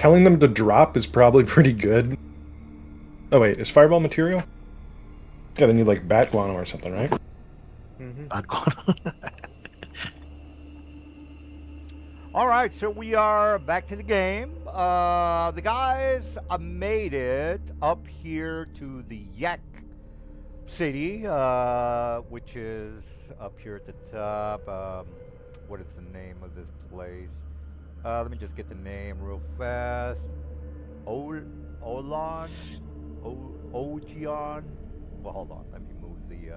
telling them to drop is probably pretty good. Oh wait, is fireball material? Yeah, they need like bat guano or something, right? Mm-hmm. Bad guano. All right, so we are back to the game. The guys made it up here to the Yak City, which is up here at the top. What is the name of this place? Let me just get the name real fast. Olan? Ojion? Well, hold on. Let me move the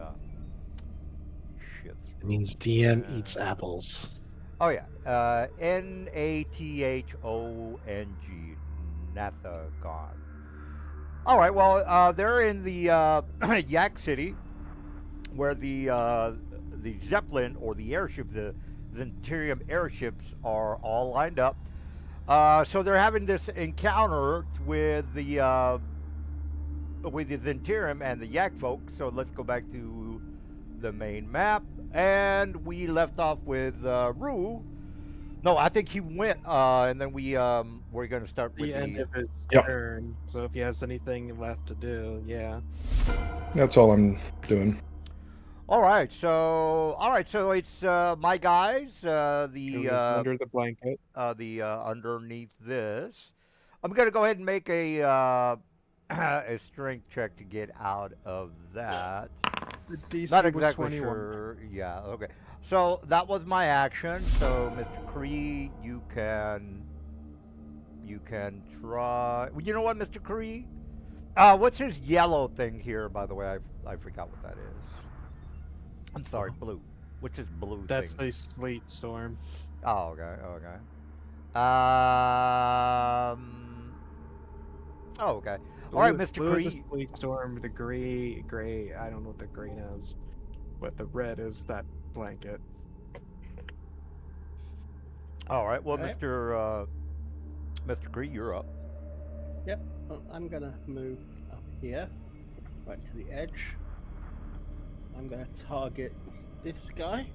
shifts. It means DM eats apples. Oh yeah, Nathong, Nathagon. All right, well, they're in the Yak City, where the Zeppelin or the airship, the Zenturium airships, are all lined up. So they're having this encounter with the Zenturium and the Yak folk. So let's go back to the main map. And we left off with Rue. No, I think he went, and then we're going to start with The end of his Yep. turn. So if he has anything left to do, yeah. That's all I'm doing. All right, so it's my guys. It was under the blanket. Underneath this, I'm going to go ahead and make a a strength check to get out of that. The DC Not was exactly 21. sure. Yeah. Okay. So that was my action. So, Mr. Cree, you can try. You know what, Mr. Cree? What's his yellow thing here? By the way, I forgot what that is. I'm sorry, blue. What's his blue That's thing? a sleet storm. Oh, okay. Okay. Oh, okay. All right, Mr. Blue is a Cree. sleet storm. The gray, I don't know what the green is. But the red is that blanket. All right. Well, Okay. Mr. Cree, you're up. Yep, well, I'm gonna move up here, right to the edge. I'm gonna target this guy.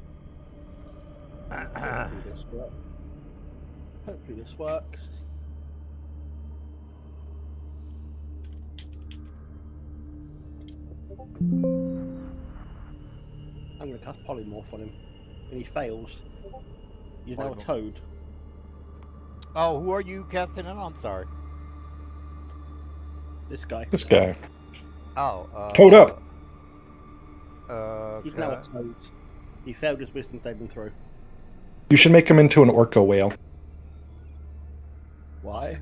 Hopefully this works. I'm gonna cast polymorph on him, and he fails. He's now a Polymorph. toad. Oh, who are you casting it on? I'm sorry. This guy. This guy. Oh, Toad up. He's now a toad. He failed his wisdom saving throw. You should make him into an orca whale, Why?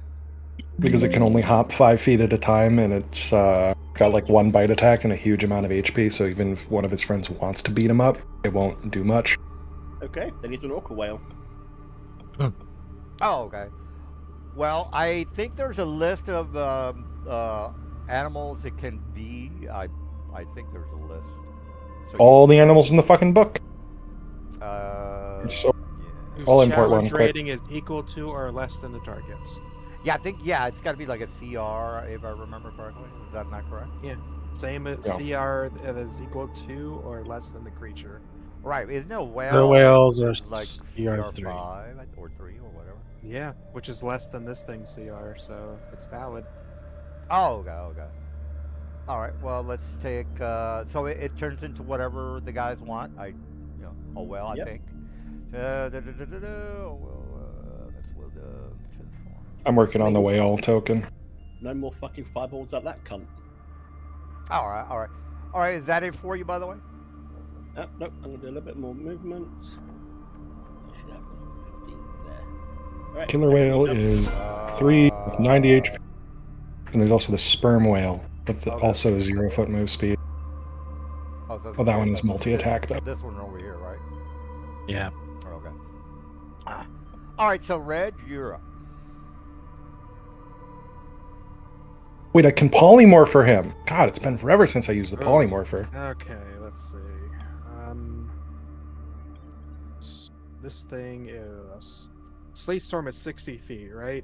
because it can only hop 5 feet at a time, and it's got like 1 bite attack and a huge amount of HP, so even if one of his friends wants to beat him up, it won't do much. Okay, then he's an orca whale. Oh, okay. Well, I think there's a list of animals it can be. I think there's a list. So All the animals in the fucking book. It's so yeah. Whose All import one, challenge quick. rating is equal to or less than the target's. Yeah, I think it's got to be like a CR if I remember correctly. Is that not correct? Same as Yeah. CR that is equal to or less than the creature. Right. Isn't it a whale? The whales are is like CR3. CR5 or 3 or whatever? Yeah, which is less than this thing's CR, so it's valid. Oh, okay, okay. All right. Well, let's take. So it turns into whatever the guys want. I Yep. think. Oh, well, that's what transform. I'm working on the whale token. No more fucking fireballs at that cunt. All right, all right, all right. Is that it for you, by the way? Nope, I'm gonna do a little bit more movement. I should have 15 there. Alright, Killer whale jump. is 3 with 90 HP. And there's also the sperm whale, with Okay. also 0 foot move speed. So Oh, that one is multi-attack, though. This one over here, right? Yeah. Okay. All right. So Red, you're up. Wait, I can polymorph for him. God, it's been forever since I used the polymorpher. Okay, let's see. This thing is Sleet Storm is 60 feet, right?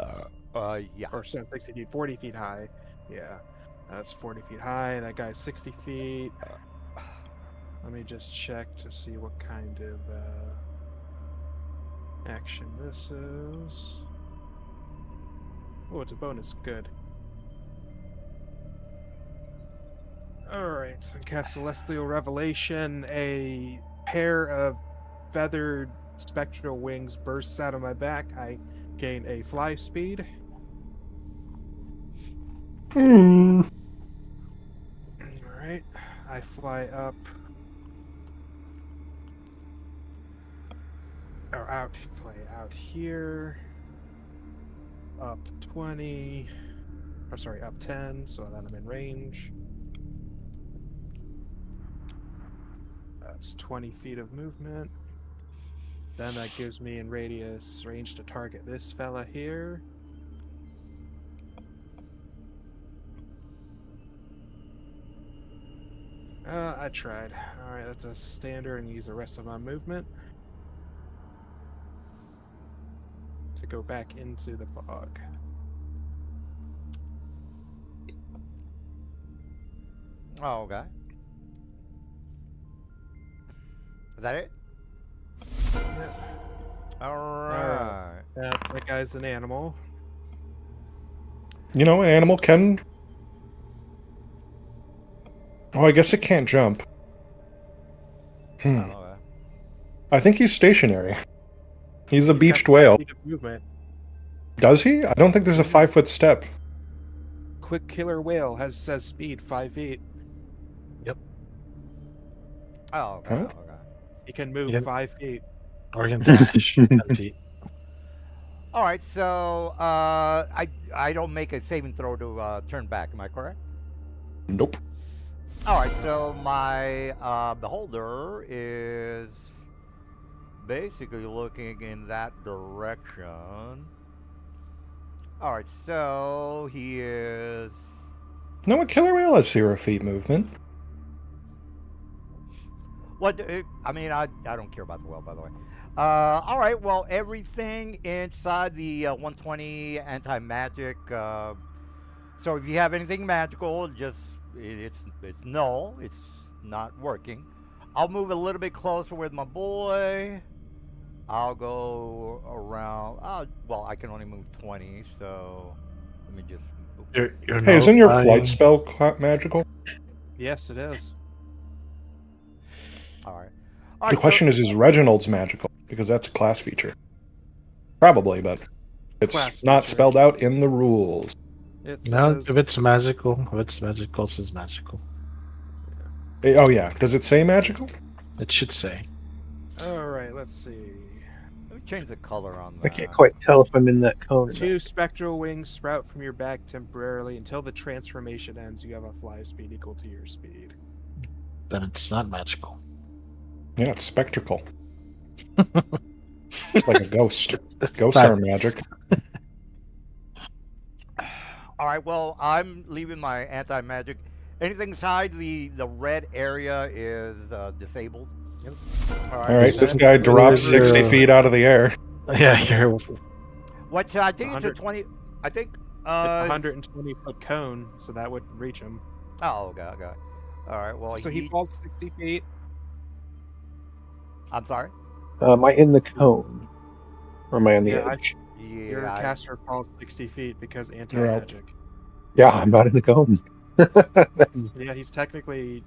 Yeah. Or sorry, 60 feet, 40 feet high. Yeah, that's 40 feet high. And that guy's 60 feet. Let me just check to see what kind of action this is. Oh, it's a bonus. Good. Alright, so cast Celestial Revelation. A pair of feathered spectral wings bursts out of my back. I gain a fly speed. Alright, I fly up. Or out here. Up 20. Or sorry, up 10, so that I'm in range. That's 20 feet of movement. Then that gives me in radius range to target this fella here. I tried. Alright, that's a standard and use the rest of my movement to go back into the fog. Oh, okay. Is that it? Yep. Alright. That guy's an animal. You know, an animal can. Oh, I guess it can't jump. Okay. I think he's stationary. He's a He's beached got 5 whale. feet of movement. Does he? I don't think there's a 5-foot step. Quick killer whale says speed 5 feet. Oh, okay. Huh? Okay. He can move Yeah. 5 feet. Or you can dash 10 feet. All right. So I don't make a saving throw to turn back. Am I correct? Nope. All right. So my beholder is basically looking in that direction. All right. So he is. No, a killer whale has 0 feet movement. What? I mean, I don't care about the well, by the way. All right. Well, everything inside the 120 anti-magic. So if you have anything magical, just it's null. It's not working. I'll move a little bit closer with my boy. I'll go around. Well, I can only move 20, so let me just. You're Hey, isn't your notifying- flight spell magical? Yes, it is. All right. The question is Reginald's magical? Because that's a class feature. Probably, but it's Class not feature. spelled out in the rules. It No, says, if it's magical, it's magical. Oh, yeah. Does it say magical? It should say. all right, let's see. Let me change the color on I that. can't quite tell if I'm in that cone. or not. 2 spectral wings sprout from your back temporarily until the transformation ends. You have a fly speed equal to your speed. Then it's not magical. Yeah, it's spectral. Like a ghost. That's Ghosts bad. are magic. All right. Well, I'm leaving my anti-magic. Anything inside the red area is disabled. Yep. All All right, Is this that- guy drops is 60 there- feet out of the air. Yeah, you're. What? I think it's a 100. 20. I think. It's a 120-foot cone, so that would reach him. Oh, okay. All right. Well, So he falls 60 feet. I'm sorry. Am I in the cone? Or am I on the Yeah, edge? Your Yeah. caster falls 60 feet because anti-magic. Yeah, I'm not in the cone. Yeah, he's technically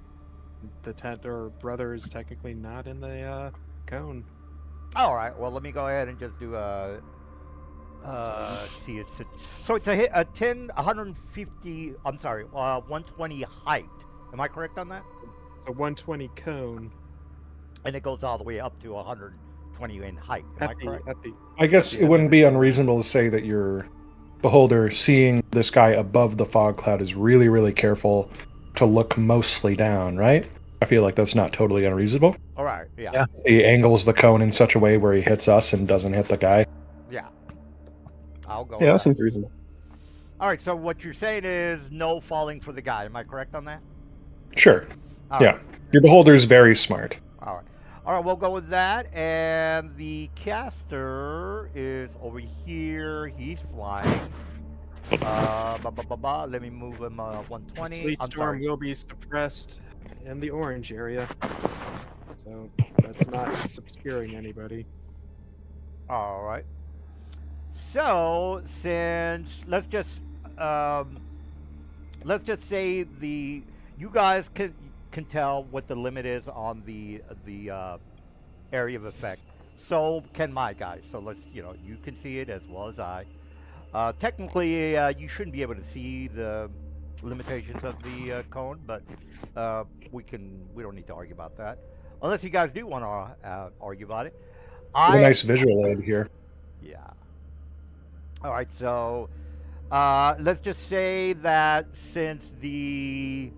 the tent or brother is technically not in the cone. All right. Well, let me go ahead and just do a. Let's see. So it's a hit. A 150. I'm sorry. 120 height. Am I correct on that? It's a 120 cone. And it goes all the way up to 120 in height. Am I correct? I guess it wouldn't be unreasonable to say that your beholder, seeing this guy above the fog cloud, is really, really careful to look mostly down, right? I feel like that's not totally unreasonable. All right. Yeah. Yeah. He angles the cone in such a way where he hits us and doesn't hit the guy. Yeah. I'll go. Yeah, with that seems reasonable. All right. So what you're saying is no falling for the guy. Am I correct on that? Sure. All Yeah. right. Your beholder's very smart. All right. All right. We'll go with that. And the caster is over here. He's flying. Let me move him 120. Sleet I'm storm sorry. will be suppressed in the orange area. So that's not just obscuring anybody. All right. So since let's just say you guys can tell what the limit is on the area of effect. So can my guys. So let's you can see it as well as I. Technically, you shouldn't be able to see the limitations of the cone, but we don't need to argue about that unless you guys do want to argue about it. A nice visual aid here. Yeah. All right, so let's just say that since the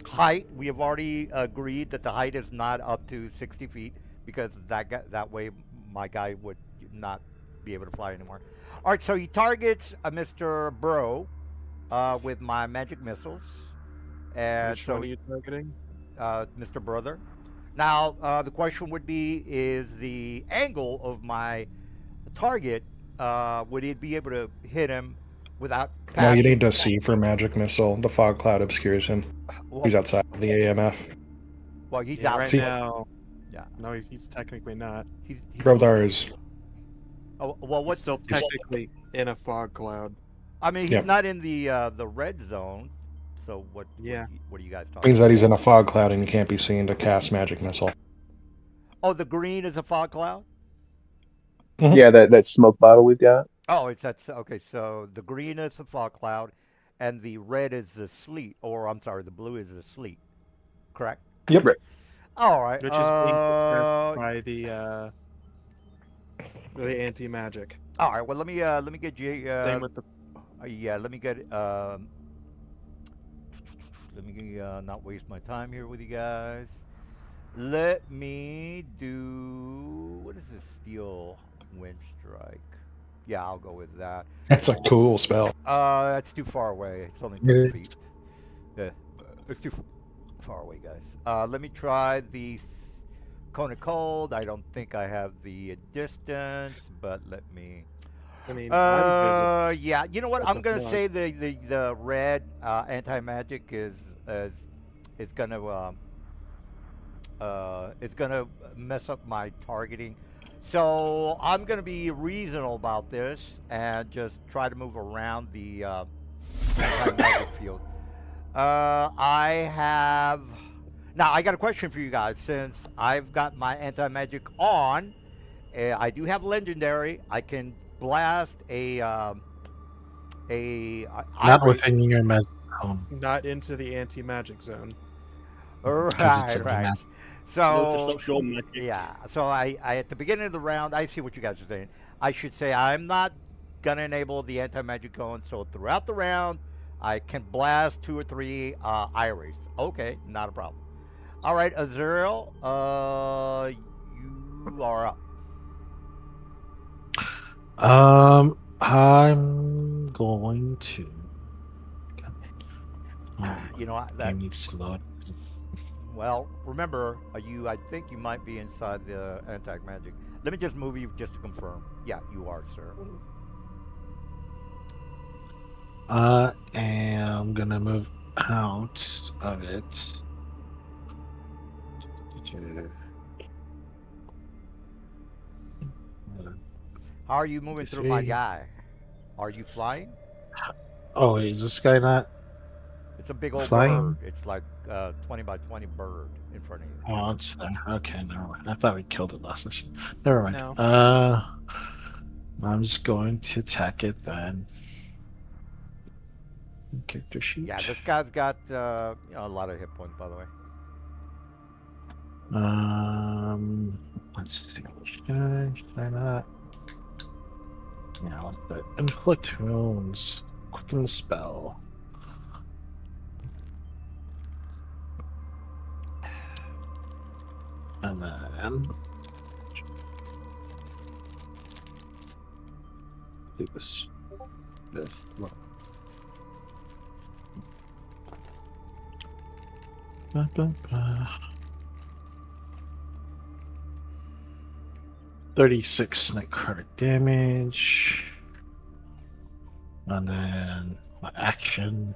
height, we have already agreed that the height is not up to 60 feet because that way my guy would not be able to fly anymore. All right, so he targets Mr. Burrow with my magic missiles. And Which one are you targeting? Mr. Brother. Now, the question would be, is the angle of my target, would it be able to hit him without passing? No, you need to see for magic missile. The fog cloud obscures him. Well, He's outside of the AMF. well, he's Yeah, out. right See- now. Yeah. No, he's technically not. He's Brodar is. oh, well, He's what's still technically in a fog cloud. I mean, he's Yeah. not in the red zone. So what? Yeah. What are you guys talking Means about? that he's in a fog cloud and he can't be seen to cast magic missile. Oh, the green is a fog cloud. Mhm. Yeah, that smoke bottle we've got. Oh, okay. So the green is the fog cloud, and the red is the sleet, or I'm sorry, the blue is the sleet. Correct. Yep. Right. All right. Which is being suppressed by the anti-magic. All right. Well, let me get you. Same with the Yeah. Let me get. Let me not waste my time here with you guys. Let me do. What is this steel wind strike? Yeah, I'll go with that. That's a cool spell. That's too far away. It's only 30 feet. Yeah, it's too far away, guys. Let me try the cone of cold. I don't think I have the distance, but let me. I mean, I'm visible. Yeah. You know what? That's I'm a gonna flaw. say the red anti-magic is gonna mess up my targeting. So I'm gonna be reasonable about this and just try to move around the anti-magic field. I got a question for you guys. Since I've got my anti-magic on, I do have legendary. I can blast Not iris- within your magic cone. Not into the anti-magic zone. Because it's Right. a So yeah. So I at the beginning of the round, I see what you guys are saying. I should say I'm not gonna enable the anti-magic cone. So throughout the round, I can blast 2 or 3 iris. Okay, not a problem. All right, Azrael, you are up. I'm going to. You know what, Game needs to load. well, remember, I think you might be inside the anti-magic. Let me just move you just to confirm. Yeah, you are, sir. I am gonna move out of it. How are you moving through my guy? Are you flying? Oh, wait, is this guy not? It's a big old Flying? bird. It's like 20 by 20 bird in front of you. Oh, it's there. Okay, never mind. I thought we killed it last session. Never mind. No. I'm just going to attack it then. Character sheet. Yeah, this guy's got a lot of hit points, by the way. Let's see. Should I not? Yeah, let's do it. Inflict wounds. Quicken the spell. And then do this. Look. Blah, blah, blah. 36 necrotic damage. And then my action.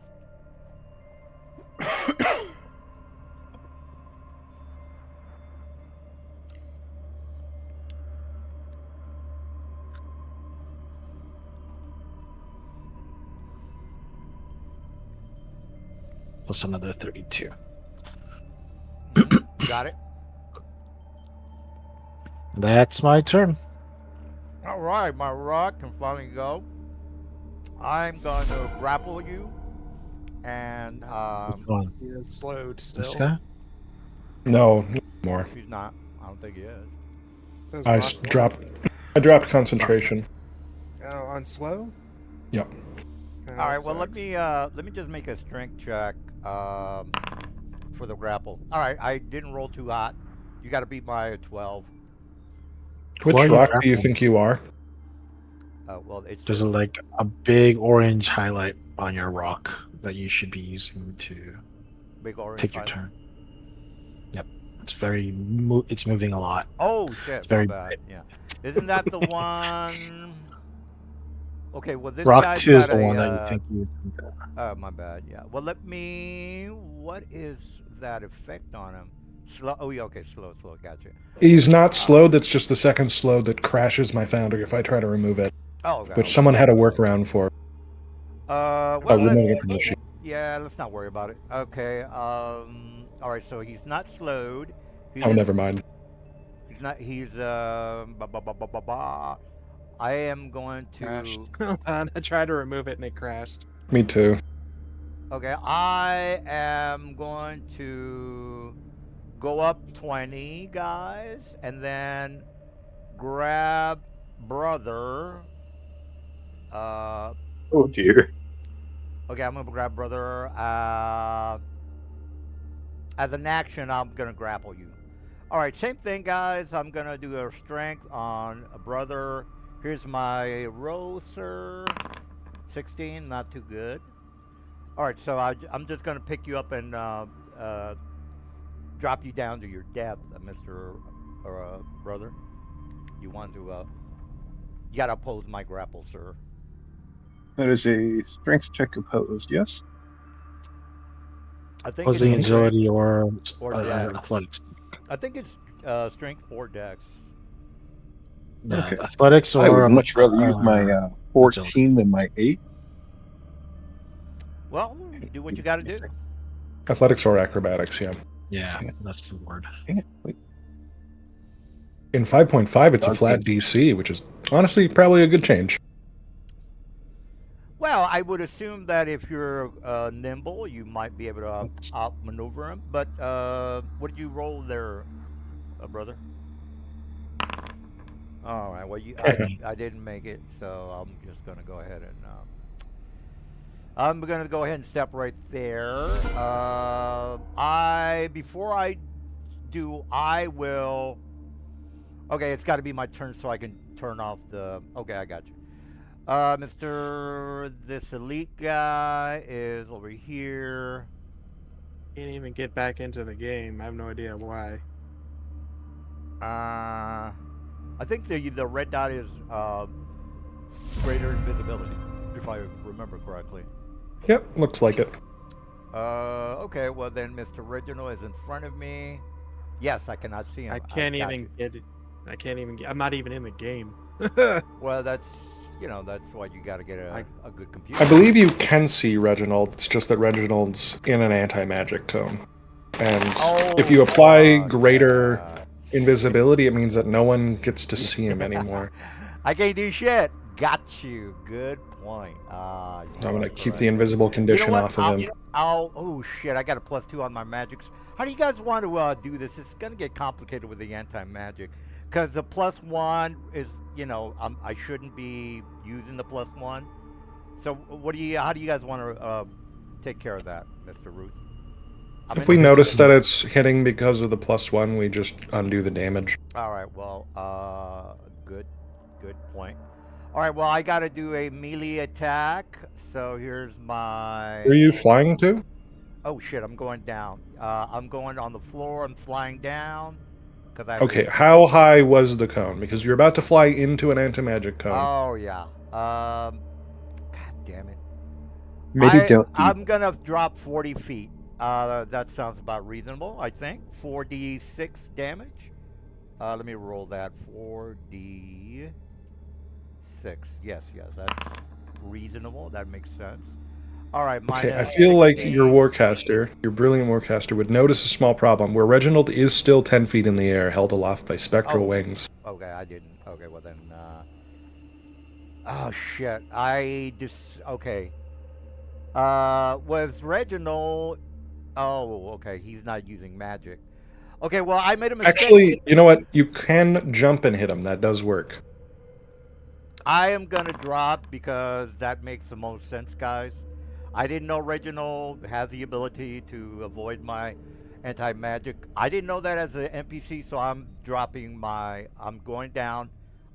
plus another 32. Got it. That's my turn. All right, my rock can finally go. I'm going to grapple you, and Which one? He is slowed This still. guy? No, no more. he's not. I don't think he is. Says I rock one. dropped concentration. Oh, on slow. Yep. Oh, All that right. Well, sucks. let me just make a strength check for the grapple. All right. I didn't roll too hot. You got to beat my 12. Which Why are you rock do you grappling? think you are? Well, it's There's just, like a big orange highlight on your rock that you should be using to big orange. take your highlight. turn. Yep. It's it's moving a lot. Oh shit! It's very my bad. Yeah. Isn't that the one? Okay. Well, this Rock guy's 2 is got the a. one that you think you My bad. Yeah. Well, let me. What is that effect on him? Slow. Oh, yeah. Okay. Slow. Slow. Gotcha. He's not slowed. That's just the second slow that crashes my foundry if I try to remove it, Oh, okay. which Okay. someone had a workaround for. Well, removing it from the sheet. yeah. Let's not worry about it. Okay. All right. So he's not slowed. He's Oh, in- never mind. He's not. He's I am going to. Crashed. Hold on, I tried to remove it and it crashed. Me too. Okay, I am going to go up 20, guys, and then grab brother. Oh dear. Okay, I'm gonna grab brother. As an action, I'm gonna grapple you. All right, same thing, guys. I'm gonna do a strength on a brother. Here's my roll, sir. 16, not too good. All right, so I'm just gonna pick you up and drop you down to your death, Mr. Brother. You want to? You gotta oppose my grapple, sir. That is a strength check opposed, yes? I think Opposing it's agility or dex. athletics. I think it's strength or dex. No, Okay. athletics I or would much rather use my 14 than my 8. Well, do what you gotta do. Athletics or acrobatics, yeah. Yeah, that's the word. Dang it, wait. In 5.5, it's a flat DC, which is honestly probably a good change. Well, I would assume that if you're nimble, you might be able to outmaneuver him. But what did you roll there, brother? All right. Well, I didn't make it, so I'm just gonna go ahead and I'm gonna go ahead and step right there. Before I do, I will. Okay, it's got to be my turn so I can turn off the. Okay, I got you. This elite guy is over here. Can't even get back into the game. I have no idea why. I think the red dot is greater invisibility, if I remember correctly. Yep, looks like it. Okay, well then Mr. Reginald is in front of me. Yes, I cannot see him. I can't got even you. get it. I can't even get. I'm not even in the game. Well, that's why you got to get a good computer. I believe you can see Reginald. It's just that Reginald's in an anti-magic cone. And if you apply greater invisibility, it means that no one gets to see him anymore. I can't do shit. Got you. Good point. I'm going to keep the invisible condition off of him. Oh shit! I got a +2 on my magics. How do you guys want to do this? It's gonna get complicated with the anti-magic, because the +1 is, I shouldn't be using the +1. So how do you guys want to take care of that, Mr. Ruth? If we notice that it's hitting because of the +1, we just undo the damage. All right. Well, good point. All right. Well, I got to do a melee attack. So here's my. Where are you flying to? Oh shit! I'm going down. I'm going on the floor. I'm flying down. Okay. How high was the cone? Because you're about to fly into an anti-magic cone. Oh yeah. God damn it. Maybe don't. I'm gonna drop 40 feet. That sounds about reasonable, I think. 4d6 damage. Let me roll that. 4d6. Yes, that's reasonable. That makes sense. All right, Okay, I minus feel like 16. your Warcaster, your brilliant Warcaster, would notice a small problem where Reginald is still 10 feet in the air, held aloft by spectral Oh. wings. Okay, I didn't. Okay, well then. Oh shit! I just okay. With Reginald. Oh, okay. He's not using magic. Okay, well I made a mistake. Actually, you know what? You can jump and hit him. That does work. I am gonna drop because that makes the most sense, guys. I didn't know Reginald has the ability to avoid my anti-magic. I didn't know that as an NPC, so I'm dropping my. I'm going down.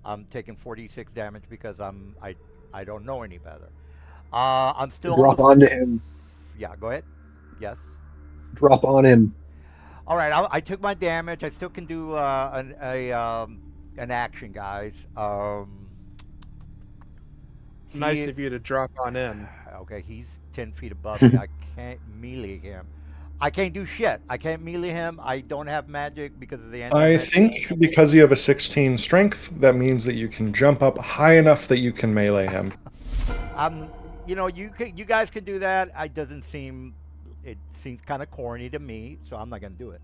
I'm taking 46 damage because I don't know any better. I'm still Drop on the. onto him. Yeah, go ahead. Yes. Drop on him. All right, I took my damage. I still can do an action, guys. Nice He- of you to drop on in. Okay, he's 10 feet above me. I can't melee him. I can't do shit. I can't melee him. I don't have magic because of the I anti-magic. think because you have a 16 strength, that means that you can jump up high enough that you can melee him. You guys can do that. It seems kind of corny to me, so I'm not gonna do it.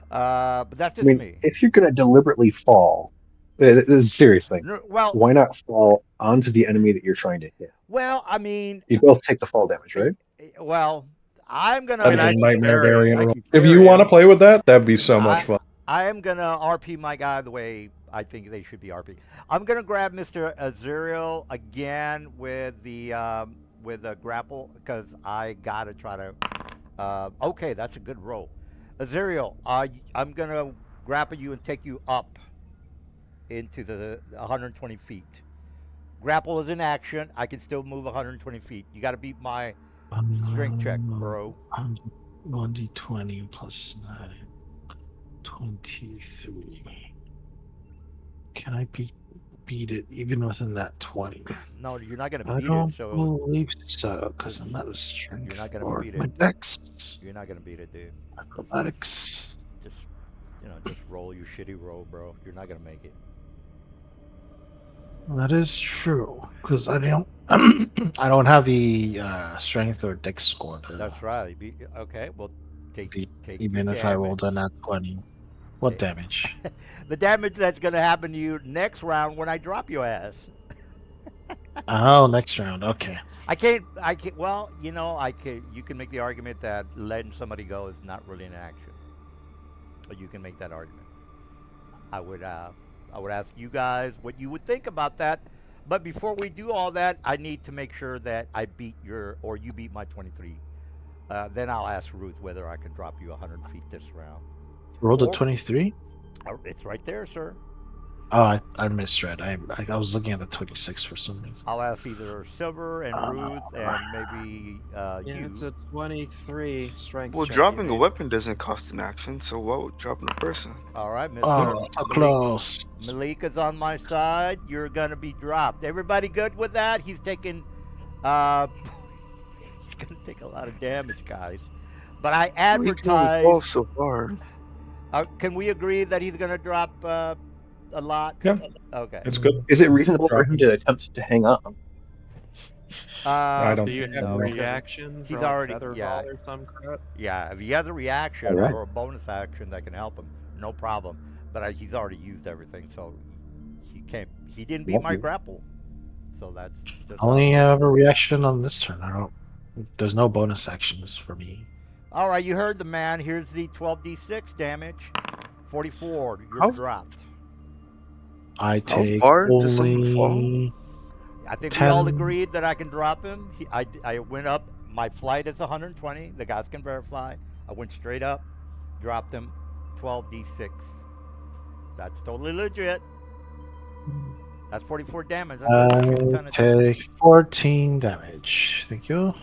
But that's I just mean, me. if you're gonna deliberately fall, this is a serious thing. Well, Why not fall onto the enemy that you're trying to hit? I mean, You both take the fall damage, right? well, I'm gonna. That is I a can nightmare carry- variant I roll. can If you carry want to him. play with that, that'd be so much fun. I am gonna RP my guy the way I think they should be RP. I'm gonna grab Mr. Azuriel again with the grapple because I gotta try to. Okay, that's a good roll. Azuriel, I'm gonna grapple you and take you up into the 120 feet. Grapple is in action. I can still move 120 feet. You got to beat my strength check, bro. 1d20 plus 9. 23. Can I beat it even within that 20? No, you're not gonna I beat don't it. So believe so, because I'm not a strength. You're not gonna or beat my it. dex. you're not gonna beat it, dude. Acrobatics. Just roll your shitty roll, bro. You're not gonna make it. That is true, because I don't. I don't have the strength or dex score. That's right. Okay, well, take Even your if I rolled damage. a nat 20. What Okay. damage? The damage that's gonna happen to you next round when I drop your ass. Oh, next round. Okay. I can't. Well, I can. You can make the argument that letting somebody go is not really an action. But you can make that argument. I would ask you guys what you would think about that. But before we do all that, I need to make sure that I beat you beat my 23. Then I'll ask Ruth whether I can drop you 100 feet this round. Rolled a Or- 23? It's right there, sir. Oh, I misread. I was looking at the 26 for some reason. I'll ask either Silver and Ruth and maybe Yeah, you. it's a 23 strength. Well, check dropping you a made. weapon doesn't cost an action, so why would dropping a person? All right, Mr. Oh, so close. Malika's on my side. You're gonna be dropped. Everybody good with that? He's taking, he's gonna take a lot of damage, guys. But I We can only fall advertise. so far. Can we agree that he's gonna drop a lot? Yeah. Okay. It's good. Is it reasonable for him to attempt to hang on? I don't Do you have No. a reaction? He's for, like, already- feather yeah. ball or some crap? Yeah, if he has a reaction Alright. or a bonus action that can help him, no problem. But he's already used everything, so he can't. He didn't beat Won't my be. grapple, so that's just. I only have a reaction on this turn. I don't. There's no bonus actions for me. All right, you heard the man. Here's the 12d6 damage. 44. You're How- dropped. I take far does someone fall? only. I think we all 10. agreed that I can drop him. I went up. My flight is 120. The guys can verify. I went straight up, dropped him. 12d6. That's totally legit. That's 44 damage. That's a ton I of damage. take 14 damage. Thank you.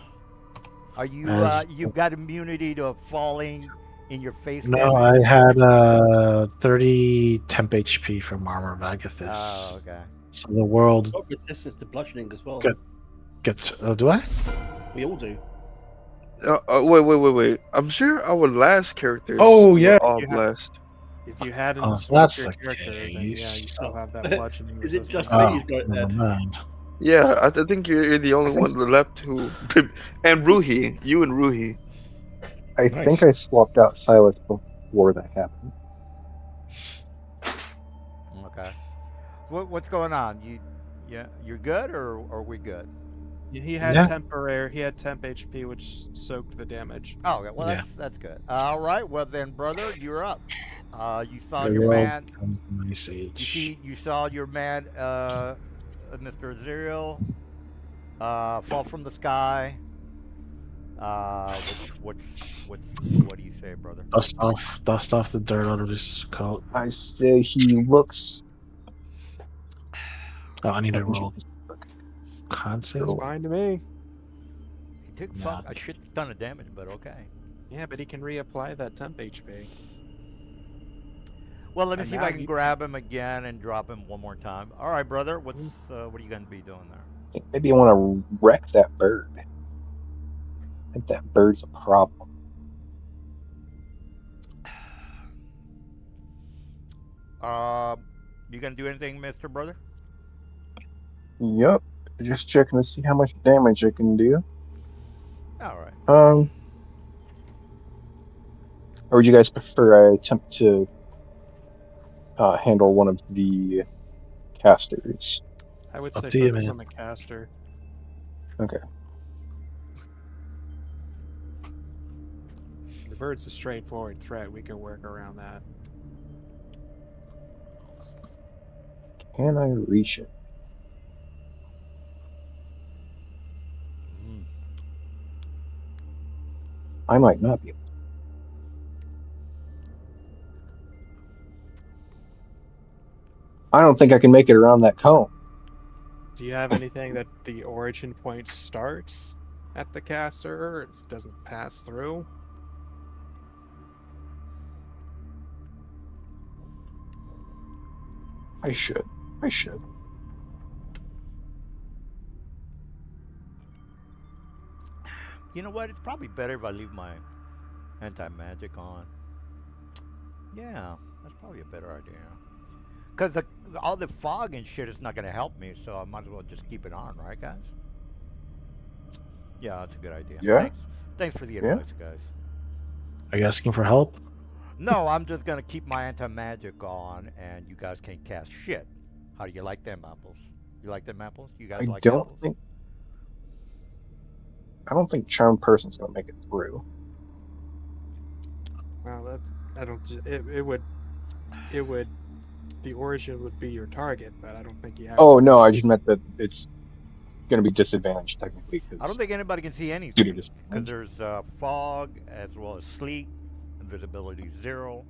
Are you? as- You've got immunity to falling in your face. No, damage? I had 30 temp HP from Armor of Agathis. Oh, okay. So the world Got resistance to bludgeoning as well. Good. gets. Do I? We all do. Wait. I'm sure our last characters Oh, were yeah. all You have- blessed. If you hadn't Oh, switched that's your the character, then yeah, you case. still have that bludgeoning Is it resistance. just me? Oh, He's got it never then. mind. Yeah, I think you're the only one left who, and Ruhi, you and Ruhi. I Nice. think I swapped out Silas before that happened. Okay. What's going on? You're good, or are we good? He had Yeah. temporary. He had temp HP, which soaked the damage. Oh, okay. Well, Yeah. that's good. All right. Well, then, brother, you're up. You saw The your world man. becomes an ice age. You saw your man, Mr. Aziriel, fall from the sky. What do you say, brother? Dust off the dirt out of his coat. I say he looks. Oh, I need to roll It's consent. fine to me. He took Nah. a shit ton of damage, but okay. Yeah, but he can reapply that temp HP. Well, let me And see if now I can you- grab him again and drop him one more time. All right, brother. What are you going to be doing there? Maybe you want to wreck that bird. I think that bird's a problem. You gonna do anything, Mr. Brother? Yup. Just checking to see how much damage I can do. All right. Or would you guys prefer I attempt to handle one of the casters? I would Up say to you, focus man. on the caster. Okay. The bird's a straightforward threat. We can work around that. Can I reach it? I might not be able to. I don't think I can make it around that cone. Do you have anything that the origin point starts at the caster? It doesn't pass through. I should. You know what? It's probably better if I leave my anti-magic on. Yeah, that's probably a better idea. Because all the fog and shit is not going to help me, so I might as well just keep it on, right, guys? Yeah, that's a good idea. Yeah. Thanks for the Yeah. advice, guys. Are you asking for help? No, I'm just going to keep my anti-magic on, and you guys can't cast shit. How do you like them apples? You like them apples? You guys I like don't apples? think. I don't think Charmed Person's gonna make it through. Well, that's I don't. It would. The origin would be your target, but I don't think you have. Oh no, I just meant that it's gonna be disadvantaged technically. I don't think anybody can see Due to anything this- because there's fog as well as sleet, and visibility 0.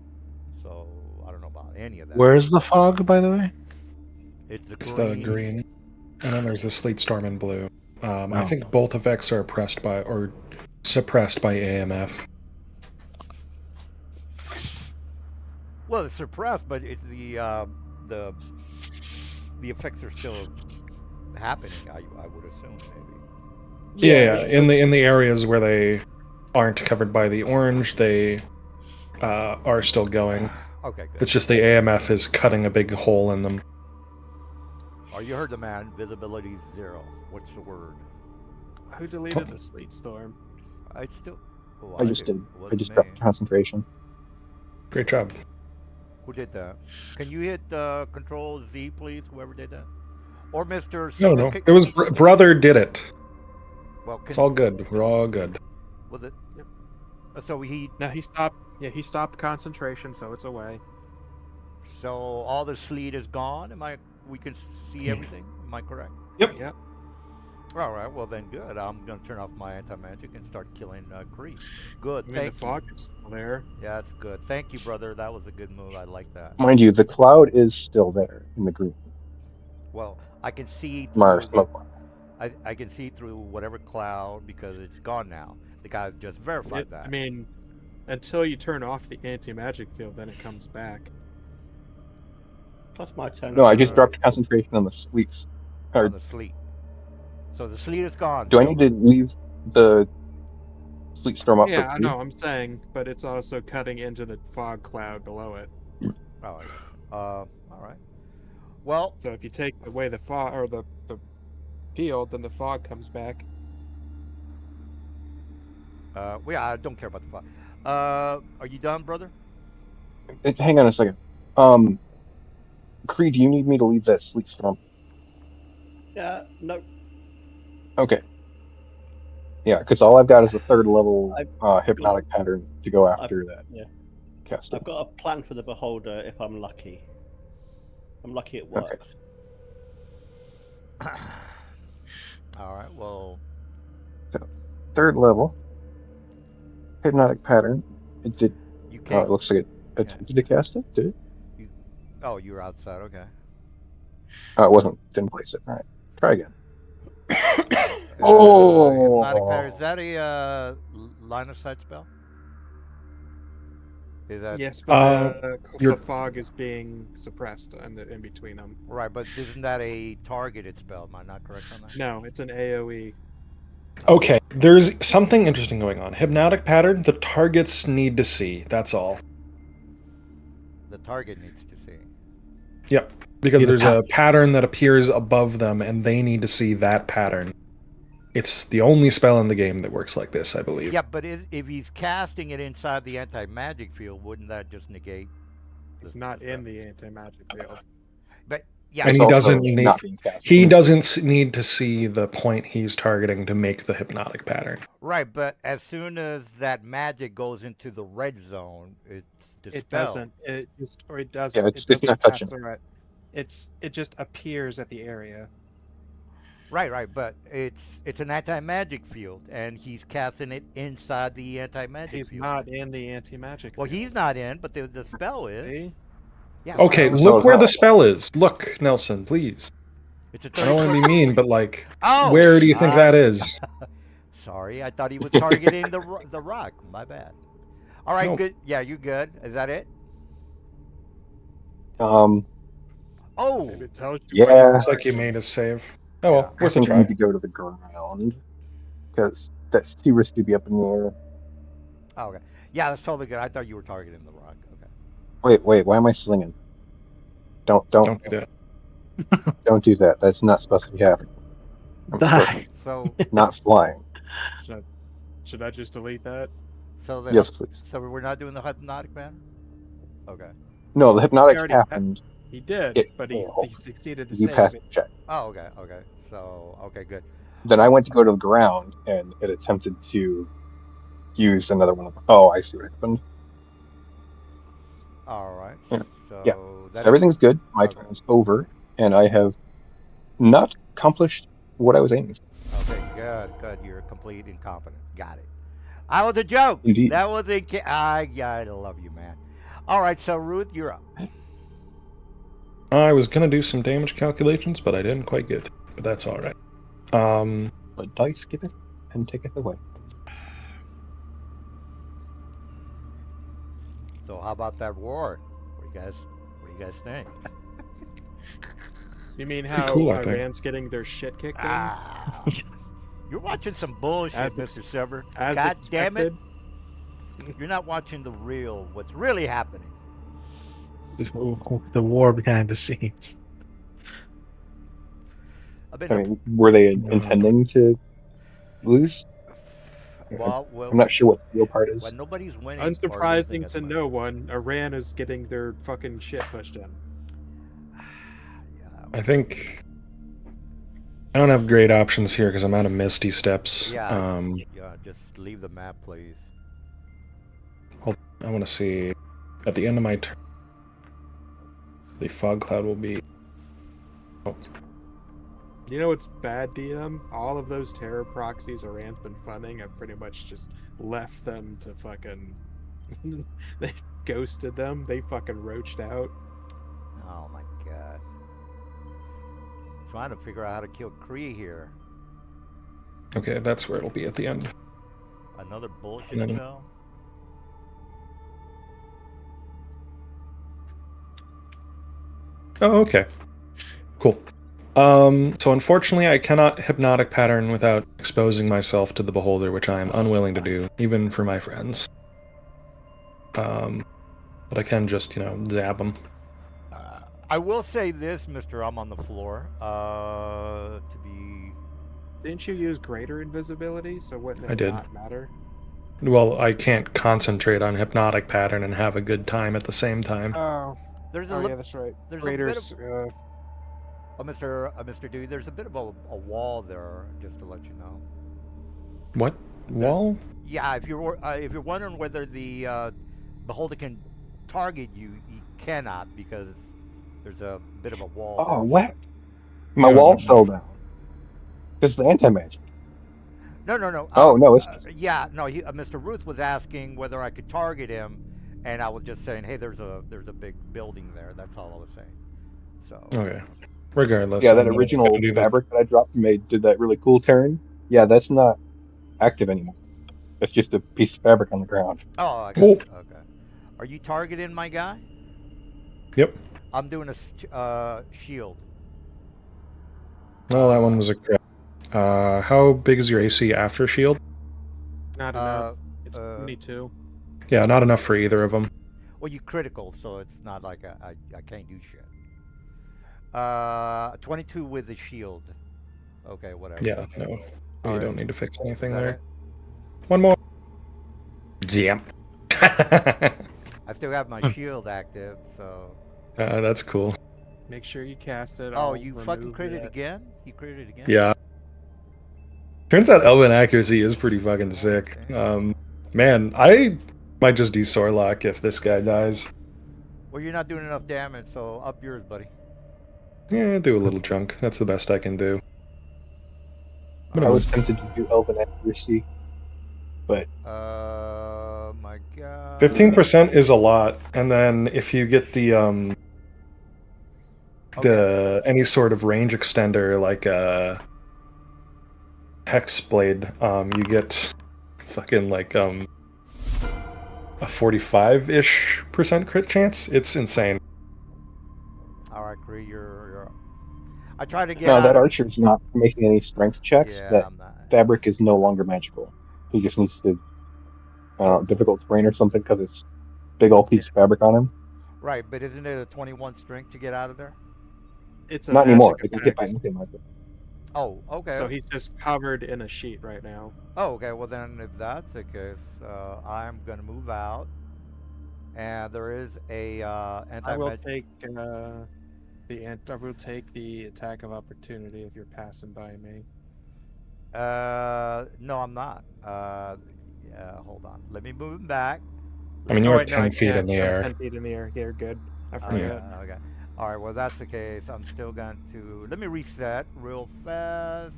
So I don't know about any of that. Where's the fog, by the way? It's the It's green. the green, and then there's the sleet storm in blue. I Oh. think both effects are suppressed by AMF. Well, it's suppressed, but it's the effects are still happening. I would assume maybe. Yeah, in the areas where they aren't covered by the orange, they are still going. Okay, good. It's just the AMF is cutting a big hole in them. Oh, you heard the man. Visibility 0. What's the word? Who deleted the sleet storm? I still. Oh, I just did. It I wasn't just me. dropped concentration. Great job. Who did that? Can you hit Control Z, please? Whoever did that, or Mr. No, Simmons, it was brother did it. Well, It's all good. We're all good. Was it? Yep. So he. No, he stopped. Yeah, he stopped concentration, so it's away. So all the sleet is gone. We can see everything. Am I correct? Yep. All right. Well, then good. I'm gonna turn off my anti-magic and start killing Kree. Good. I mean, Thank the you. fog is still there. Yeah, that's good. Thank you, brother. That was a good move. I like that. Mind you, the cloud is still there in the green. Well, I can see Mars through smoke one. I can see through whatever cloud because it's gone now. The guy just verified that. I mean, until you turn off the anti-magic field, then it comes back. Plus my turn. No, I just dropped concentration on the sleets. on the sleet. So the sleet is gone. Do I need to leave the sleet storm up? Yeah, for I free? know. I'm saying, but it's also cutting into the fog cloud below it. Oh, all right. Well, So if you take away the fog or the healed, then the fog comes back. Well, yeah, I don't care about the fog. Are you done, brother? Hang on a second. Cree, do you need me to leave that sleep swamp? No, Okay. Yeah, because all I've got is a third level I've hypnotic pattern to go I've, after that yeah, caster. I've got a plan for the beholder if I'm lucky. I'm lucky it works. All right. Well, Third level hypnotic pattern. It did. you It can't. looks like it attempted to cast it. Did it? Oh, you were outside. Okay. It wasn't. Didn't place it. All right. Try again. Hypnotic pattern. Is Oh. that a line of sight spell? Is that Yes, but you're- the fog is being suppressed in between them. right? But isn't that a targeted spell? Am I not correct on that? No, it's an AOE. Okay, there's something interesting going on. Hypnotic pattern, the targets need to see. That's all. The target needs to see. Yep. Because See the there's a pattern that appears above them, and they need to see that pattern. It's the only spell in the game that works like this, I believe. Yeah, but if he's casting it inside the anti-magic field, wouldn't that just negate? It's not in the anti-magic field. But yeah, And It's he also doesn't need- not being cast. He doesn't need to see the point he's targeting to make the hypnotic pattern. right. But as soon as that magic goes into the red zone, it's dispelled. It doesn't. It doesn't. Yeah, it's it doesn't not pass touching. through it. It just appears at the area. Right. But it's an anti-magic field, and he's casting it inside the anti-magic He's field. not in the anti-magic. Well, field. he's not in, but the spell is. See? Yeah. Okay, so look So where no. the spell is. Look, Nelson, please. it's a I don't want to 30 be mean, but like, Oh, where do you think that is? Sorry, I thought he was targeting the rock. My bad. All right, No. good. Yeah, you good? Is that it? Oh, Maybe it tells you. Yeah. Looks like you made a save. Oh well, I worth a think we try. need to go to the ground because that's too risky to be up in the air. oh, okay. Yeah, that's totally good. I thought you were targeting the rock. Okay. Wait. Why am I slinging? Don't Don't do that. don't do that. That's not supposed to be happening. I'm Die. So, not flying. Should I just delete that? so Yes, please. So we're not doing the hypnotic man. Okay. No, the hypnotic already happened. He did, It but he failed. succeeded the You save. passed the check. Oh, okay. So, okay, good. Then I went to go to the ground, and it attempted to use another one of them. Oh, I see what happened. All right. Yeah. So Yeah. that So everything's good. My Okay. turn is over, and I have not accomplished what I was aiming for. Okay, good. You're complete incompetent. Got it. I was a joke. Indeed. That was a. I love you, man. All right, so Ruth, you're up. I was gonna do some damage calculations, but I didn't quite get to it, but that's all right. But dice giveth and taketh away. So how about that war? What do you guys think? You mean how cool, I think. Iran's getting their shit kicked in? Ah, you're watching some bullshit, As Mr. Silver. As God damn it! expected. You're not watching what's really happening. The war behind the scenes. I've been I mean, were they intending to lose? well, I'm not sure what the real part is. when nobody's winning. or losing Unsurprising at to the no one, Iran is getting their fucking shit pushed in. moment. I think I don't have great options here because I'm out of Misty Steps. Yeah. Yeah, just leave the map, please. I want to see at the end of my turn. The fog cloud will be. Oh, You know what's bad, DM? All of those terror proxies Iran's been funding, I've pretty much just left them to fucking. They ghosted them. They fucking roached out. Oh my god. Trying to figure out how to kill Kree here. okay, that's where it'll be at the end. Another bullshit Mhm. show. Oh, okay. Cool. So unfortunately, I cannot hypnotic pattern without exposing myself to the beholder, which I am unwilling to do, even for my friends. But I can just, zap them. I will say this, Mr. I'm on the floor. To be Didn't you use greater invisibility? So wouldn't it I did. not matter? Well, I can't concentrate on hypnotic pattern and have a good time at the same time. Oh, There's a oh li- yeah, that's right. there's a bit of Greater's Mr. Dewey, there's a bit of a wall there, just to let you know. What wall? Yeah, if you're wondering whether the beholder can target you, he cannot because there's a bit of a wall. Oh, there. what? My Yeah, wall no. fell down. Because the anti-magic. No, no, no. Oh, no, it's just... Yeah, no. Mr. Ruth was asking whether I could target him, and I was just saying, hey, there's a big building there. That's all I was saying. So. Okay. Regardless. Yeah, that I'm original gonna do that. fabric that I dropped and did that really cool turn. Yeah, that's not active anymore. That's just a piece of fabric on the ground. Oh, I got Oh. it. Okay. Are you targeting my guy? Yep. I'm doing a shield. Well, that one was a crit. How big is your AC after shield? not enough. It's 22. Yeah, not enough for either of them. Well, you critical, so it's not like I can't do shit. 22 with the shield. Okay, whatever. Yeah, no. You Alright. don't need to fix anything Is that there. it? One more. Yep. I still have my shield active, so. That's cool. Make sure you cast it. Oh, I'll you fucking remove critted it. again? You critted again? Yeah. Turns out Elven accuracy is pretty fucking sick. Man, I might just do Sorlock if this guy dies. Well, you're not doing enough damage, so up yours, buddy. Yeah, do a little chunk. That's the best I can do. I was tempted to do Elven accuracy, but My God. 15% is a lot, and then if you get the any sort of range extender like a hex blade, you get fucking like a 45-ish % crit chance. It's insane. All right, Kree, you're. I tried to get. no, out that of- archer's not making any strength checks. Yeah, That I'm not. fabric is no longer magical. He just needs to, difficult terrain or something because it's big old piece of fabric on him. Right, but isn't it a 21 strength to get out of there? It's a Not anymore. magic It can hit by effect. anti-magic. Oh, okay. So he's just covered in a sheet right now. Oh, okay. Well, then, if that's the case, I'm gonna move out, and there is a I will anti-magic. take I will take the attack of opportunity if you're passing by me. No, I'm not. Yeah, hold on. Let me move him back. I mean, Oh, you're wait, no, 10 I feet in can't. the I'm air. 10 feet in the air. You're good. I Oh, forgot. yeah, okay. All right. Well, that's the case. I'm still going to let me reset real fast.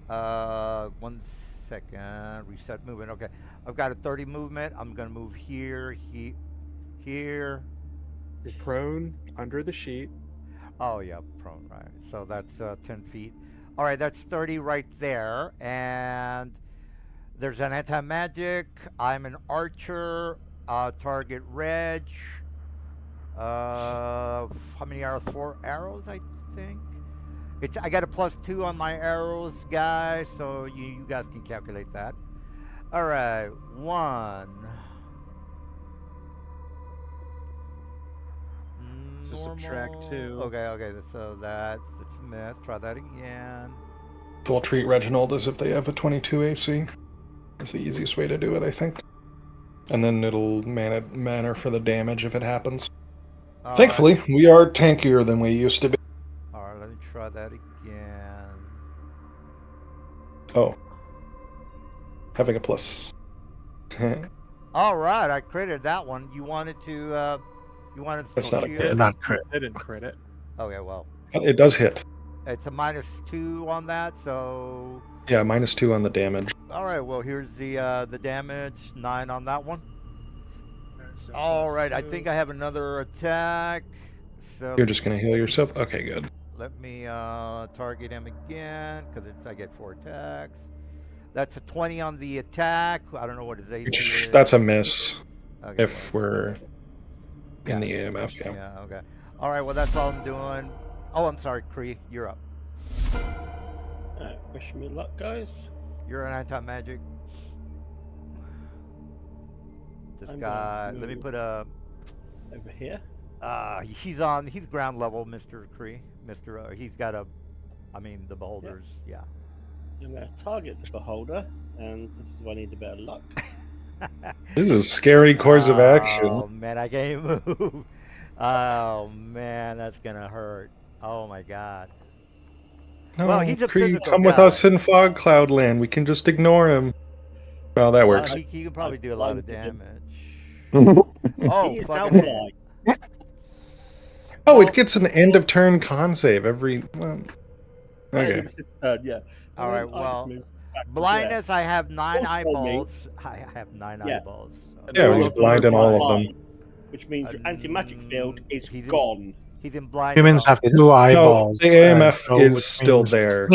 1 second. Reset movement. Okay. I've got a 30 movement. I'm gonna move here. Here. You're prone under the sheet. Oh yeah, prone. Right. So that's 10 feet. All right. That's 30 right there. And there's an anti-magic. I'm an archer. Target reg. How many arrows? 4 arrows, I think. I got a +2 on my arrows, guys. So you guys can calculate that. All right, 1. So subtract 2. Okay. So that's a miss. Try that again. We'll treat Reginald as if they have a 22 AC. That's the easiest way to do it, I think. And then it'll manner for the damage if it happens. All Thankfully, we are tankier than we used to be. All right, let me try that again. Oh. Having a plus. All right, I critted that one. You wanted to. That's not a shield? crit. Not crit. I didn't crit it. Okay, well, It does hit. it's a -2 on that. So, Yeah, -2 on the damage. all right. Well, here's the damage. 9 on that one. So All plus right, I 2. think I have another attack. So You're just gonna heal yourself? Okay, good. let me target him again because I get 4 attacks. That's a 20 on the attack. I don't know what his AC is. That's a miss Okay, if we're in the Yeah. EMF, yeah. Yeah, okay. All right, well, that's all I'm doing. Oh, I'm sorry, Kree. You're up. Alright, wish me luck, guys. You're an anti-magic. This I'm guy, gonna let me move. put a, Over here. he's ground level, Mr. Kree. He's got the beholders, yeah. I'm going to target the beholder, and this is where I need a bit of luck. This is a scary course of action. Oh man, I can't move. Oh man, that's gonna hurt. Oh my god. No, Well, he's a Krieg, physical come with guy. us in Fog Cloud Land. We can just ignore him. Well, that Well, works. he can probably do a lot of damage. Oh, Oh, He is now fucking. blind. Oh, Well, it gets an end of turn con save every. Well, okay. End of his turn, yeah. all right. I'll just Well, move back to blindness. I have 9 Also me. eyeballs. I have 9 Yeah. eyeballs. So. Yeah, there. he's All of blind in them are all of them. blind, which means your anti-magic field is he's in- gone. He's in blind. Humans have 2 eyeballs. the and AMF so is which still means- there.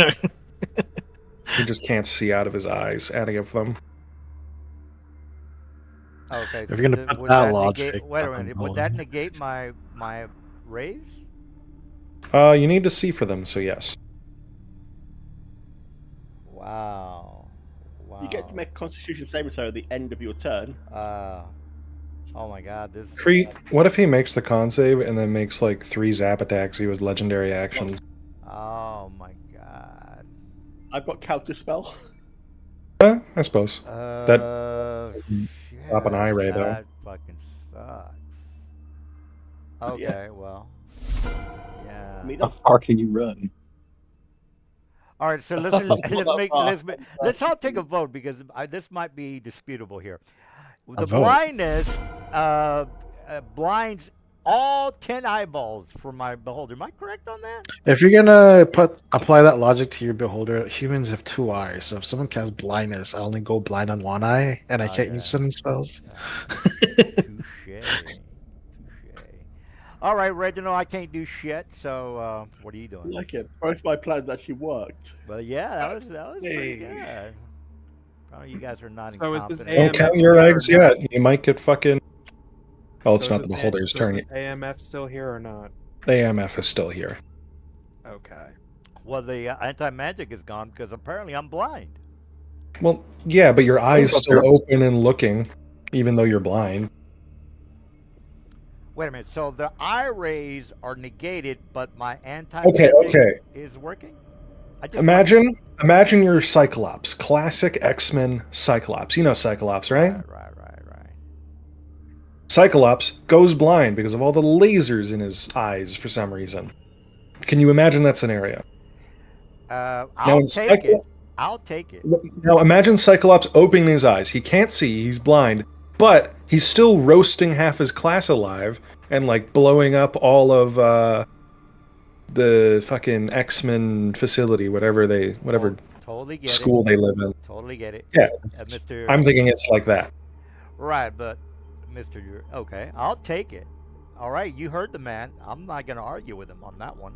He just can't see out of his eyes, any of them. Okay. If you're gonna put would that negate- logic, wait a fucking minute. go Would that on. negate my raise? You need to see for them, so yes. Wow. Wow. You get to make a Constitution saving throw at the end of your turn. Oh my god, this. Crete, what if he makes the con save and then makes like 3 zap attacks with legendary actions? Oh my god. I've got counter spell. I suppose. Shit, Drop an eye ray, though. That fucking sucks. Okay, well. Yeah. Me how far can you run? All right, so let's all take a vote because this might be disputable here. The vote? blindness blinds all 10 eyeballs for my beholder. Am I correct on that? If you're gonna apply that logic to your beholder, humans have 2 eyes. So if someone casts blindness, I only go blind on 1 eye, and I can't use sending spells. Touche. All right, Reginald, I can't do shit. So what are you doing? Like it. Both my plans actually worked. Well, yeah, that was pretty Hey. good. Probably you guys are not So is this incompetent. Don't AMF count your here or eggs not? yet. You might get fucking. Oh, it's So not is the this beholder's so turn. Is this AMF still here or not? The AMF is still here. Okay. Well, the anti-magic is gone because apparently I'm blind. Well, yeah, but your eyes thought still there- open and looking, even though you're blind. Wait a minute. So the eye rays are negated, but my anti-magic Okay. is working? I just Imagine you're Cyclops, classic X-Men Cyclops. You know Cyclops, right? Right. Cyclops goes blind because of all the lasers in his eyes for some reason. Can you imagine that scenario? I'll in take it. I'll take it. Now imagine Cyclops opening his eyes. He can't see, he's blind, but he's still roasting half his class alive and like blowing up all of the fucking X-Men facility, whatever Totally get school they live in. it. Totally get it. Yeah. Mr. I'm thinking it's like that. Right, but Mr. Okay, I'll take it. All right, you heard the man. I'm not going to argue with him on that one.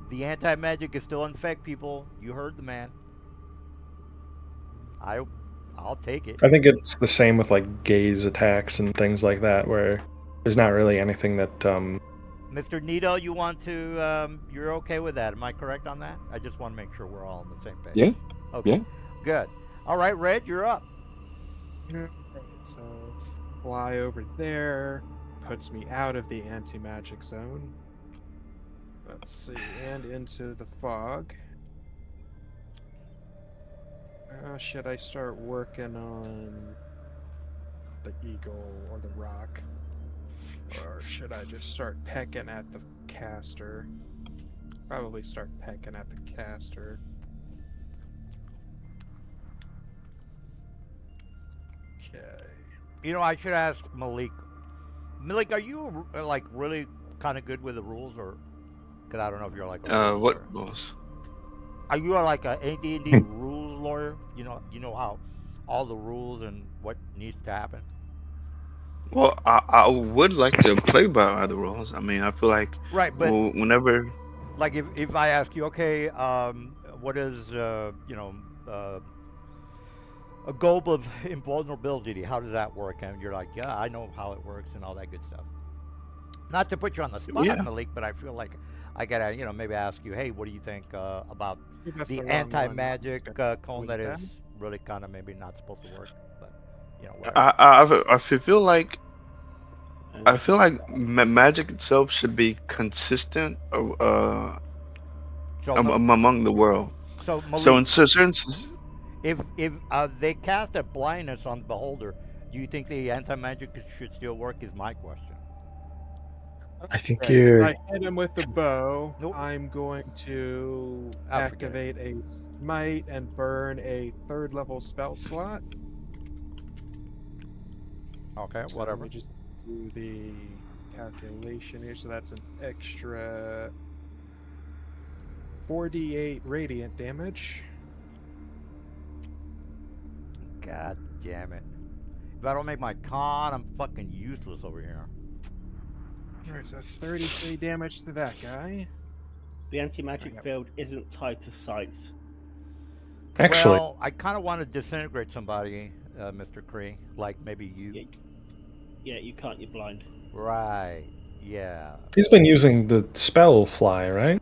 The anti-magic is still infect people. You heard the man. I'll take it. I think it's the same with like gaze attacks and things like that, where there's not really anything that Mr. Nito, you want to? You're okay with that? Am I correct on that? I just want to make sure we're all on the same page. Yeah. Okay. Yeah. Good. All right, Red, you're up. Alright, so fly over there, puts me out of the anti-magic zone. Let's see, and into the fog. Should I start working on the eagle or the rock? Or should I just start pecking at the caster? Probably start pecking at the caster. Okay. You know, I should ask Malik. Malik, are you like really kind of good with the rules, or? Because I don't know if you're like. A rules What lawyer. rules? Are you like a AD&D rules lawyer? You know how all the rules and what needs to happen. Well, I would like to play by the rules. I mean, I feel like Right, but whenever like if I ask you, okay, what is a goal of invulnerability? How does that work? And you're like, yeah, I know how it works and all that good stuff. Not to put you on the spot, Yeah. Malik, but I feel like I gotta, maybe ask you, hey, what do you think about That's the wrong one. anti-magic Okay. cone With that them? is really kind of maybe not supposed to work, but whatever. I feel like magic itself should be consistent So no- among the world. So Malik, So in certain s- if they cast a blindness on the beholder, do you think the anti-magic should still work? Is my question. I think Right. If you're. I hit him with the bow, Nope. I'm going to I'll forget it. activate a smite and burn a 3rd level spell slot. Okay, So whatever. let me just do the calculation here. So that's an extra 4d8 radiant damage. God damn it! If I don't make my con, I'm fucking useless over here. Alright, so that's 33 damage to that guy. The anti-magic Yep. field isn't tied to sights. Actually, Well, I kind of want to disintegrate somebody, Mr. Cree, like maybe you. Yeah. Yeah, you can't. You're blind. Right. Yeah. he's been using the spell fly, right?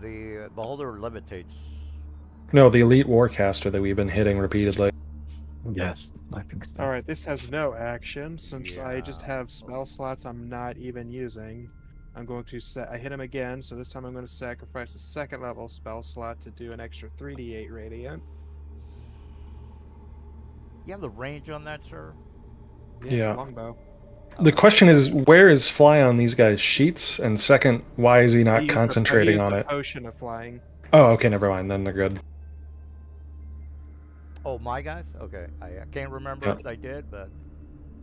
The beholder levitates. No, the elite warcaster that we've been hitting repeatedly. Yes, I think so. Alright, this has no action since I just Yeah. have spell slots I'm not even using. I'm going to I hit him again, so this time I'm going to sacrifice a 2nd level spell slot to do an extra 3d8 radiant. You have the range on that, sir? Yeah. Longbow. The question is, where is fly on these guys' sheets? And second, why is he I not used concentrating on a it? potion of flying. Oh, okay, never mind. Then they're good. Oh, my guys? Okay. I can't remember Yeah. if I did, but.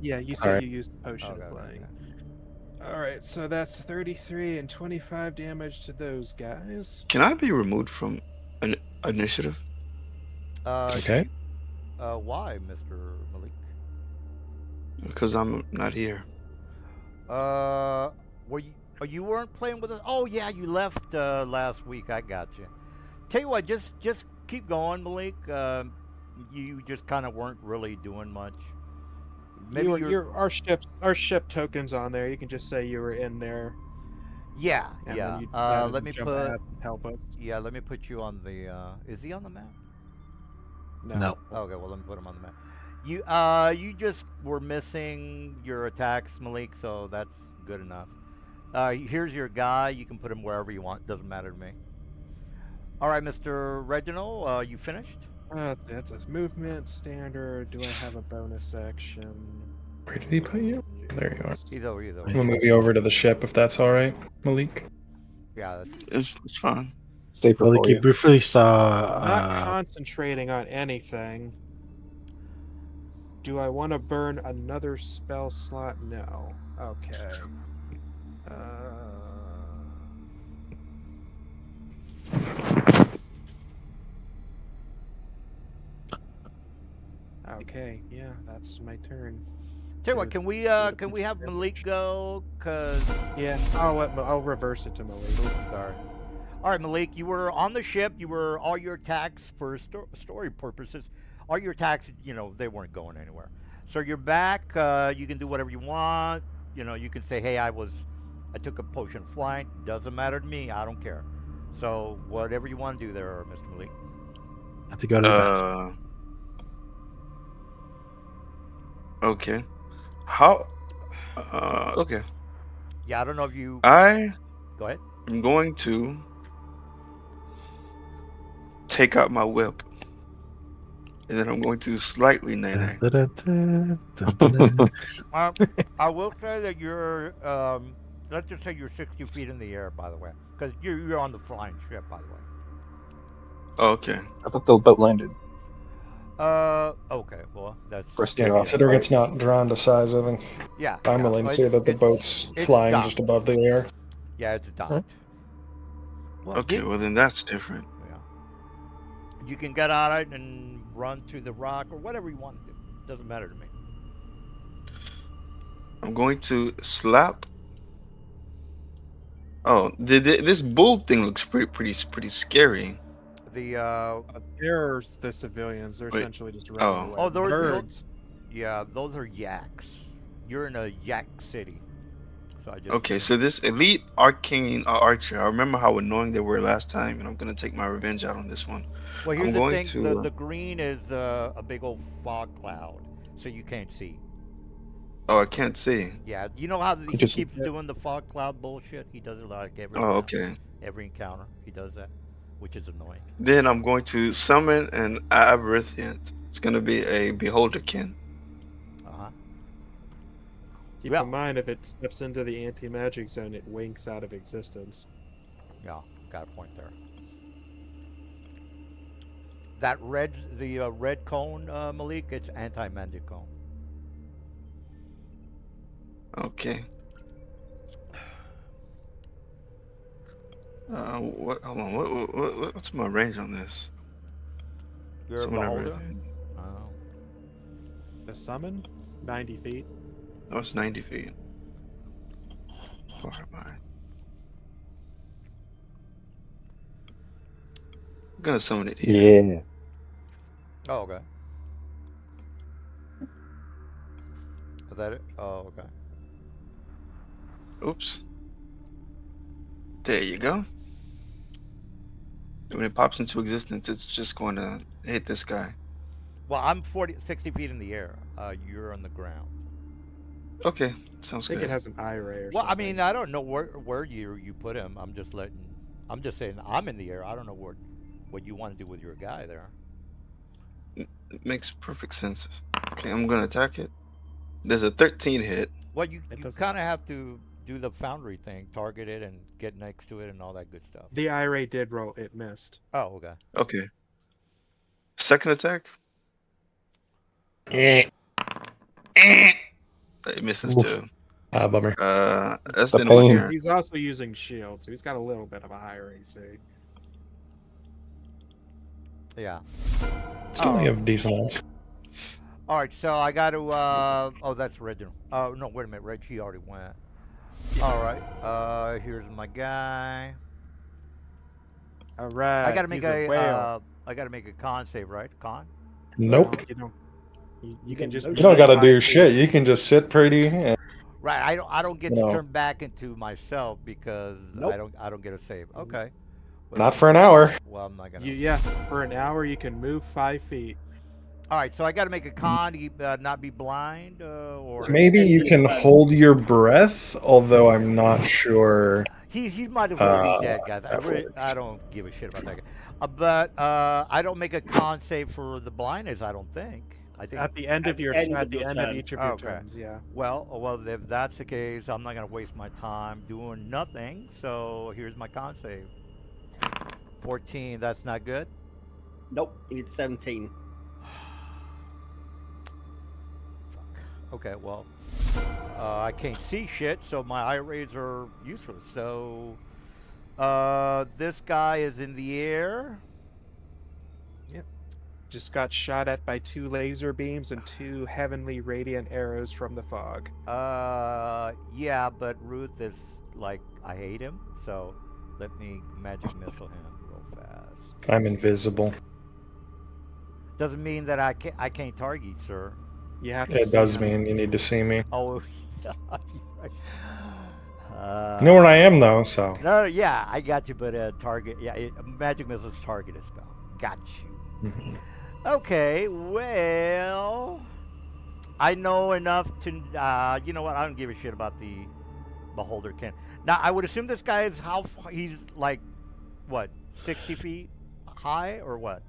Yeah, you said Alright. you used a potion Okay, of okay, flying. okay. Alright, so that's 33 and 25 damage to those guys. can I be removed from an initiative? Okay. Why, Mr. Malik? Because I'm not here. Were you? Oh, you weren't playing with us? Oh yeah, you left last week. I got you. Tell you what, just keep going, Malik. You just kind of weren't really doing much. Maybe Our ship tokens on there. You can just say you were in there. Yeah, And yeah. then you have Let to me jump put. out and help us. Yeah, let me put you on the. Is he on the map? No. Okay, well let me put him on the map. You just were missing your attacks, Malik, so that's good enough. Here's your guy. You can put him wherever you want. Doesn't matter to me. All right, Mr. Reginald, you finished? That's a movement standard. Do I have a bonus action? Where did he put you? There you are. He's over. He's over. I'm gonna move you over to the ship if that's all right, Malik. Yeah, that's. It's fine. Safer Well, for like you you. briefly saw. Not concentrating on anything. Do I want to burn another spell slot? No. Okay. Okay, yeah, that's my turn. Tell you what, Good. can we have Malik go? Cause Yeah, I'll reverse it to Malik. sorry. All right, Malik, you were on the ship. You were all your attacks for story purposes. All your attacks, they weren't going anywhere. So you're back. You can do whatever you want. You can say, "Hey, I took a potion of flying. Doesn't matter to me. I don't care." So whatever you want to do there, Mr. Malik. have to go to the bathroom. Okay. How? Okay. Yeah, I don't know if you I go ahead. am going to take out my whip, and then I'm going to slightly nay. I will say that you're. Let's just say you're 60 feet in the air, by the way, because you're on the flying ship, by the way. Okay. I thought the boat landed. Okay. Well, that's First Yeah, Yeah. considering it's not drawn to size, I think yeah. I'm yeah. willing to Well, say that the it's- boat's it's flying docked. just above the air. Yeah, it's docked. Well, Okay. Well, then that's different. yeah. You can get on it and run to the rock or whatever you want to do. Doesn't matter to me. I'm going to slap. Oh, this bull thing looks pretty scary. The They're the civilians. They're Wait. essentially just running away. Oh, those- birds. yeah, those are yaks. You're in a yak city. So I just Okay, so this elite arcane archer. I remember how annoying they were last time, and I'm gonna take my revenge out on this one. Well, here's I'm the going thing. to- The green is a big old fog cloud, so you can't see. Oh, I can't see. Yeah, you know how he Just- keeps doing the fog cloud bullshit? He does it like every Oh, okay. every encounter. He does that. which is annoying. Then I'm going to summon an Aberrithient. It's going to be a Beholderkin. Keep Yeah. in mind, if it steps into the anti-magic zone, it winks out of existence. Yeah, got a point there. That red, the red cone, Malik, it's anti-magic cone. Okay. What? Hold on. What's my range on this? You're a Summon beholder? Aberrithient. Oh. The summon? 90 feet. Oh, it's 90 feet. Far am I? I'm gonna summon it here. Yeah. Oh, okay. Is that it? Oh, okay. Oops. There you go. When it pops into existence, it's just going to hit this guy. Well, I'm 60 feet in the air. You're on the ground. Okay, sounds I think good. it has an eye ray or Well, I something. mean, I don't know where you put him. I'm just saying I'm in the air. I don't know what you want to do with your guy there. It makes perfect sense. Okay, I'm gonna attack it. There's a 13 hit. Well, you It doesn't- kind of have to do the foundry thing, target it and get next to it and all that good stuff. The eye ray did roll. It missed. Oh, okay. Okay. Second attack. It misses Oof. too. Bummer. That's The the one pain. here. He's also using shield, so he's got a little bit of a higher AC. Yeah. Still Oh. only have decent odds. All right, so I got to. Oh, that's Reg. Oh no, wait a minute. Reg, he already went. All right. Here's my guy. All right. I got to make he's a whale. I got to make a con save, right? Con. Nope. You don't. You can just. You don't got to do 5 feet. shit. You can just sit pretty. And, Right. I don't get No. to turn back into myself because Nope. I don't get a save. Okay. Well, not for an hour. Well, I'm not gonna. Yeah, for an hour you can move 5 feet. All right, so I got to make a con to not be blind, or Maybe you can hold your breath, although I'm not sure. he might have already Uh, dead, guys. that works. I don't give a shit about that guy. But I don't make a con save for the blindness. I don't think. I think. At the end of your end at of the your end of turn. each of your Okay. turns, yeah. Well, if that's the case, I'm not gonna waste my time doing nothing. So here's my con save. 14. That's not good. Nope, you need 17. Fuck. Okay, well, I can't see shit, so my eye rays are useless. So, this guy is in the air. Just got shot at by 2 laser beams and 2 heavenly radiant arrows from the fog. Yeah, but Ruth is like, I hate him, so let me magic missile him real fast. I'm invisible. Doesn't mean that I can't target you, sir. You have to It see does him. mean you need to see me. Oh, you're right. You know where I am, though, so. No, yeah, I got you, but target, yeah, magic missile's targeted spell. Got you. Mhm. Okay, well, I know enough to, you know what? I don't give a shit about the beholder can. Now, I would assume this guy is he's like, what, 60 feet high or what?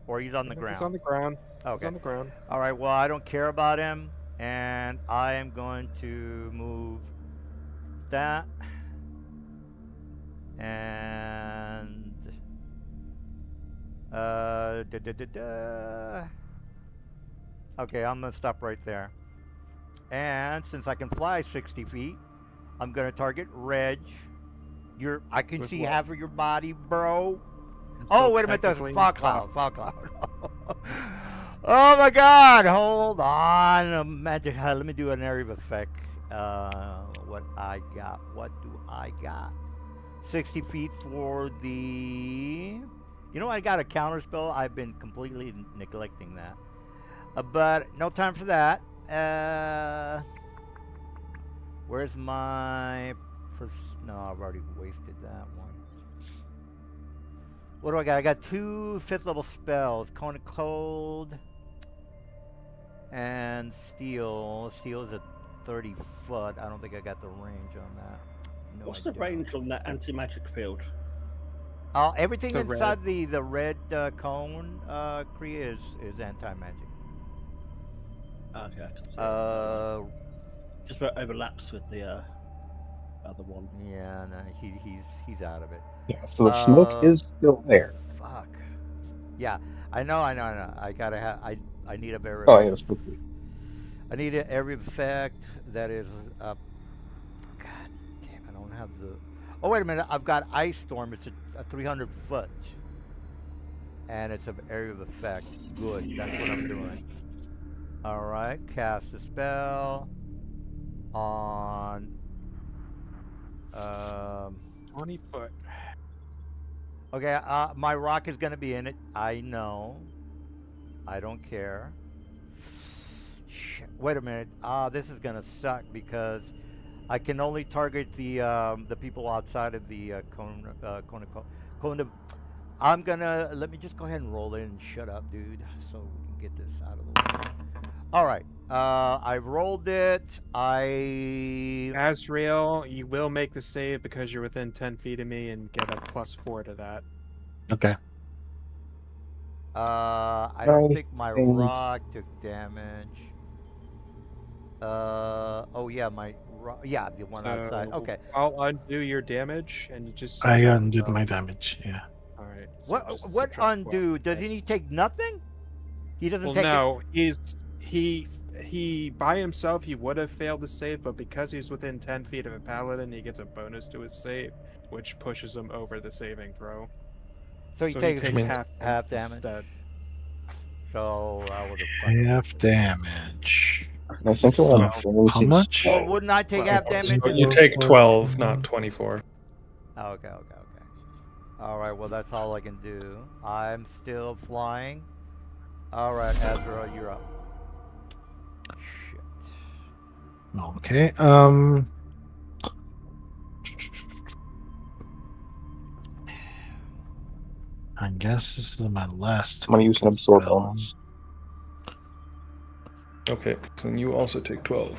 Or he's on the ground? He's on the ground. He's Okay. on the ground. All right, well, I don't care about him, and I am going to move that. And okay, I'm gonna stop right there. And since I can fly 60 feet, I'm gonna target Reg. I can With see what? half of your body, bro. So Oh, wait a minute, that's technically- fog cloud. Fog cloud. Oh my God! Hold on, magic. Let me do an area of effect. What I got? What do I got? 60 feet for the. You know, I got a counter spell. I've been completely neglecting that. But no time for that. Where's my first? No, I've already wasted that one. What do I got? I got 2 5th level spells: Cone of Cold and Steel. Steel is a 30 foot. I don't think I got the range on that. No, What's I the don't. range on that anti-magic field? Everything The red. inside the red cone, Kriya, is anti-magic. Okay, I can see. Just where it overlaps with the other one. Yeah, no, he's out of it. Yeah, so the smoke is still there. Fuck. Yeah, I know. I gotta have. I need a very. Oh, yeah, smoke. I need an area of effect that is. God damn! I don't have the. Oh wait a minute! I've got Ice Storm. It's a 300 foot, and it's an area of effect. Good. That's what I'm doing. All right. Cast a spell on. 20 foot. Okay. My rock is gonna be in it. I know. I don't care. Shit. Wait a minute. This is gonna suck because I can only target the people outside of the cone of. I'm gonna let me just go ahead and roll in and shut up, dude, so we can get this out of the way. All right. I've rolled it. Azrael, you will make the save because you're within 10 feet of me and get a +4 to that. Okay. I don't Nice think my thing. rock took damage. Oh yeah, yeah, the one outside. So, Okay. I'll undo your damage and you just. I subtract undid 12. my damage. Yeah. All right. so What just what subtract 12. undo? Doesn't he take nothing? He doesn't Well, take no, he by himself he would have failed to save, but because he's within 10 feet of a paladin, he gets a bonus to his save, which pushes him over the saving throw. So he So takes he takes half damage. instead. So I was a fucking Half idiot. damage. And I think a lot of So, how much? Well, wouldn't I take half damage? So you take 12, not 24. Oh, okay. All right. Well, that's all I can do. I'm still flying. All right, Azra, you're up. Shit. Okay. I guess this is my last. I'm gonna use an absorb spell. bonus. Okay, so then you also take 12.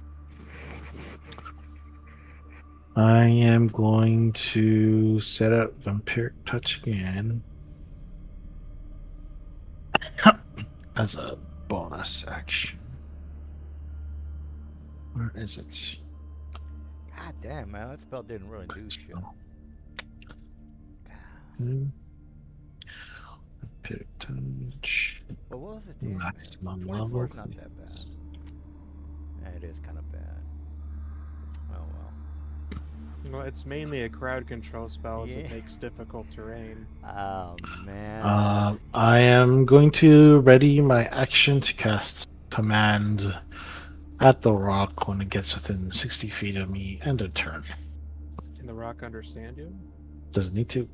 I am going to set up Vampiric Touch again as a bonus action. Where is it? God damn, man, that spell didn't really do shit. Vampiric Touch. But what was it? Maximum 24 level. is not that bad. It is kind of bad. Oh well. Well, it's mainly a crowd control spell as Yeah. it makes difficult terrain. Oh man. I am going to ready my action to cast Command at the rock when it gets within 60 feet of me and a turn. Can the rock understand you? Doesn't need to.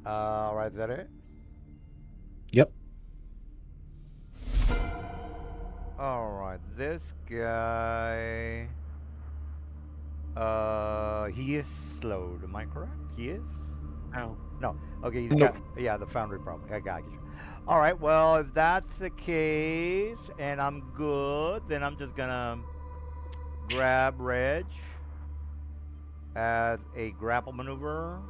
All right, is that it? Yep. All right, this guy. He is slowed. Am I correct? He is. No. No. Okay, he's Nope. got. Yeah, the foundry problem. I got you. All right. Well, if that's the case, and I'm good, then I'm just gonna grab Reg as a grapple maneuver.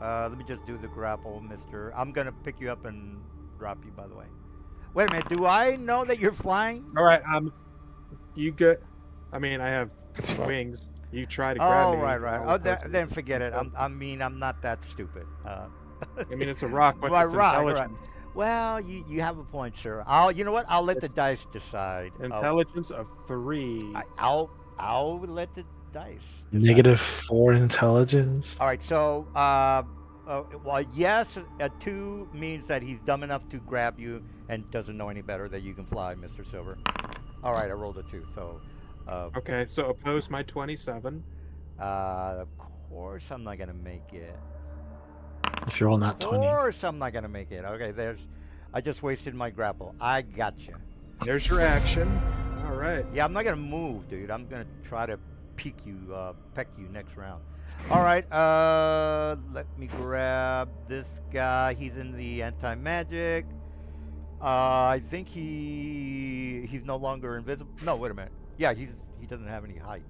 Let me just do the grapple, Mister. I'm gonna pick you up and drop you. By the way. Wait a minute. Do I know that you're flying? All right. You good? I mean, I have It's fine. wings. You try to grab Oh, me. right. I'll Oh, oppose then you. forget it. I'm not that stupid. I mean, it's a rock, but Right, it's rock, right. intelligence. Well, you have a point, sir. You know what? I'll let the dice decide. Intelligence of 3. I'll let the dice decide. -4 intelligence. All right. So, well, yes, a 2 means that he's dumb enough to grab you and doesn't know any better that you can fly, Mr. Silver. All right, I rolled a 2, so. Okay, so oppose my 27. Of course, I'm not gonna make it. If you're all not Of 20. course, I'm not gonna make it. Okay, I just wasted my grapple. I gotcha. There's your action. All right. Yeah, I'm not gonna move, dude. I'm gonna try to peck you next round. All right, let me grab this guy. He's in the anti-magic. I think he's no longer invisible. No, wait a minute. Yeah, he doesn't have any height.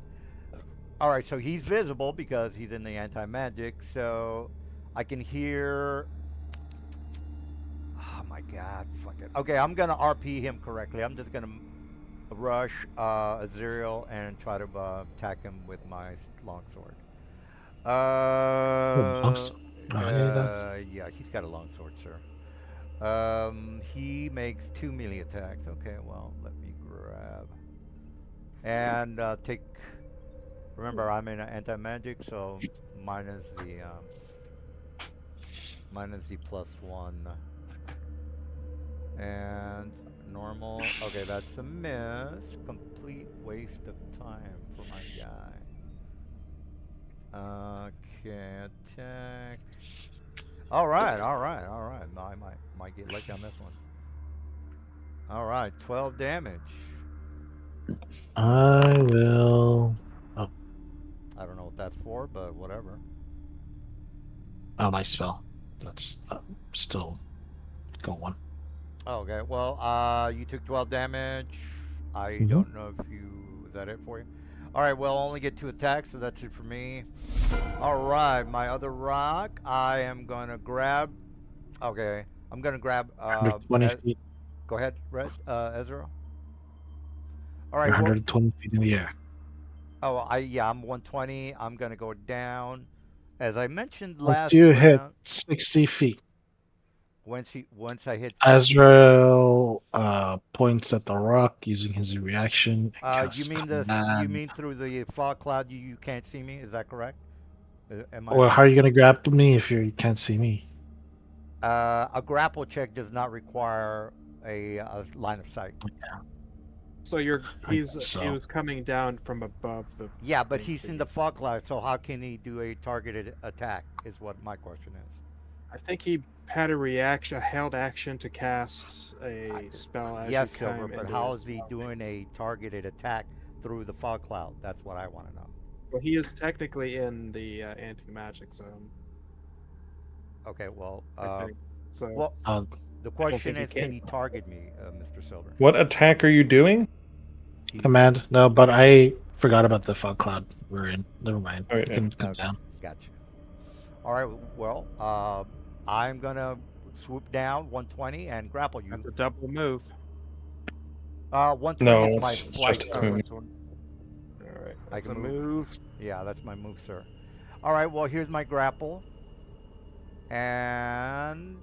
All right, so he's visible because he's in the anti-magic, so I can hear. Oh my God, fuck it. Okay, I'm gonna RP him correctly. I'm just gonna rush Azrael and try to attack him with my longsword. longsword? Oh, yeah, he does. Yeah, he's got a longsword, sir. He makes 2 melee attacks. Okay, well, let me grab and take. Remember, I'm in anti-magic, so minus the +1 and normal. Okay, that's a miss. Complete waste of time for my guy. Okay, attack. All right. I might get lucky on this one. All right, 12 damage. I will. I don't know what that's for, but whatever. Oh, my spell. That's still going. Okay, well, you took 12 damage. I Mhm. don't know if is that it for you? All right, well, I'll only get 2 attacks, so that's it for me. All right, my other rock, I am going to grab. Okay, I'm going to grab. 120 feet. Go ahead, Ezra. All right, 120 feet in the air. I'm 120. I'm going to go down. As I mentioned Once last you hit round, 60 feet, once I hit. Azrael points at the rock using his reaction. And You casts mean command. You mean through the fog cloud? You can't see me. Is that correct? Am I Well, right? how are you going to grab me if you can't see me? A grapple check does not require a line of sight. So I he guess so. was coming down from above the. Yeah, but thing he's to in you. the fog cloud, so how can he do a targeted attack? Is what my question is. I think he had a held action to cast a spell as Yes, you Silver, came but into how his is he spell. doing a targeted attack through the fog cloud? That's what I want to know. Well, he is technically in the anti-magic zone. Okay, well, I think. So well, Uh, the question think he is, can can. he target me, Mr. Silver? What attack are you doing? command. No, but I forgot about the fog cloud we're in. Never mind. Oh, You yeah. can come Okay, down. gotcha. All right, well, I'm gonna swoop down 120 and grapple you. that's a double move. 120 No, is my it's flight. just a sir. movement. All right, I that's can a move. move. Yeah, that's my move, sir. All right, well, here's my grapple. And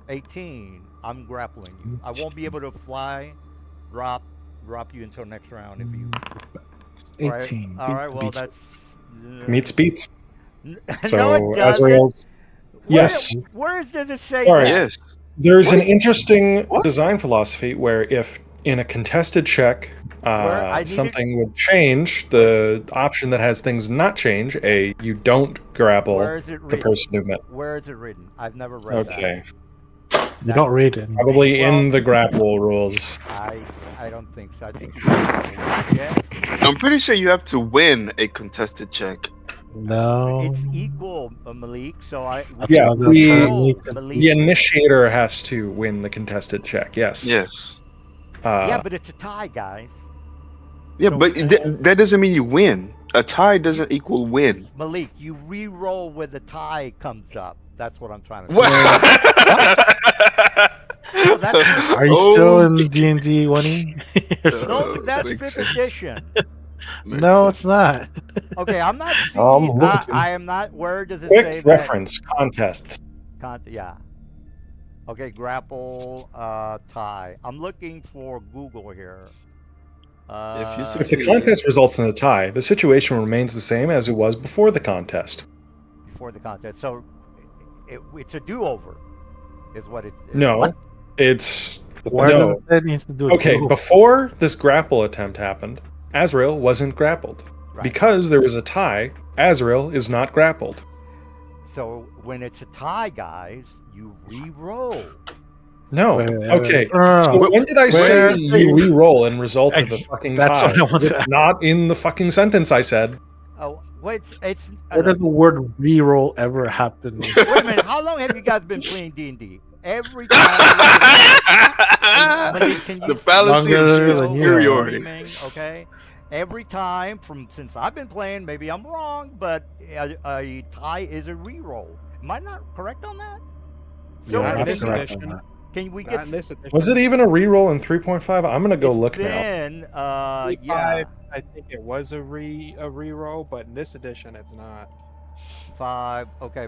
18. I'm grappling you. I won't be able to fly, drop you until next round if you. 18. All right, well, beats- that's. Meets beats. No, So it doesn't. Azrael's. Yes. Where does it say Sorry. that? Yes. There's an What? interesting What? design philosophy where if in a contested check Where I needed- something would change, the option that has things not change, you don't grapple Where is it the written? person who met. Where is it written? I've never read Okay. You don't read it. Probably Well- in the grapple rules. that. I don't think so. I think you can. Yeah. I'm pretty sure you have to win a contested check. No. It's equal, Malik. So That's Yeah, why the the- term roll, needs to- Malik. The initiator has to win the contested check. Yes. Yes. Yeah, but it's a tie, guys. Yeah, So- but that doesn't mean you win. A tie doesn't equal win. Malik, you re-roll when the tie comes up. That's what I'm trying to say. What? No, that's- Are you still in Okay. D&D 1E? No, that's Makes 5th sense. edition. No, it's not. Okay, I'm not seeing. looking. I am not. Where does it say Quick that? reference contests. Yeah. Okay, grapple, tie. I'm looking for Google here. If you If succeed- the contest results in a tie, the situation remains the same as it was before the contest. Before the contest, so it's a do-over, is what it. No, What? it's Where does no. it say it needs to do it? Okay, before this grapple attempt happened, Azrael wasn't grappled. Right. Because there was a tie, Azrael is not grappled. So when it's a tie, guys, you re-roll. No. Wait, wait, Okay. wait. No, So no, no. when did I Where- say you re-roll in result of the Ex- fucking that's tie? what I want to It's not in the fucking sentence I said. Oh, wait, it's. Where does the word re-roll ever happen? Wait a minute. How long have you guys been playing D&D? Every time. Malik, can you The fallacy of Longer than you. superiority. Screaming, okay. every time since I've been playing, maybe I'm wrong, but a tie is a reroll. Am I not correct on that? You're Not not this correct on edition. that. Can we Not get in this edition. Was it even a reroll in 3.5? I'm gonna go it's look now. been, yeah. 5, I think it was a reroll, but in this edition, it's not. 5. Okay.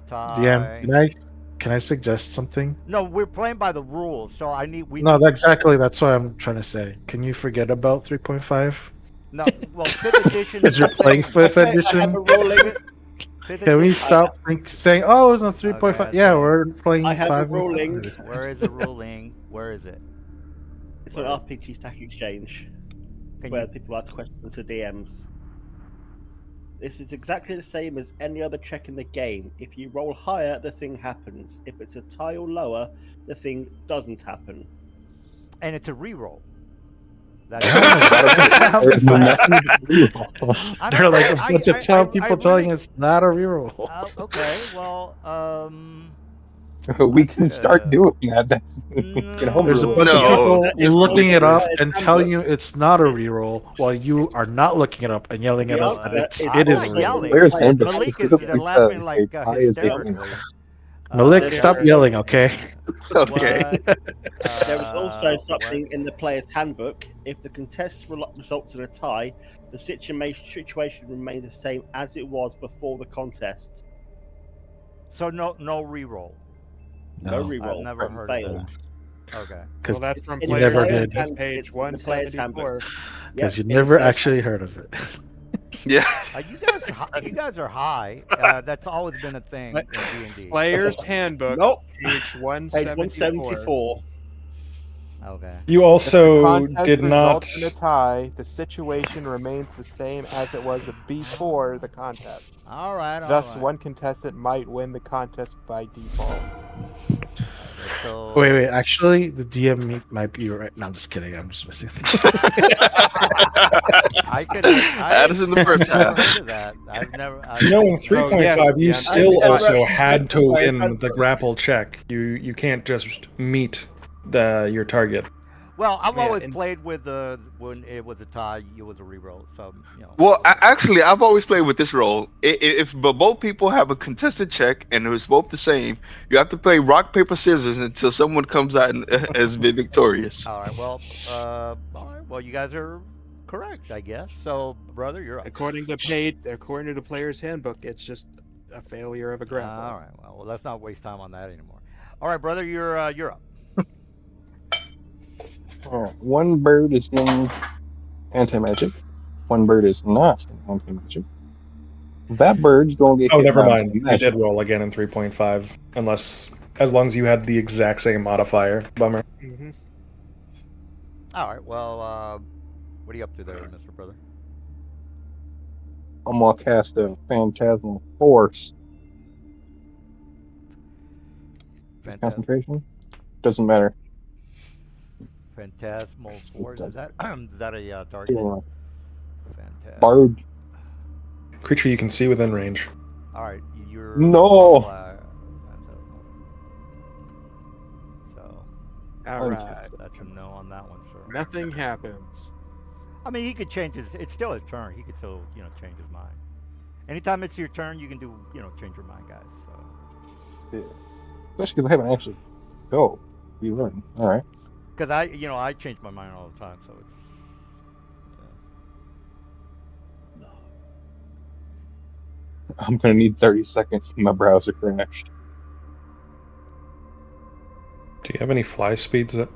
Tie. DM, can I suggest something? No, we're playing by the rules, so we No, need- exactly. That's what I'm trying to say. Can you forget about 3.5? No, well, 5th edition Because is you're the playing same. 5th Okay, I have edition. a ruling. Fifth Can we edition- stop saying, "Oh, it was on 3.5"? Okay, Yeah, okay. we're playing I have a 5. ruling. Where is the ruling? Where is it? It's an RPG Stack Exchange Can where you, people ask questions to DMs. This is exactly the same as any other check in the game. If you roll higher, the thing happens. If it's a tie or lower, the thing doesn't happen. and it's a reroll. That's There's nothing to do. I They're don't like a know. bunch of town people telling us not a reroll. Okay, well, We can start doing that. That's No. There's a homebrew it. bunch No. of people It's looking it up it's and handbook. telling you it's not a reroll, while you are not looking it up and yelling at The us that answer it's, is I'm it is not a reroll. yelling. Player's handbook Malik is specifically laughing says like a tie is a hysterically. Malik, Yeah. stop yelling, okay? Okay. There is also What? something in the player's handbook. If the contest results in a tie, the situation remains the same as it was before the contest. So no reroll. No No, reroll. I've never heard of failed. that. Okay. Well, that's from It's you player's never handbook, did. It's page in the player's handbook. 174. because you Yep, never it's the- actually heard of it. Yeah. You guys are high. That's always been a thing in D&D. Player's handbook, Nope. page Page 174. 174. Okay. You If also the contest did not. results in a tie, the situation remains the same as it was before the contest. All right. Thus, all right. one contestant might win the contest by default. So Wait. Actually, the DM might be right. No, I'm just kidding. I'm just messing. I could. That is in the first I've never half. heard of that. I've never. You know, in 3.5, yes, you yeah, still I- also I- had to I- win the grapple check. You can't just meet your target. Well, I've Yeah, always and- played with when it was a tie, it was a reroll. So you know. Well, actually, I've always played with this role. If both people have a contested check and it's both the same, you have to play rock paper scissors until someone comes out and has been victorious. All right. Well. All right. Well, you guys are correct, I guess. So, brother, you're up. According to the player's handbook, it's just a failure of a grapple. All right. Well, let's not waste time on that anymore. All right, brother, you're up. Alright, one bird is in anti-magic. One bird is not in anti-magic. That bird's gonna get Oh, hit never by mind. some You magic. did roll again in 3.5, as long as you had the exact same modifier. Bummer. Mhm. All right. Well, what are you up to there, Mr. Brother? I'm gonna cast a phantasmal force. Phantasm, Concentration? Doesn't matter. Phantasmal Force. Is that a target? Yeah. Phantasm. Bard. Creature you can see within range. All right. You're No. Phantasmal. So All right. that's a no on that one, sir. Nothing happens. I mean, he could change his. It's still his turn. He could still, change his mind. Anytime it's your turn, you can do, change your mind, guys. So. Especially because I haven't actually go. Relearn. Alright. Because I change my mind all the time, so it's. I'm gonna need 30 seconds in my browser crashed. Do you have any fly speeds that?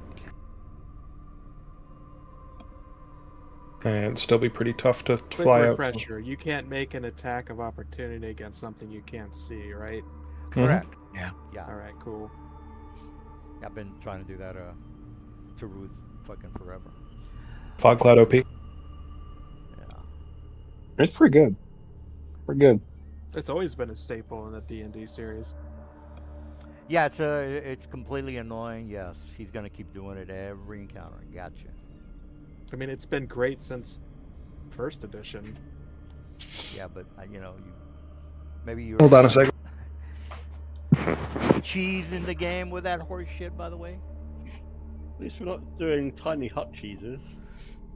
And it'd still be pretty tough to Quick fly out. refresher. You can't make an attack of opportunity against something you can't see, right? Correct. Yeah. Yeah. All right, cool. I've been trying to do that to Ruth fucking forever. Fog Cloud OP. Yeah. It's pretty good. Pretty good. It's always been a staple in the D&D series. Yeah, it's completely annoying. Yes, he's gonna keep doing it every encounter. Gotcha. I mean, it's been great since first edition. Yeah, but maybe you're. Hold on a second. Cheese in the game with that horse shit, by the way. At least we're not doing tiny hut cheeses.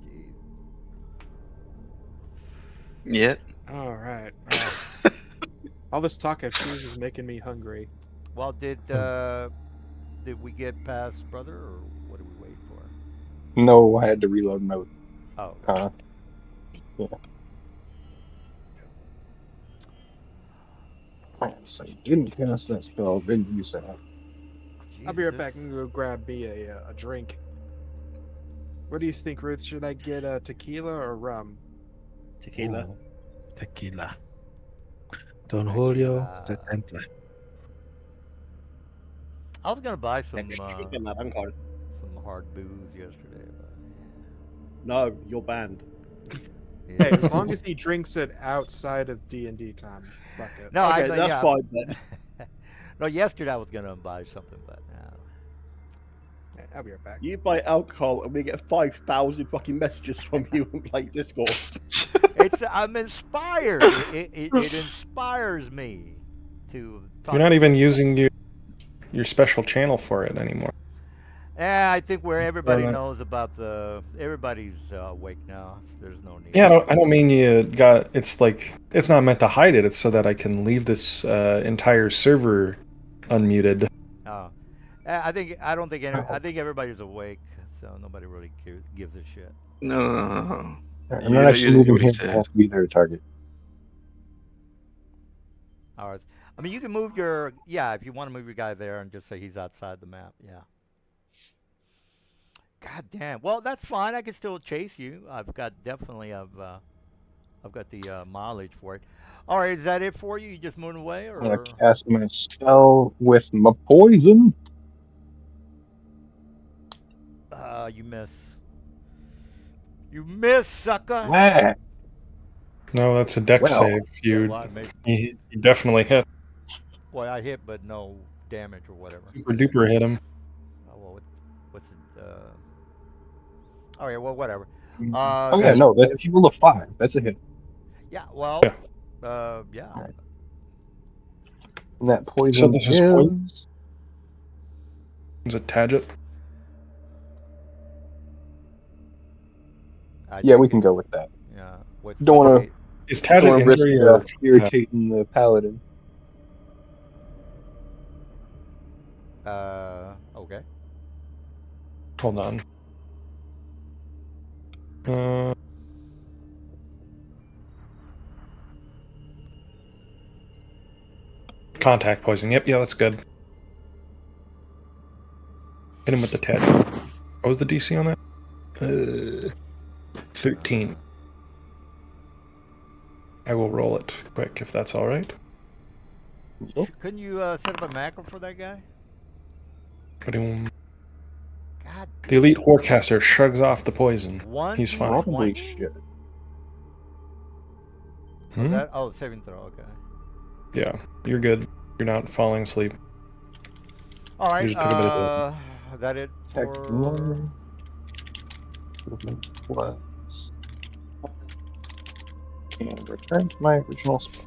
Jeez. Yet. All right. All this talk of cheese is making me hungry. Well, did we get past brother, or what do we wait for? No, I had to reload my Oh, yeah. So you didn't cast that spell, didn't use that. I'll be right Jesus, back and go grab me a drink. What do you think, Ruth? Should I get tequila or rum? Tequila. Ooh, tequila. Don Julio Tequila. 70. I was gonna buy some Extreme avant-garde. some hard booze yesterday, but No, you're banned. yeah. Hey, as long as he drinks it outside of D&D time, fuck it. No, Okay, that's yeah. fine then. No, yesterday I was gonna buy something, but Yeah, I'll be right back. You buy alcohol and we get 5,000 fucking messages from you on like Discord. I'm inspired. It inspires me to talk. You're not even using your special channel for it anymore. Yeah, I think where everybody not- knows about everybody's awake now. So there's no need. Yeah, I don't mean you got. It's like it's not meant to hide it. It's so that I can leave this entire server unmuted. Oh. I think everybody's awake, so nobody really gives a shit. No. I'm not actually you moving what he him. said. I have to be their target. All right. I mean, you can move if you want to move your guy there and just say he's outside the map. Yeah. God damn. Well, that's fine. I can still chase you. I've got the mileage for it. All right. Is that it for you? You just moving away, I'm or? gonna cast my spell with my poison. You miss. You miss, sucker. Ah, No, that's a dex Well. save. You definitely hit. Well, I hit, but no damage or whatever. Super duper hit him. Oh, well, what's it? Oh yeah, well, whatever. oh yeah, no, that's if you roll a 5. That's a hit. Yeah, well, yeah. Alright. And that poison this is is poison? Is it Tadget? I Yeah, think we can it's- go with that. Yeah. Don't wanna- wait, Is Don't Tadget want to risk injury or irritating the paladin. Okay. Hold on. Contact poison. Yep, yeah, that's good. Hit him with the Tadget. What was the DC on that? 13. I will roll it quick if that's all right. Nope. Couldn't you set up a macro for that guy? Ba-doom. God. The elite warcaster shrugs off the poison. One. He's fine. Probably 20? should. Hmm? Saving throw. Okay. Yeah, you're good. You're not falling asleep. All right. You just took a bit of That it Check for? one. Movement plus. And return to my original spell.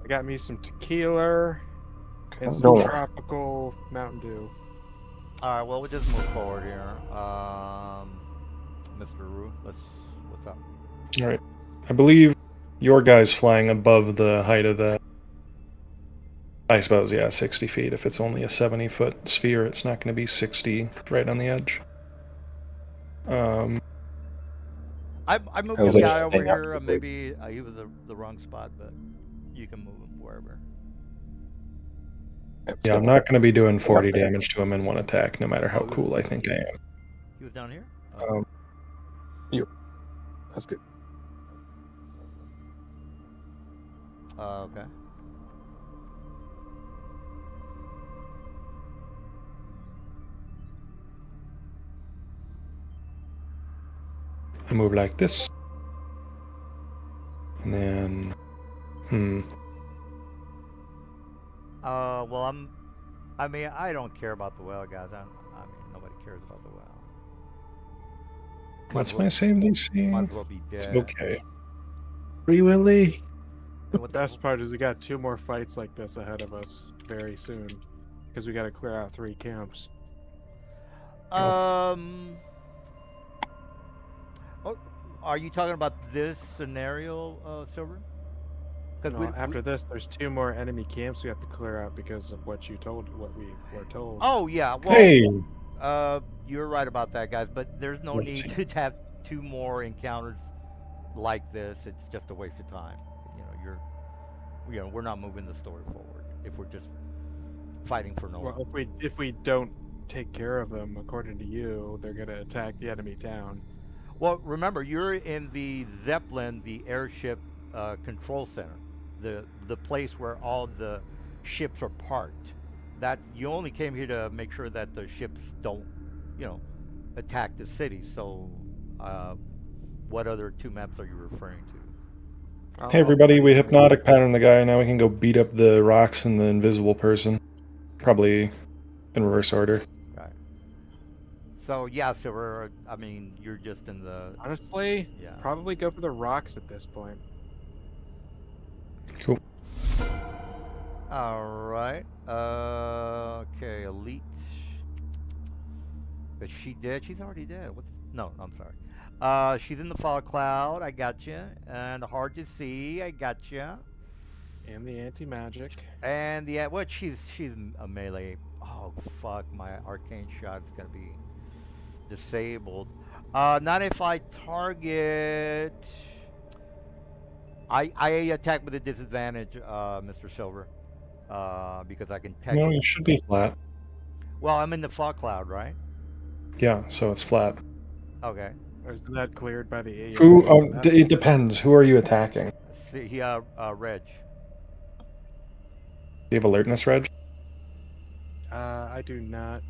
I got me some tequila and some Don't worry. tropical Mountain Dew. All right. Well, we'll just move forward here. Mr. Rue, what's up? All right. I believe your guy's flying above the height of the. I suppose, yeah, 60 feet. If it's only a 70-foot sphere, it's not going to be 60 right on the edge. I moved I was the like guy over staying out here. of the Maybe he was the wrong spot, but you can move him wherever. Yeah, I'm not going to be doing 40 damage to him in one attack, no matter how cool I think I am. He was down here. That's good. Okay. I move like this. And then. Well, I mean, I don't care about the well, guys. I mean, nobody cares about the well. What's my save DC? Might as well be It's dead. okay. Free Willy. The best part is we got 2 more fights like this ahead of us very soon. Because we got to clear out 3 camps. Are you talking about this scenario, Silver? Because No, after this, there's 2 more enemy camps we have to clear out because of what we were told. Oh yeah. Well, Hey, you're right about that, guys. But there's no Let's need to have 2 more encounters like this. It's just a waste of time. We're not moving the story forward if we're just fighting for no. Well, if we don't take care of them, according to you, they're gonna attack the enemy town. Well, remember, you're in the Zeppelin, the airship control center, the place where all the ships are parked. That you only came here to make sure that the ships don't, attack the city. So, what other 2 maps are you referring to? hey everybody, we hypnotic pattern the guy. Now we can go beat up the rocks and the invisible person. Probably in reverse order. Right. So yeah, Silver. I mean, you're just in the. Honestly, Yeah. probably go for the rocks at this point. Cool. All right. Okay, Elite. Is she dead? She's already dead. What? No, I'm sorry. She's in the fog cloud. I got you. And the hard to see. I got you. And the anti-magic. And the what? She's a melee. Oh fuck! My arcane shot is gonna be disabled. Not if I target. I attack with a disadvantage, Mr. Silver, because I can No, technically. it should be flat. Well, I'm in the fog cloud, right? Yeah, so it's flat. Okay. Isn't that cleared by the AM? Who? It depends. Who are you attacking? See, Reg. Do you have alertness, Reg? I do not.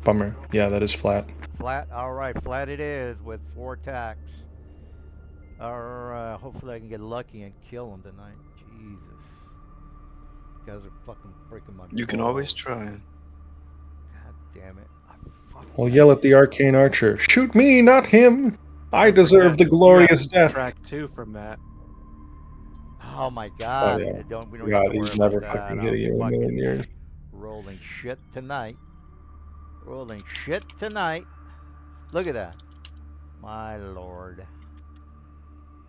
Bummer. Yeah, that is flat. Flat. All right, flat it is with 4 attacks. All right. Hopefully, I can get lucky and kill him tonight. Jesus, you guys are fucking breaking my. You can always balls. try. God damn it! We'll yell at the arcane archer. Shoot me, not him. I deserve the glorious death. Track 2 from that. Oh my God! yeah. We don't God, have to worry he's about never that. fucking I'm hitting you in a fucking million years. Rolling shit tonight. Rolling shit tonight. Look at that. My lord.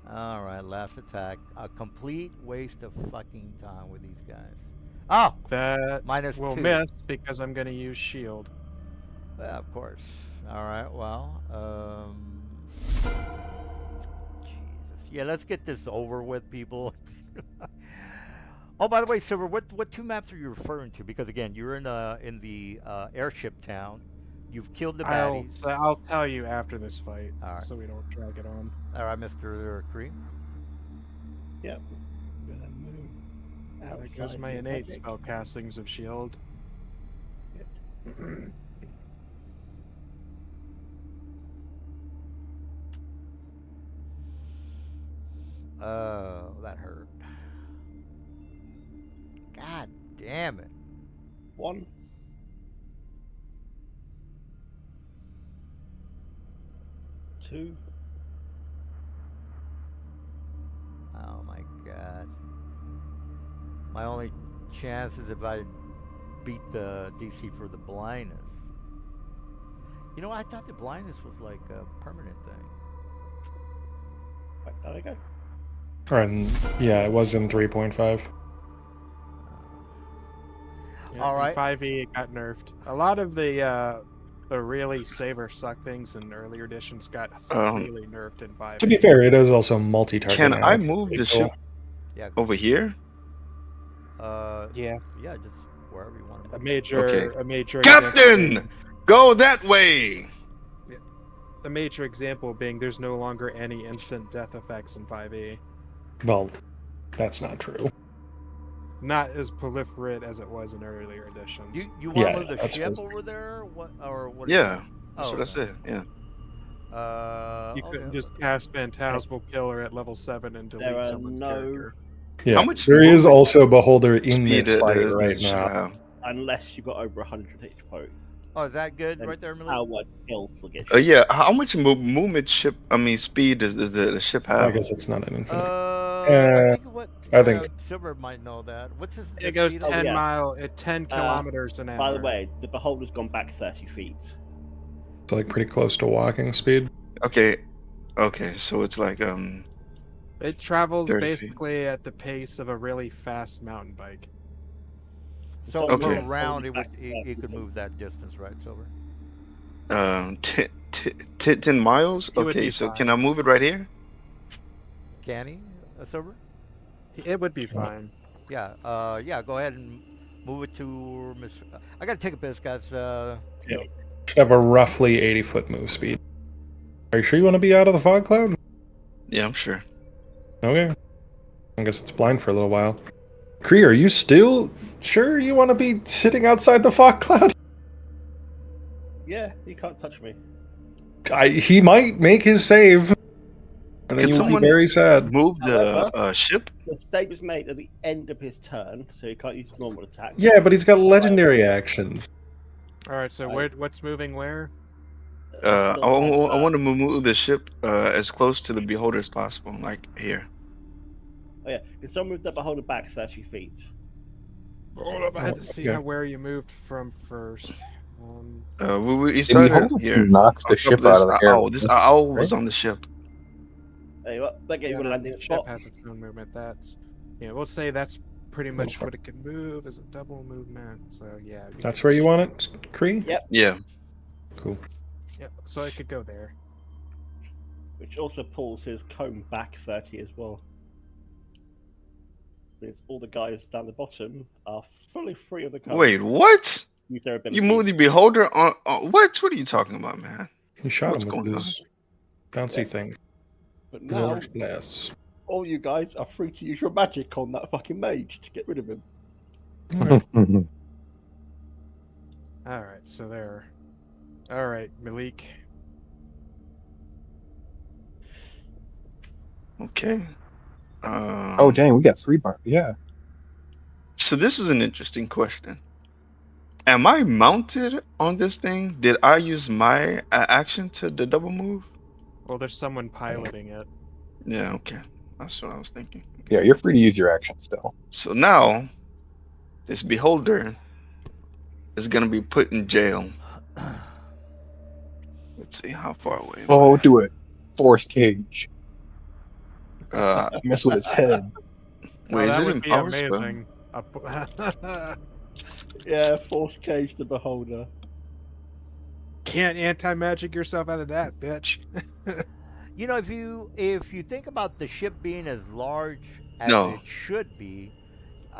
All right, last attack. A complete waste of fucking time with these guys. Oh, That minus will 2. miss because I'm gonna use shield. Yeah, of course. All right. Well, Jesus. Yeah, let's get this over with, people. Oh, by the way, Silver, what 2 maps are you referring to? Because again, you're in the airship town. You've killed the baddies. I'll tell you after this fight, All right. so we don't drag it on. All right, Mr. Cree. Yep. Gonna move There goes outside my the innate magic. spell castings of shield. Oh, that hurt. God damn it. 1. Two. Oh my God. My only chance is if I beat the DC for the blindness. You know, I thought the blindness was like a permanent thing. Right, there we go. And yeah, it was in 3.5. Yeah, All in right. 5e it got nerfed. A lot of the really save or suck things in earlier editions got really nerfed in 5e. To be fair, it is also multi-target. Can now, I which is move pretty the cool. ship Yeah. over here? Yeah, Yeah, just wherever you want to. a major Captain, example, go that way. the major example being there's no longer any instant death effects in 5e. Well, that's not true. Not as proliferate as it was in earlier editions. You want to Yeah, move the that's ship what- over there? What or what? Yeah, that's Oh, what I okay. said. Yeah. You couldn't okay. just cast Phantasmal Killer at level 7 and There delete are someone's no- character. Yeah, How much there is movement also Beholder in Speed this fight does right the ship now. have? Unless you got over 100 HP. Oh, is that good Then right there, Millie? How much kills will get Yeah. How much movement speed does the ship I have? guess it's not an infinite. I think what I think- Silver might know that. What's his? It goes speed 10 on- yeah. mile at 10 kilometers an hour. By the way, the Beholder's gone back 30 feet. It's like pretty close to walking speed. Okay. Okay, so it's like It travels 30 feet. basically at the pace of a really fast mountain bike. So Okay. per round, it could move that distance, right, Silver? 10 miles. It would Okay, be so fine. can I move it right here? Can he, Silver? It would be fine. Yeah. Yeah. Go ahead and move it to Miss. I gotta take a piss, guys. Yeah. Should have a roughly 80-foot move speed. Are you sure you want to be out of the fog cloud? Yeah, I'm sure. Okay. I guess it's blind for a little while. Kree, are you still sure you want to be sitting outside the fog cloud? Yeah, he can't touch me. He might make his save. And then Can you will be someone very sad. move the However- ship? The save was made at the end of his turn, so he can't use normal attacks. Yeah, but he's got legendary actions. All right, so what's moving where? I want to move the ship as close to the beholder as possible, like here. Oh yeah, can someone move the beholder back 30 feet? Hold up, I had to see yeah. where you moved from first. We started beholder here. knocks the On top ship this out of the air. owl. This owl was right? on the ship. Hey, well, that gave you a landing the ship spot. has its own movement. That's we'll say that's pretty much what it can move is a double movement. So yeah. That's where you want it, Kree? Yep. Yeah. Cool. Yeah, so it could go there. Which also pulls his cone back 30 as well. Means all the guys down the bottom are fully free of the cone. Wait, what? Use their You moved the abilities. beholder on what? What are you talking about, man? You shot What's him with going on? his bouncy Yeah. thing. But now, Glorious blast. all you guys are free to use your magic on that fucking mage to get rid of him. All right, so there. All right, Malik. Okay. Oh dang, we got 3 bar. Yeah. So this is an interesting question. Am I mounted on this thing? Did I use my action to the double move? Well, there's someone piloting it. Yeah, okay. That's what I was thinking. Yeah, you're free to use your action still. So now, this beholder is gonna be put in jail. Let's see how far away. am Oh, I? do it. Force cage. Uh, Mess with his head. wait, is that it would in be power spell? amazing. Yeah, force cage the beholder. Can't anti-magic yourself out of that, bitch. You know, if you think about the ship being as large as No. it should be,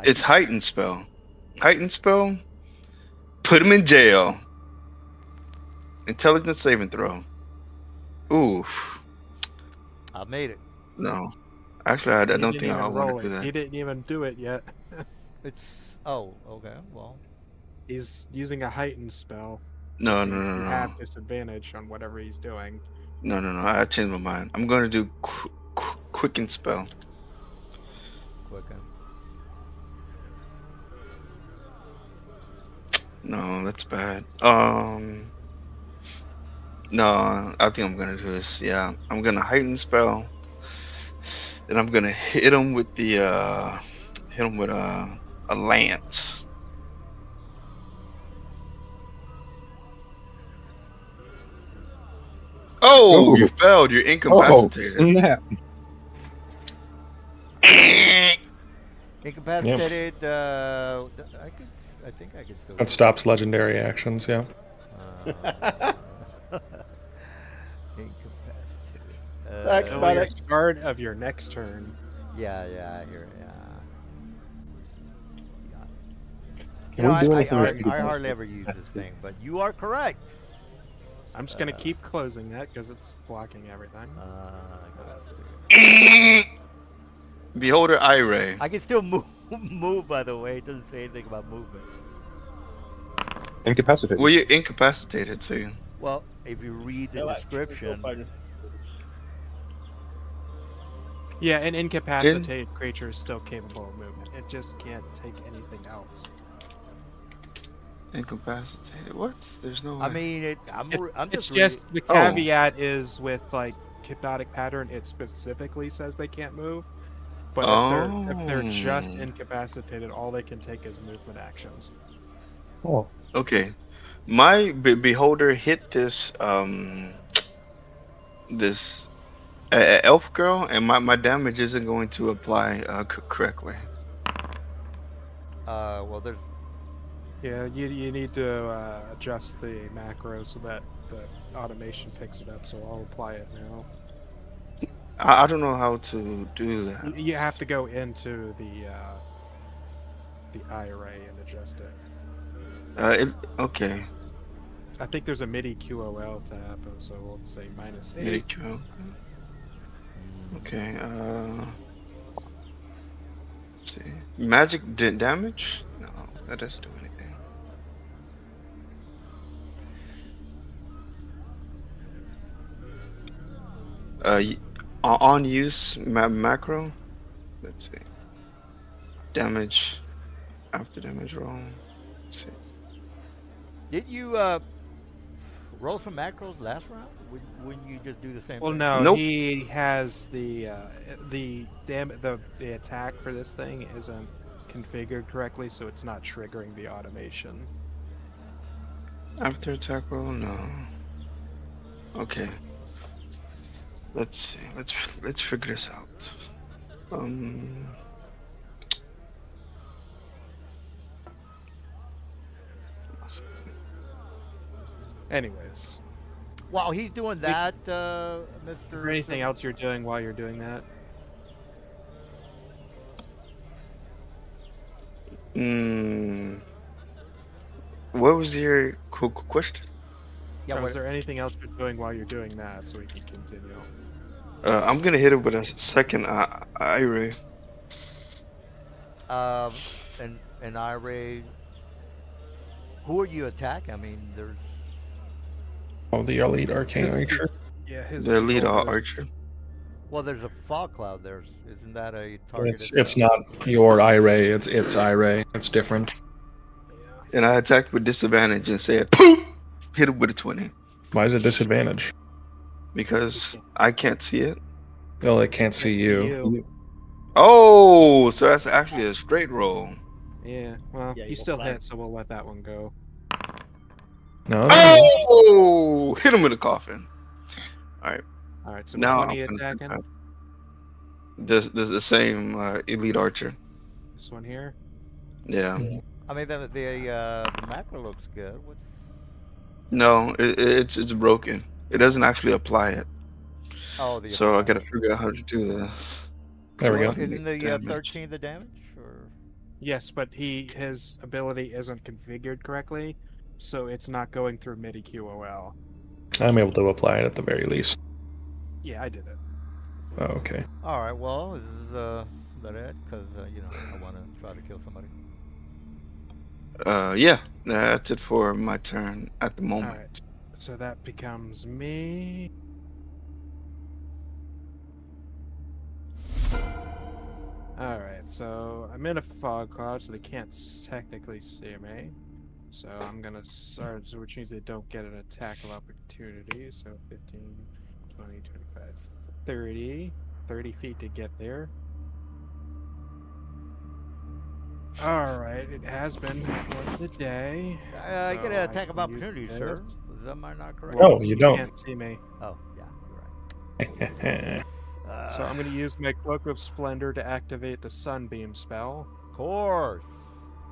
It's heightened spell. Heightened spell. Put him in jail. Intelligence saving throw. Oof. I made it. No. Actually, I He don't didn't think I even want roll to do it. that. He didn't even do it yet. It's okay. Well, He's using a heightened spell. No, You no, no, no. have disadvantage on whatever he's doing. No, no, no. I changed my mind. I'm going to do quicken spell. quicken. No, that's bad. No, I think I'm gonna do this. Yeah, I'm gonna heighten spell. Then I'm gonna hit him with the a lance. Oh, Ooh. you failed. You're Oh, incapacitated. snap. Incapacitated. I think I could still. That stops legendary actions, yeah. Incapacitated. Thanks, Until buddy. your start of your next turn. Yeah, I hear it. Yeah. Can You know, we do I anything with hardly, I hardly ever use this thing, but you are correct. I'm just gonna keep closing that because it's blocking everything. Beholder Ire. I can still move. By the way, it doesn't say anything about movement. Incapacitated. Well, you're incapacitated, so you. Well, if you read the No, actually, description, bonus. Yeah, an incapacitated creature is still capable of movement. It just can't take anything else. Incapacitated? What? There's no way. I mean, I'm It's just. just the Oh. caveat is with like hypnotic pattern. It specifically says they can't move. But if they're just Oh. incapacitated, all they can take is movement actions. Oh, Okay, my beholder hit this this elf girl, and my damage isn't going to apply correctly. Well, there's Yeah, you need to adjust the macro so that the automation picks it up. So I'll apply it now. I don't know how to do that. You have to go into the IRA and adjust it. Okay. I think there's a MIDI QOL tab, so we'll say -8. Ridicule. Okay. Let's see. Magic damage? No, that doesn't do anything. On use macro. Let's see. Damage after damage roll. Let's see. Did you roll some macros last round? Wouldn't you just do the same Well, thing? no, Nope. he has the attack for this thing isn't configured correctly, so it's not triggering the automation. After attack roll? No. Okay. Let's see. Let's figure this out. Anyways, While he's doing that, Mr. is there anything else you're doing while you're doing that? What was your question? Yeah, Or what, is there anything else you're doing while you're doing that, so we can continue? I'm gonna hit it with a second eye. an IRA. Who are you attacking? I mean, there's. Oh, the elite arcane His- archer. Yeah, his The lead beholder is- archer. Well, there's a fog cloud there. Isn't that a target? It's not your IRA. It's IRA. It's different. And I attacked with disadvantage and said, "Poof!" Hit it with a 20 Why is it disadvantage? because I can't see it. Well, it can't see Can't see you. you. Oh, so that's actually a straight roll. Yeah, well, Yeah, you you're still fine. hit, so we'll let that one go. No. Oh, hit him with a coffin. All right, so which Now one are I'm you gonna attacking? This the same elite archer. This one here. Yeah. I mean, the macro looks good. What's? No, it's broken. It doesn't actually apply it. Oh, the. So I apply. gotta figure out how to do this. There we Well, go. Isn't the Damage. 13 the damage? Or Yes, but his ability isn't configured correctly, so it's not going through MIDI QOL. I'm able to apply it at the very least. Yeah, I did it. Oh, okay. all right. Well, is that it? Because I want to try to kill somebody. Yeah, that's it for my turn at the moment. Alright. So that becomes me. Alright, so I'm in a fog cloud, so they can't technically see me. So I'm gonna start, which means they don't get an attack of opportunity. So 15, 20, 25, 30. 30 feet to get there. Alright, it has been worth the day. I get so an I attack of can use opportunity, this. sir. Is that my not correct? No, you don't. Can't see me. Oh, yeah, you're right. So I'm going to use my Cloak of Splendor to activate the Sunbeam spell, Of course,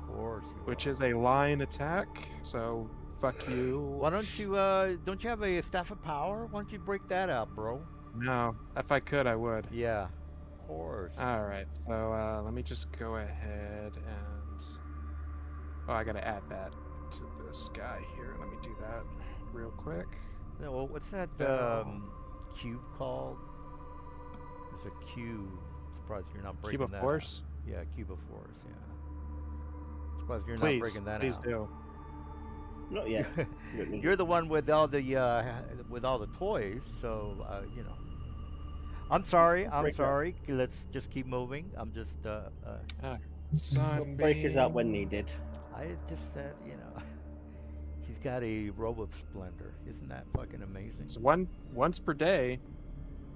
you which are. is a line attack. So fuck you. Why don't you don't you have a staff of power? Why don't you break that out, bro? No, if I could, I would. Yeah, of course. All right. So let me just go ahead and. Oh, I gotta add that to this guy here. Let me do that real quick. Yeah, well, what's that No. cube called? There's a cube. Surprised you're not breaking Cube of that. Force. Out. Yeah, cube of force. Yeah. Surprised you're not Please, breaking that please out. do. Not yet. You're the one with all the toys, so I'm sorry. I'm Break that. sorry. Let's just keep moving. I'm just Sunbeam. Break is out when needed. I just said, he's got a robe of splendor. Isn't that fucking amazing? It's once per day.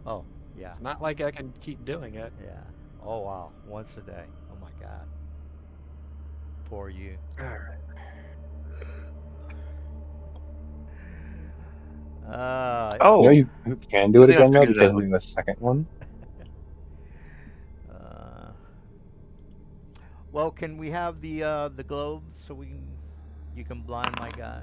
Oh, yeah. It's not like I can keep doing it. Yeah. Oh wow. Once a day. Oh my god. Poor you. All right. Oh, You can do I it think I again though figured it because out. we're doing the second one. Well, can we have the globes so you can blind my guys?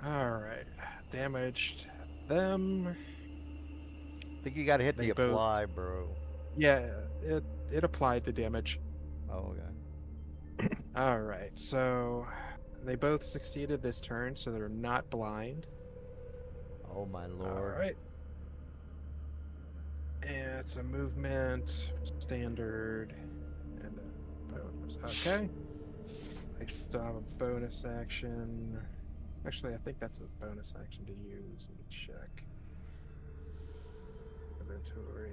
All right, damaged them. I think you got to hit They the both. apply, bro. Yeah, it applied the damage. Oh, okay. All right, so they both succeeded this turn, so they're not blind. Oh my All lord. right. And it's a movement, standard, and a bonus. Okay. They still have a bonus action. Actually, I think that's a bonus action to use. Let me check. Inventory.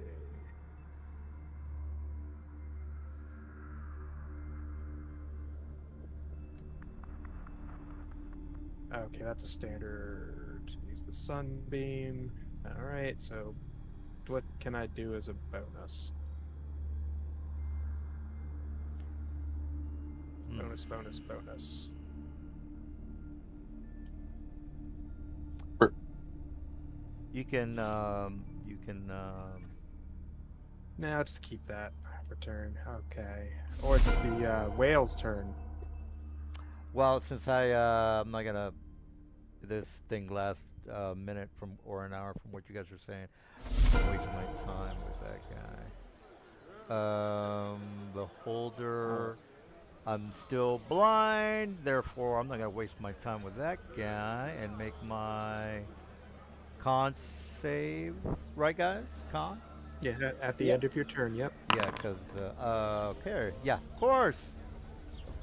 Okay, that's a standard. Use the sunbeam. All right, so what can I do as a bonus? Bonus, bonus, bonus. You can Now just keep that for turn. Okay. Or it's the whale's turn. well, since I'm not gonna this thing lasts a minute from or an hour from what you guys are saying. I'm wasting my time with that guy. The holder. I'm still blind, therefore I'm not gonna waste my time with that guy and make my con save. Right, guys? Con? Yeah, at the Yep. end of your turn. Yep. Yeah, because okay, yeah, of course.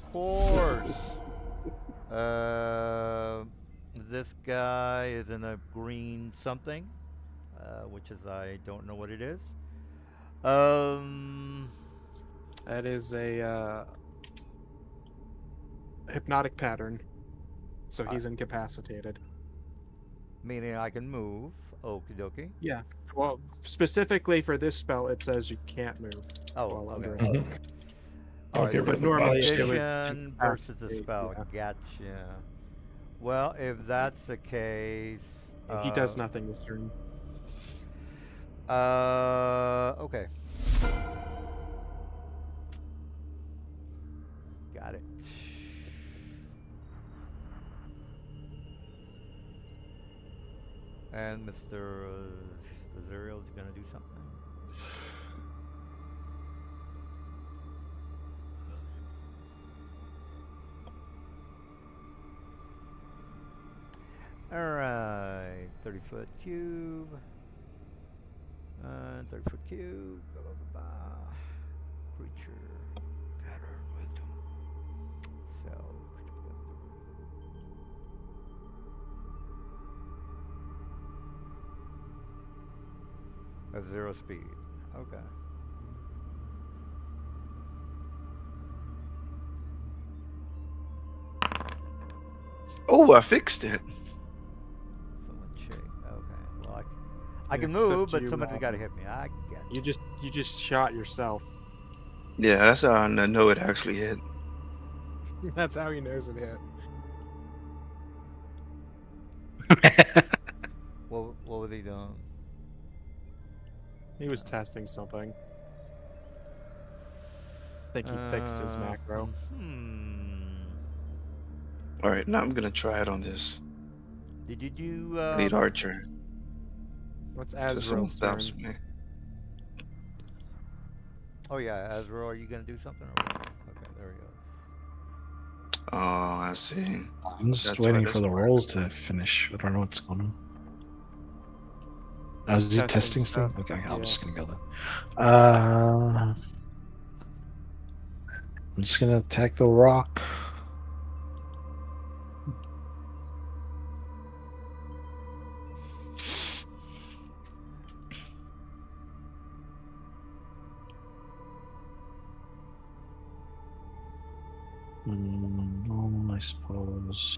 Of course. This guy is in a green something, which is I don't know what it is. That is a hypnotic pattern. So he's incapacitated. Meaning I can move. Okie dokie. Yeah. Well, specifically for this spell, it says you can't move Oh, while under okay. a spell. I'll Alright, get rid But of the normally box. it was magician versus the incapacitate, spell. yeah. Gotcha. Well, if that's the case, He does nothing this turn. okay. Got it. And Mr. Azuriel is gonna do something. Alright, 30-foot cube. 30-foot cube. Blah, blah, blah, blah. Creature. Pattern. Wisdom. Cell. At 0 speed. Okay. Oh, I fixed it. Someone check. Okay. Well, I can Except move, but you, somebody's got to hit me. I get You just shot yourself. Yeah, that's how I know it actually hit. That's how he knows it hit. What was he doing? He was testing something. I think he fixed his macro. All right, now I'm gonna try it on this Did you do? lead archer. What's So someone Azrael's turn? stops me. Oh yeah, Azrael, are you gonna do something? Or what? Okay, there he goes. Oh, I see. I'm just That's waiting why for this the works. rolls to finish. I don't know what's going on. Oh, is he Testing testing still? stuff, Okay, I'm yeah. just gonna go then. I'm just gonna attack the rock. I suppose.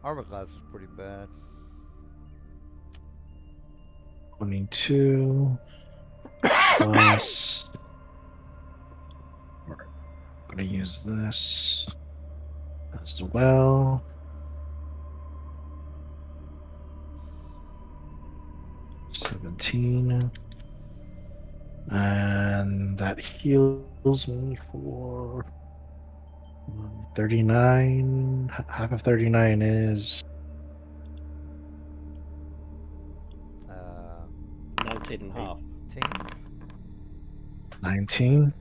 Armor class is pretty bad. 22 plus. We're going to use this as well. 17. And that heals me for 39. Half of 39 is 19 and a half. 19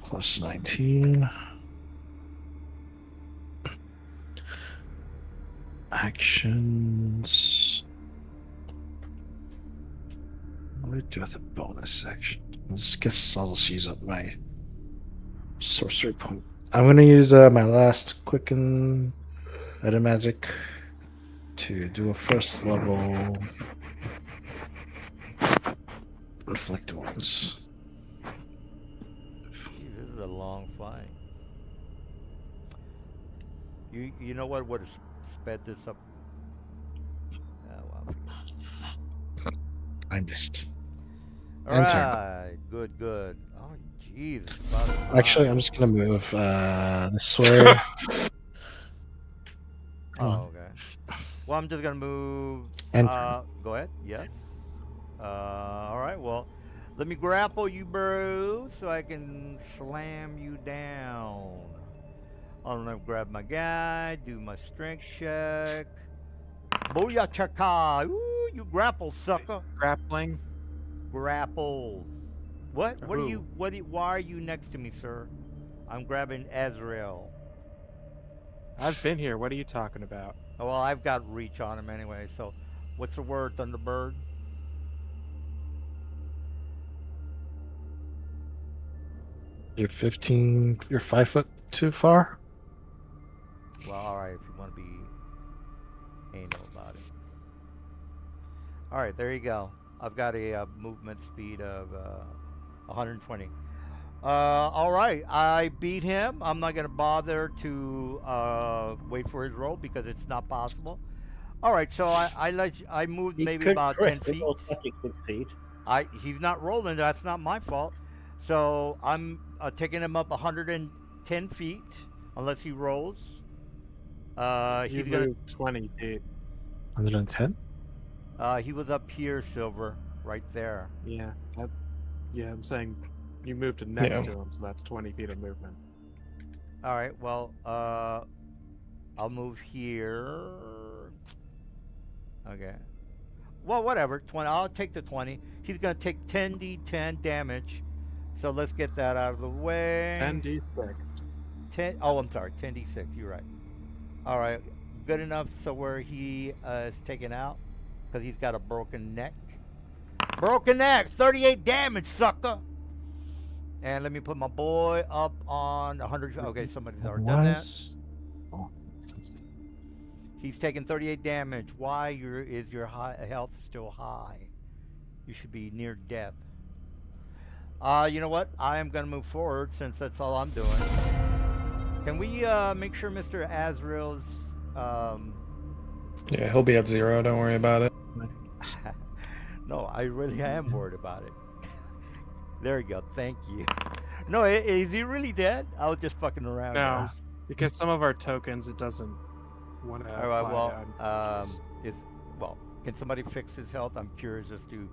plus 19. Actions. What do I do with a bonus section? I guess I'll just use up my sorcery point. I'm going to use my last quicken meta magic to do a first level inflict wounds. Jeez, this is a long fight. You know what would have sped this up? Oh, well, I missed. all Enter. right, good. Oh, jeez. Actually, I'm just going to move this way. Oh, okay. Well, I'm just gonna move. Enter. Go ahead. Yes. All right. Well, let me grapple you, bro, so I can slam you down. I'm gonna grab my guy, do my strength check. Booyah chaka! Ooh, you grapple, sucker. Grappling. Grapple. What? What are Who? you? Why are you next to me, sir? I'm grabbing Azrael. I've been here. What are you talking about? Oh, well, I've got reach on him anyway. So, what's the word, Thunderbird? You're 15. You're 5 foot too far. Well, all right, if you want to be anal about it. All right, there you go. I've got a movement speed of 120. All right, I beat him. I'm not going to bother to wait for his roll because it's not possible. All right, so I moved You maybe could about crit 10 with feet. automatic succeed. He's not rolling. That's not my fault. So I'm taking him up 110 feet, unless he rolls. You He's gonna. moved 20 feet. 110. He was up here, Silver, right there. Yeah. I'm saying you moved to next Yeah. to him, so that's 20 feet of movement. All right. Well, I'll move here. Okay. Well, whatever. 20. I'll take the 20. He's gonna take 10d10 damage. So let's get that out of the way. 10d6. 10. Oh, I'm sorry. 10d6. You're right. All right. Good enough. So where he is taken out, because he's got a broken neck. Broken neck. 38 damage, sucker. And let me put my boy up on 100. Okay, somebody's already done that. Oh. He's taking 38 damage. Why is your health still high? You should be near death. You know what? I am going to move forward since that's all I'm doing. Can we make sure Mr. Azrael's... Yeah, he'll be at 0. Don't worry about it. No, I really am worried about it. There you go. Thank you. No, is he really dead? I was just fucking around. No, guys. because some of our tokens, it doesn't want to. All right, well, can somebody fix his health? I'm curious as to,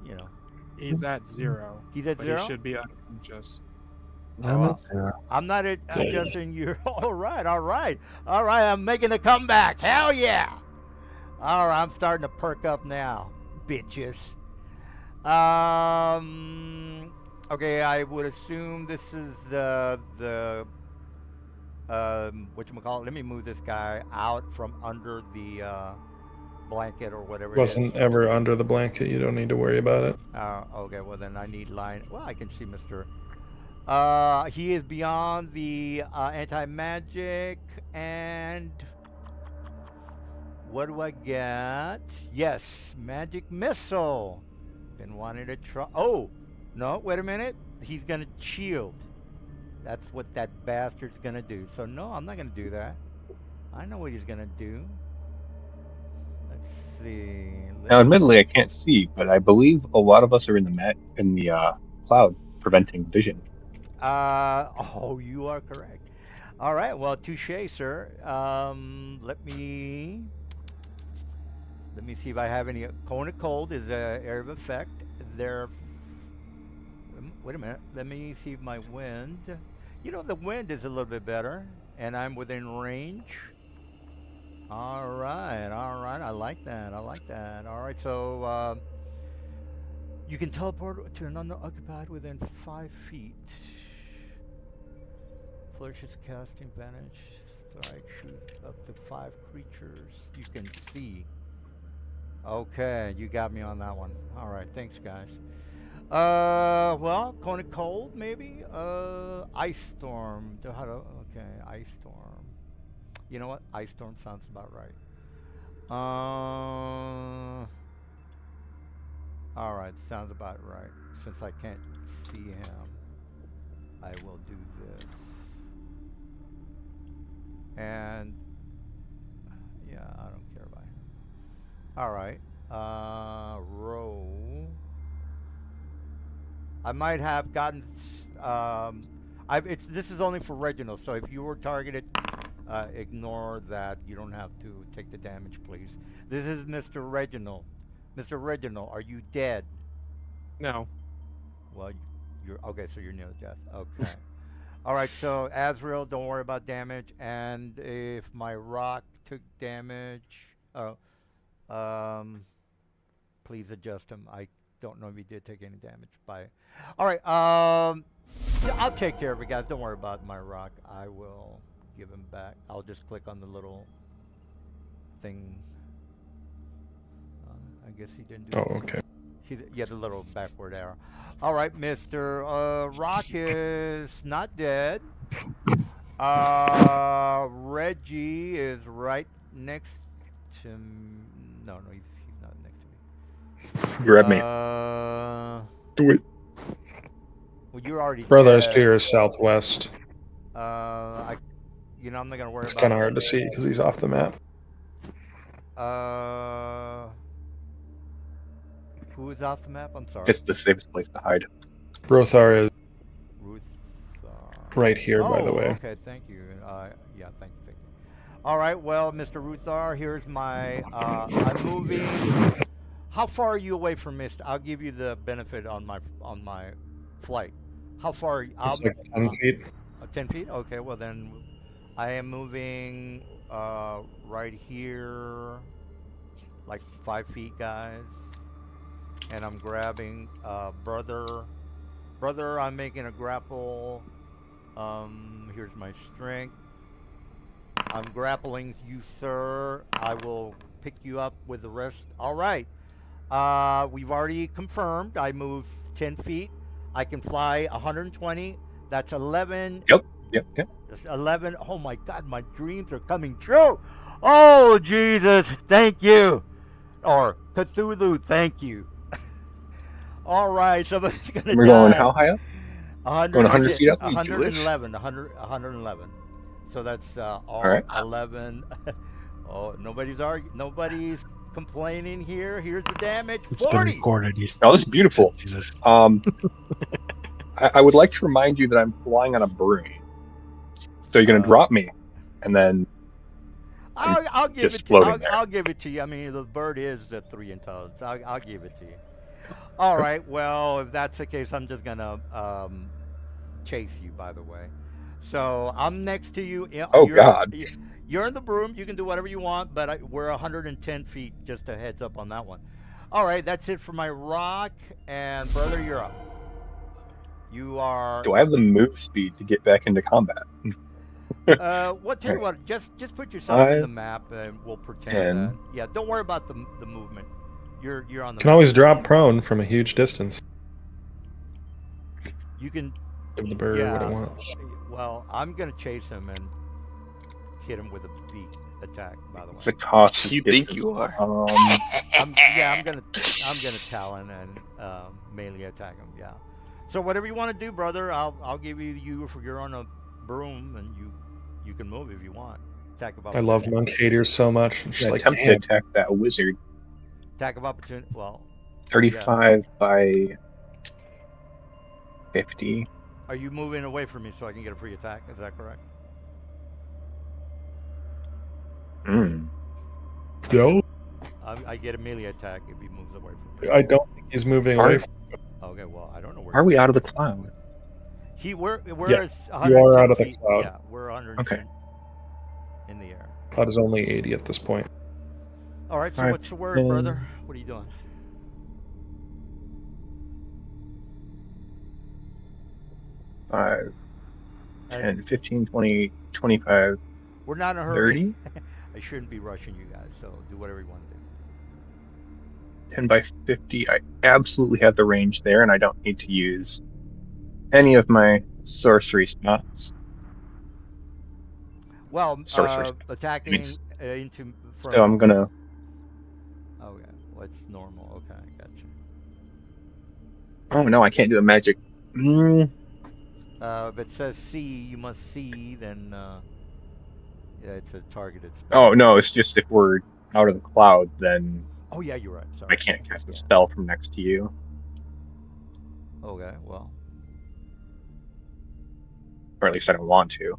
you know. he's at 0. He's at but 0? he should be unconscious. I'm well, at 0. I'm not adjusting your. All right. I'm making a comeback. Hell yeah! All right, I'm starting to perk up now, bitches. Okay, I would assume this is the whatchamacallit. Let me move this guy out from under the blanket or whatever. Wasn't ever under the blanket. You don't need to worry about it. Okay, well then I need line. Well, I can see Mr. He is beyond the anti-magic, and what do I get? Yes, magic missile. Been wanting to try. Oh, no, wait a minute. He's gonna shield. That's what that bastard's gonna do. So no, I'm not gonna do that. I know what he's gonna do. Let's see. Now, admittedly, I can't see, but I believe a lot of us are in the cloud, preventing vision. Oh, you are correct. All right. Well, touche, sir. Let me see if I have any. Cone of cold is a area of effect. There. Wait a minute. Let me see if my wind. You know, the wind is a little bit better, and I'm within range. All right. All right. I like that. I like that. All right. So you can teleport to an unoccupied within 5 feet. Flourishes casting advantage. Strike, shoot up to 5 creatures you can see. Okay, you got me on that one. All right, thanks, guys. Well, Cone of Cold, maybe. Ice Storm. Okay, Ice Storm. You know what? Ice Storm sounds about right. All right, sounds about right. Since I can't see him, I will do this. And yeah, I don't care about him. All right, row. I might have gotten. This is only for Reginald, so if you were targeted, ignore that. You don't have to take the damage, please. This is Mr. Reginald. Mr. Reginald, are you dead? No. Well, you're okay. So you're near death. Okay. All right. So Azrael, don't worry about damage. And if my rock took damage, please adjust him. I don't know if he did take any damage. Bye. All right. Yeah, I'll take care of it, guys. Don't worry about my rock. I will give him back. I'll just click on the little thing. I guess he didn't do Oh, okay. Yeah, the little backward arrow. All right, Mr. Rock is not dead. Reggie is right next to me. No, he's not next to me. Grab me. Do it. Well, you're already Brother's dead. here is southwest. I'm not gonna worry It's about. kind of hard to see because he's off the map. Who is off the map? I'm sorry. It's the safest place to hide. Brothar is Ruth. right here, by the way. Okay, thank you. Yeah, thank you. All right, well, Mr. Ruthar, here's my. I'm moving. How far are you away from Mist? I'll give you the benefit on my flight. How far? It's like 10 feet. 10 feet? Okay, well then, I am moving right here, like 5 feet, guys. And I'm grabbing brother. Brother, I'm making a grapple. Here's my strength. I'm grappling you, sir. I will pick you up with the rest. All right. We've already confirmed. I move 10 feet. I can fly 120. That's 11. Yep. That's 11. Oh my God, my dreams are coming true. Oh, Jesus, thank you. Or Cthulhu, thank you. All right, somebody's going to die. We're going how high up? 100, Going 100 feet up? 111. 111. So that's all right. 11. Oh, nobody's complaining here. Here's the damage. It's been 40. recorded. Oh, this is beautiful. Jesus. I would like to remind you that I'm flying on a broom. So you're going to drop me, and then I'll give just it to floating you. there. I'll give it to you. I mean, the bird is 3 intelligence. I'll give it to you. All right. Well, if that's the case, I'm just gonna chase you. By the way, so I'm next to you. Oh, God. You're in the broom. You can do whatever you want, but we're 110 feet. Just a heads up on that one. All right. That's it for my rock. And brother, you're up. You are. Do I have the move speed to get back into combat? Tell you what, just put yourself in the map, and we'll pretend that. Yeah, don't worry about the movement. You're on the. Can always drop prone from a huge distance. You can. Give the bird what it wants. Well, I'm gonna chase him and hit him with a beat attack. By the way. It's a cost. You think you are? I'm gonna talon and melee attack him. Yeah. So whatever you want to do, brother, I'll give you if you're on a broom and you can move if you want. attack of I opportunity. love monk haters so much. I'm just like, attempt to damn. attack that wizard. Attack of opportunity. Well, 35 by 50. are you moving away from me so I can get a free attack? Is that correct? Hmm. No, I get a melee attack if he moves away from me. I don't think he's moving away. From Okay, well, I don't know where. Are we out of the cloud? We're Yeah, at you are 110 out of the feet. cloud. Yeah, we're 110 in the air. Cloud is only 80 at this point. All right, so Alright, what's the word, then- brother? What are you doing? 5, Uh, 10, 15, 20, 25, We're not in a hurry. 30, I shouldn't be rushing you guys, so do whatever you want to do. 10 by 50. I absolutely have the range there, and I don't need to use any of my sorcery spots. Well, Sorcery. attacking Means- into from. So I'm gonna. Okay, well, it's normal. Okay, I got you. Oh no, I can't do a magic. If it says see, you must see, then yeah, it's a targeted spell. Oh no, it's just if we're out of the cloud, then Oh yeah, you're right. Sorry. I can't cast a Yeah. spell from next to you. Okay, well, Or at least I don't want to.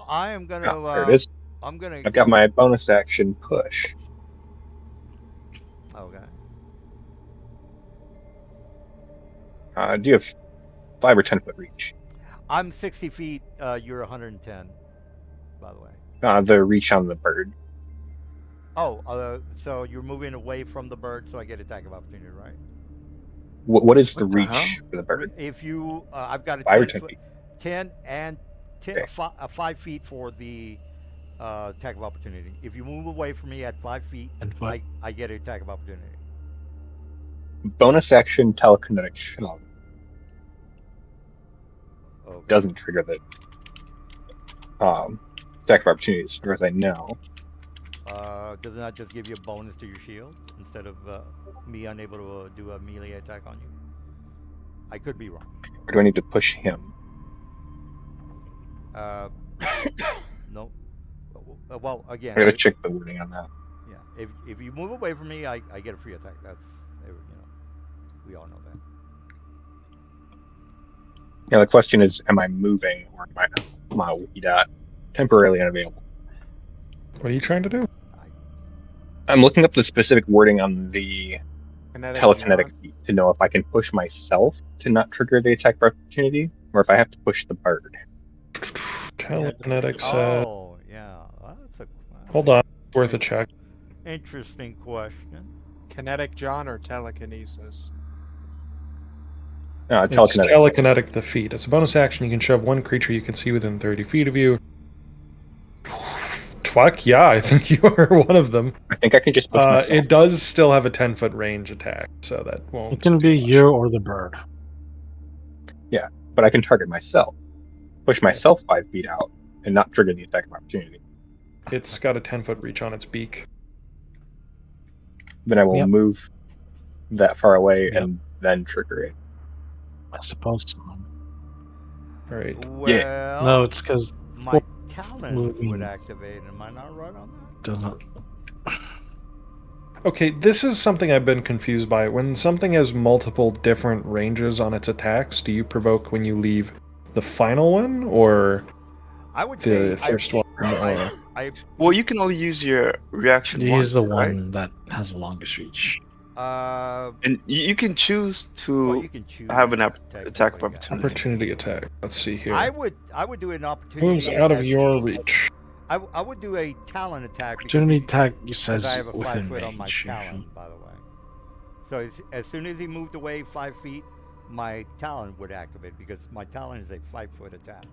I am gonna. Oh, there it is. I'm gonna. I've got my bonus action push. Okay. Do you have 5 or 10 foot reach? I'm 60 feet. You're 110. By the way. The reach on the bird. Oh, so you're moving away from the bird, so I get attack of opportunity, right? What is the What the reach hell? for the bird? If you, I've got a 5 or 10 10 foot, feet? 10 and 10, Okay. 5 feet for the attack of opportunity. If you move away from me at 5 feet, And what? I get an attack of opportunity. Bonus action telekinetic shell Okay. doesn't trigger the attack of opportunity as far as I know. Doesn't that just give you a bonus to your shield instead of me unable to do a melee attack on you? I could be wrong. Or do I need to push him? No. Well, again, I gotta check the wording on that. yeah. If you move away from me, I get a free attack. That's we all know that. Yeah, the question is, am I moving or am I temporarily unavailable? What are you trying to do? I'm looking up the specific wording on the Kinetic telekinetic John? feat to know if I can push myself to not trigger the attack of opportunity, or if I have to push the bird. Telekinetic says. Oh, yeah. Well, that's a Hold on. It's worth a check. interesting question. Kinetic John or telekinesis? It's Telekinetic. telekinetic the feat. As a bonus action, you can shove one creature you can see within 30 feet of you. Fuck yeah, I think you are one of them. I think I can just push myself. It does still have a 10-foot range attack, so that won't. It can do be much. you or the bird. But I can target myself. Push myself 5 feet out and not trigger the attack of opportunity. It's got a 10-foot reach on its beak. Then I will Yep. move that far away Yep. and then trigger it. I suppose so. All right. Well, No, it's because my talent moving. would activate. Am I not right on that? it doesn't. Okay, this is something I've been confused by. When something has multiple different ranges on its attacks, do you provoke when you leave the final one or I would the say first one? Or... Well, you can only use your reaction You once, use the right? one that has the longest reach. And you can choose well, to you can choose have an technically, attack of yeah. opportunity. Opportunity attack. Let's see here. I would do an opportunity. Moves out of as- your reach. I would do a talent attack. because Opportunity he- attack you because says I have a 5 within foot on my range. talon, by the way. So as soon as he moved away 5 feet, my talon would activate because my talon is a 5-foot attack.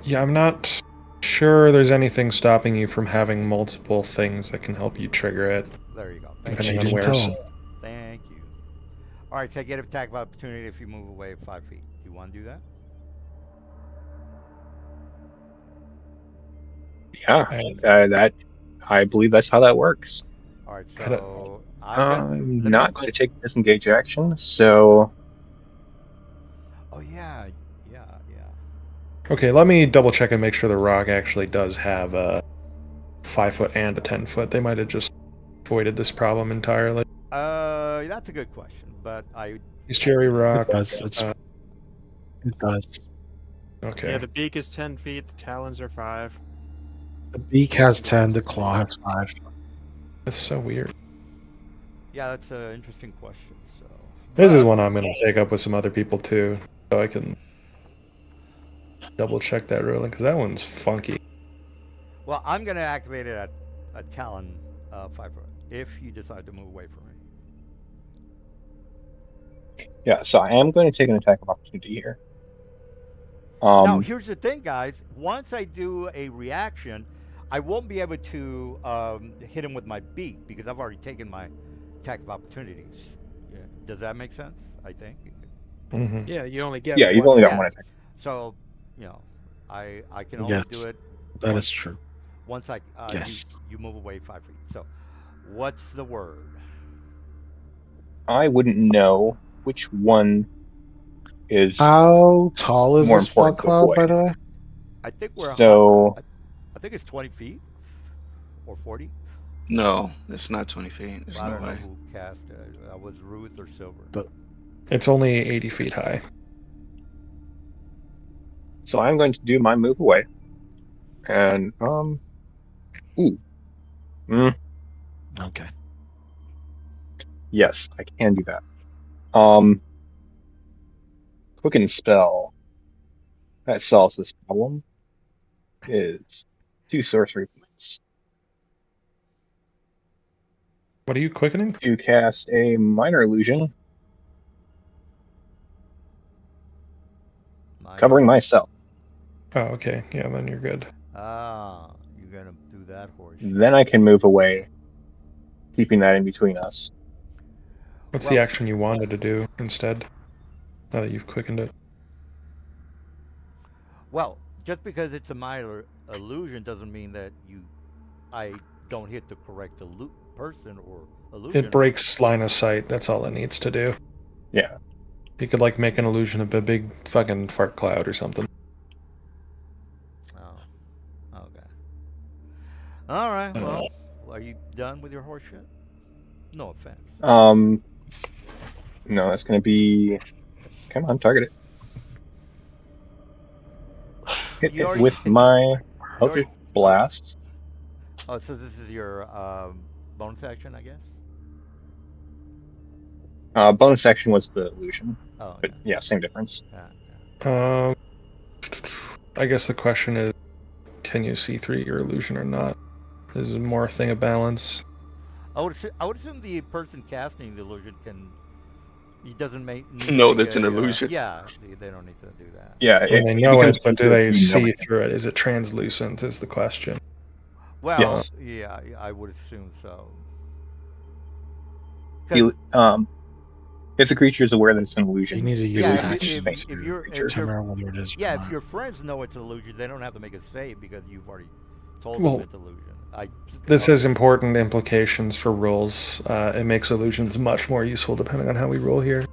Yeah, I'm not sure there's anything stopping you from having multiple things that can help you trigger it, There you go. Thank depending you. on didn't where. tell So, him. Thank you. All right, so I get an attack of opportunity if you move away 5 feet. Do you want to do that? Yeah, And- that I believe that's how that works. All right, I don't- so I'm not going to take disengage action, so Oh yeah, Okay, let me double check and make sure the rock actually does have a 5 foot and a 10 foot. They might have just avoided this problem entirely. That's a good question, but These cherry It rock. does. It does. Okay. Yeah, the beak is 10 feet, the talons are 5. The beak has 10. The claw has 5. That's so weird. yeah, that's an interesting question. So This is but- one I'm going to take up with some other people too, so I can double check that ruling, because that one's funky. Well, I'm going to activate it at a Talon 5 foot if you decide to move away from me. Yeah, so I am going to take an attack of opportunity here. Now, here's the thing, guys. Once I do a reaction, I won't be able to hit him with my beak because I've already taken my attack of opportunities. Yeah. Does that make sense? I think. Hmm. Yeah, you only get Yeah, you've one. only got Yeah. one attack. So, I can only Yes, do it that is true. once Yes. you move away 5 feet. So, what's the word? I wouldn't know which one is How tall is more this fog important to cloud, by avoid. the way? I think we're So I think it's 20 feet or 40. No, it's not 20 feet. There's Well, I no don't know way. who cast it. Was Ruth or Silver? It's only 80 feet high. So I'm going to do my move away. And Okay. yes, I can do that. Quicken spell that solves this problem is 2 sorcery points What are you quickening? to cast a minor illusion covering myself. Oh, okay. Yeah, then you're good. Ah, you're gonna do that horse. Then I can move away, keeping that in between us. What's Well- the action you wanted to do instead? Now that you've quickened it. Well, just because it's a minor illusion doesn't mean that I don't hit the correct person or illusion. It breaks line of sight. That's all it needs to do. Yeah. You could like make an illusion of a big fucking fart cloud or something. Oh, okay. All right. Well, are you done with your horse shit? No offense. No, that's going to be. Come on, target it. Hit You it already- with my you already- Eldritch Blast. Oh, so this is your bonus action, I guess. Bonus action was the illusion, Oh, but yeah, same difference. yeah. I guess the question is, can you see through your illusion or not? This is more a thing of balance. I would assume the person casting the illusion he doesn't make. need to No, make that's an illusion. Yeah, they don't need to do that. Yeah, And they it know becomes it, but do easier they if you see know it. through it? Is it translucent? Is the question. Well, Yes. yeah, I would assume so. You- if the creature is aware that it's an illusion, You need to use Yeah, an if you- action if to you're- if determine whether it is. or Yeah, if not. your friends know it's an illusion, they don't have to make a save because you've already told Well, them it's illusion. This has important implications for rules. It makes illusions much more useful depending on how we roll here.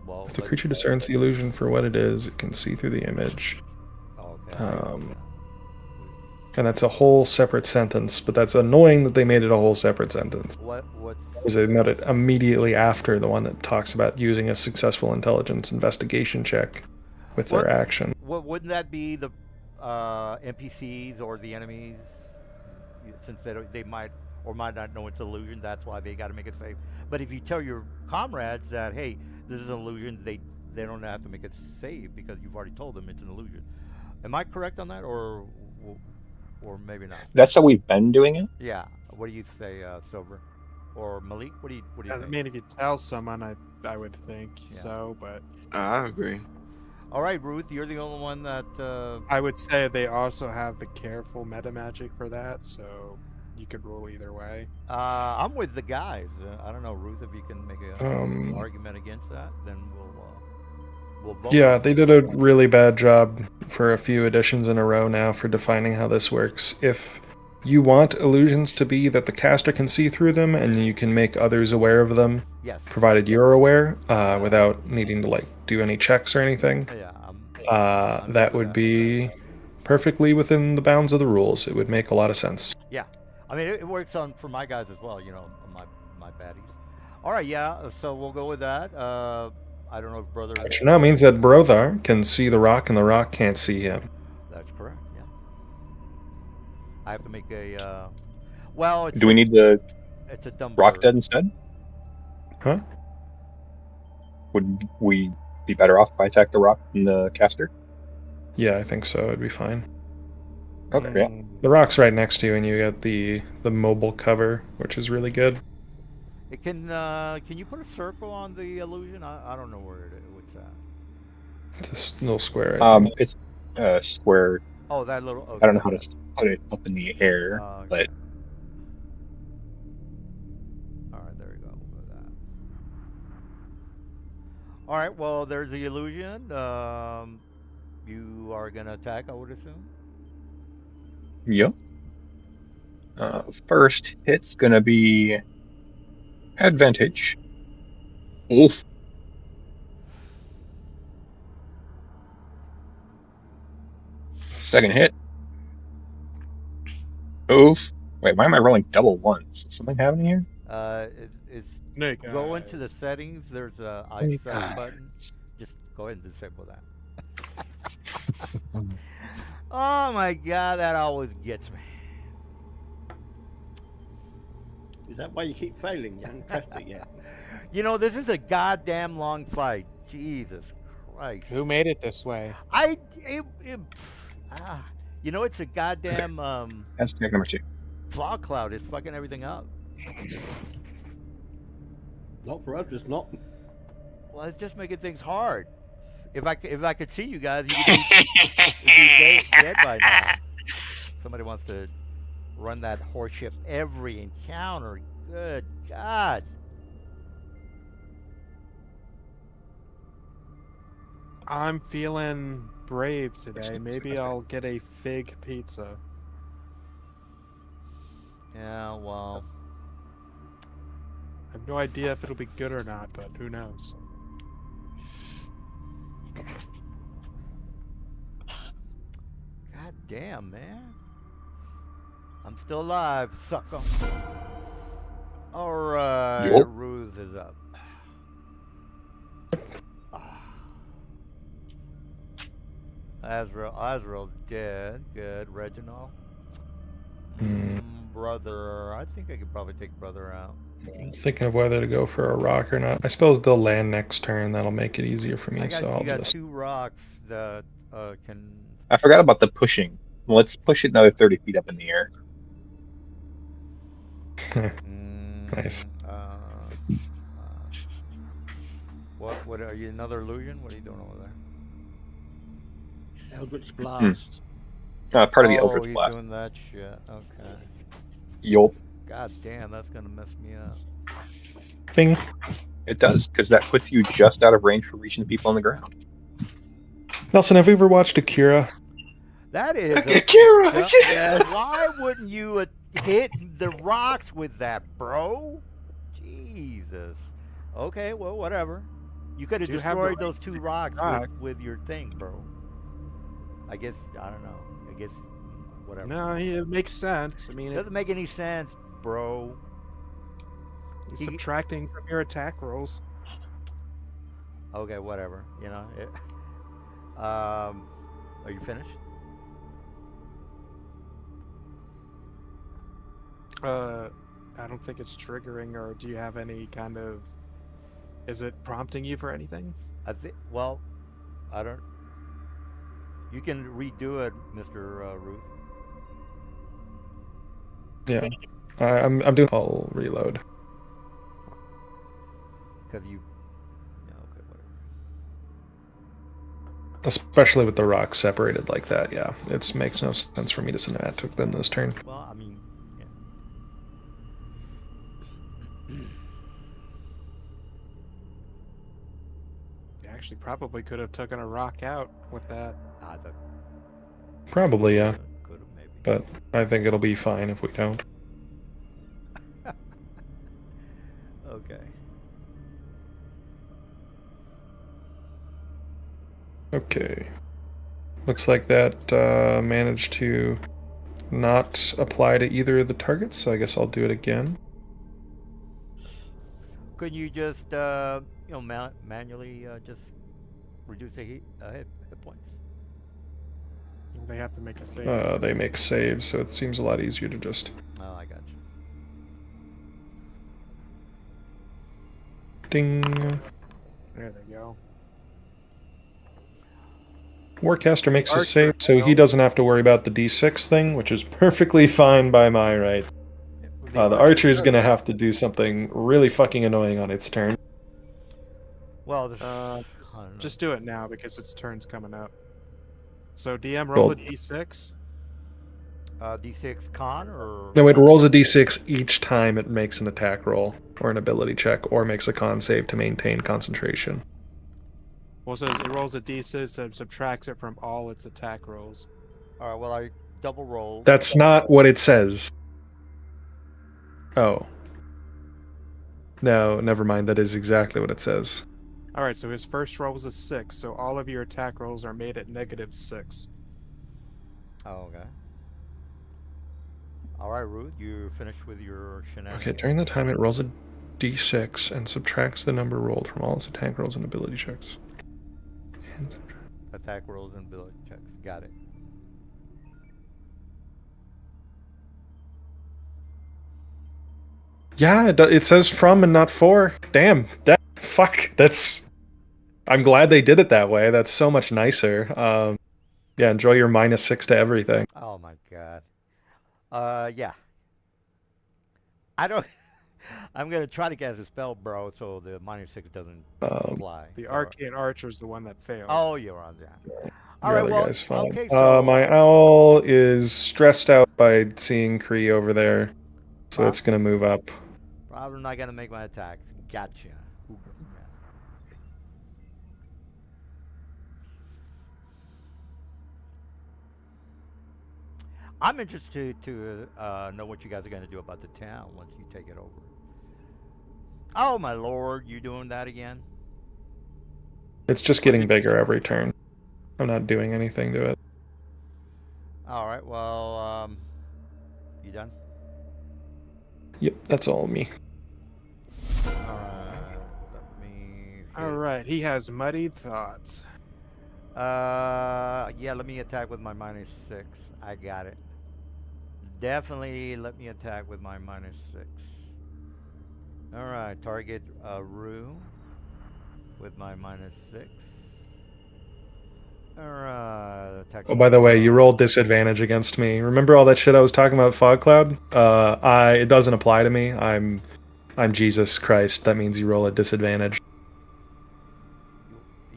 Well, If the creature discerns the illusion for what it is, it can see through the image. Okay. And that's a whole separate sentence, but that's annoying that they made it a whole separate sentence. What's Because they made it immediately after the one that talks about using a successful intelligence investigation check with their What- action. wouldn't that be the NPCs or the enemies? Since they might or might not know it's illusion, that's why they got to make a save. But if you tell your comrades that, hey, this is an illusion, they don't have to make a save because you've already told them it's an illusion. Am I correct on that, or maybe not? that's how we've been doing it. Yeah. What do you say, Silver, or Malik? What do you I think? mean, if you tell someone, I would think Yeah. so, but I agree. All right, Ruth, you're the only one that. I would say they also have the careful meta magic for that, so you could roll either way. I'm with the guys. I don't know, Ruth, if you can make an Um, argument against that, then we'll vote. Yeah, they did a really bad job for a few editions in a row now for defining how this works. If you want illusions to be that the caster can see through them and you can make others aware of them, Yes. provided you're aware, without needing to like do any checks or anything, Yeah. I'm that good with would be perfectly within the bounds of the rules. It would make a lot of sense. Yeah, I mean it works on for my guys as well. You know, my baddies. All right, yeah. So we'll go with that. I don't know if brother. Which now means that Brothar can see the rock and the rock can't see him. That's correct. Yeah. I have to make a. Well, it's Do we need the it's a dumb rock bird. dead instead? Huh? Would we be better off if I attack the rock than the caster? Yeah, I think so. It'd be fine. Okay, yeah. The rock's right next to you, and you get the mobile cover, which is really good. It can you put a circle on the illusion? I don't know where it is. What's that? It's a little square. I think. It's square. Oh, that little. Okay. I don't know how to put it up in the air, Okay. but All right, there you go. We'll go with that. All right. Well, there's the illusion. You are gonna attack, I would assume. yep. First hit's gonna be advantage. Oof. Second hit. Oof. Wait, why am I rolling double ones? Is something happening here? It's Snake go into the eyes. settings. There's a Snake eyesight button. eyes. Just go ahead and disable that. Oh my god, that always gets me. Is that why you keep failing? You haven't pressed it yet. You know, this is a goddamn long fight. Jesus Christ. Who made it this way? You know, it's a goddamn That's pick number 2. fog cloud. It's fucking everything up. Not for us, it's not. Well, it's just making things hard. If I could see you guys, you'd be dead by now. Somebody wants to run that horseship every encounter. Good God. I'm feeling brave today. Maybe I'll get a fig pizza. Yeah, well. I have no idea if it'll be good or not, but who knows? God damn, man. I'm still alive, sucker. Alright, Yup. Ruth is up. Azrael's dead. Good. Reginald. Brother. I think I could probably take brother out. Thinking of whether to go for a rock or not. I suppose they'll land next turn. That'll make it easier for me. So I'll You got just. 2 rocks that can. I forgot about the pushing. Let's push it another 30 feet up in the air. Nice. What are you, another illusion? What are you doing over there? Eldritch Blast. Part of the Eldritch he's Blast. doing that shit. Okay. Yup. God damn, that's gonna mess me up. Bing. It does, because that puts you just out of range for reaching the people on the ground. Nelson, have you ever watched Akira? That is. Akira! Why wouldn't you hit the rocks with that, bro? Jesus. Okay, well, whatever. You could have Do you have the destroyed right those 2 rocks rock? with your thing, bro. I guess, I don't know. I guess, whatever. No, it makes sense. I mean, It doesn't make any sense, bro. it's subtracting from your attack rolls. Okay, whatever. You know. Are you finished? I don't think it's triggering, or do you have any kind of... Is it prompting you for anything? I think. Well, I don't. You can redo it, Mr. Ruth. Yeah. I'm doing. I'll reload. Because you. Yeah. Okay. Whatever. Especially with the rocks separated like that. Yeah, it makes no sense for me to send that took them this turn. Well, I mean, yeah. You actually probably could have taken a rock out with that. I thought Probably, yeah. could have maybe. But I think it'll be fine if we don't. Okay. Okay. Looks like that managed to not apply to either of the targets, so I guess I'll do it again. Could you just, manually just reduce the hit points? They have to make a save. They make saves, so it seems a lot easier to just... Oh, I got you. Ding. There they go. Warcaster makes a Archer save, so he failed. doesn't have to worry about the d6 thing, which is perfectly fine by my right. The archer is does going to that. have to do something really fucking annoying on its turn. Well, this, Uh, I don't know. Just do it now because its turn's coming up. So DM roll Well- a d6. D6 con or No, it rolls a d6 each time it makes an attack roll, or an ability check, or makes a con save to maintain concentration. Well, it says it rolls a d6 and subtracts it from all its attack rolls. all right. Well, I double rolled. That's not what it says. Oh. No, never mind. That is exactly what it says. All right, so his first roll was a 6, so all of your attack rolls are made at -6. Oh, okay. All right, Ruth, you finished with your shenanigans. Okay, during the time it rolls a d6 and subtracts the number rolled from all its attack rolls and ability checks. And Attack rolls and ability checks. Got it. yeah, it says from and not for. Damn, fuck. I'm glad they did it that way. That's so much nicer. Yeah, enjoy your -6 to everything. Oh my god. Yeah. I don't. I'm gonna try to cast a spell, bro, so the -6 doesn't apply. The So- Arcane Archer's the one that failed. Oh, you're on that. All Your right. other Well, guy's fine. okay. So My owl is stressed out by seeing Kree over there, so Huh? it's gonna move up. I'm not gonna make my attacks. Gotcha. Ooh, yeah. I'm interested to know what you guys are gonna do about the town once you take it over. Oh my lord, you doing that again? It's just getting bigger every turn. I'm not doing anything to it. All right. Well, you done? Yep, that's all me. All right. Let me. All right, he has muddied thoughts. Yeah. Let me attack with my -6. I got it. Definitely let me attack with my -6. All right. Target Rue with my -6. All right. Attack. Oh, by the way, you rolled disadvantage against me. Remember all that shit I was talking about, Fog Cloud? It doesn't apply to me. I'm Jesus Christ. That means you roll a disadvantage.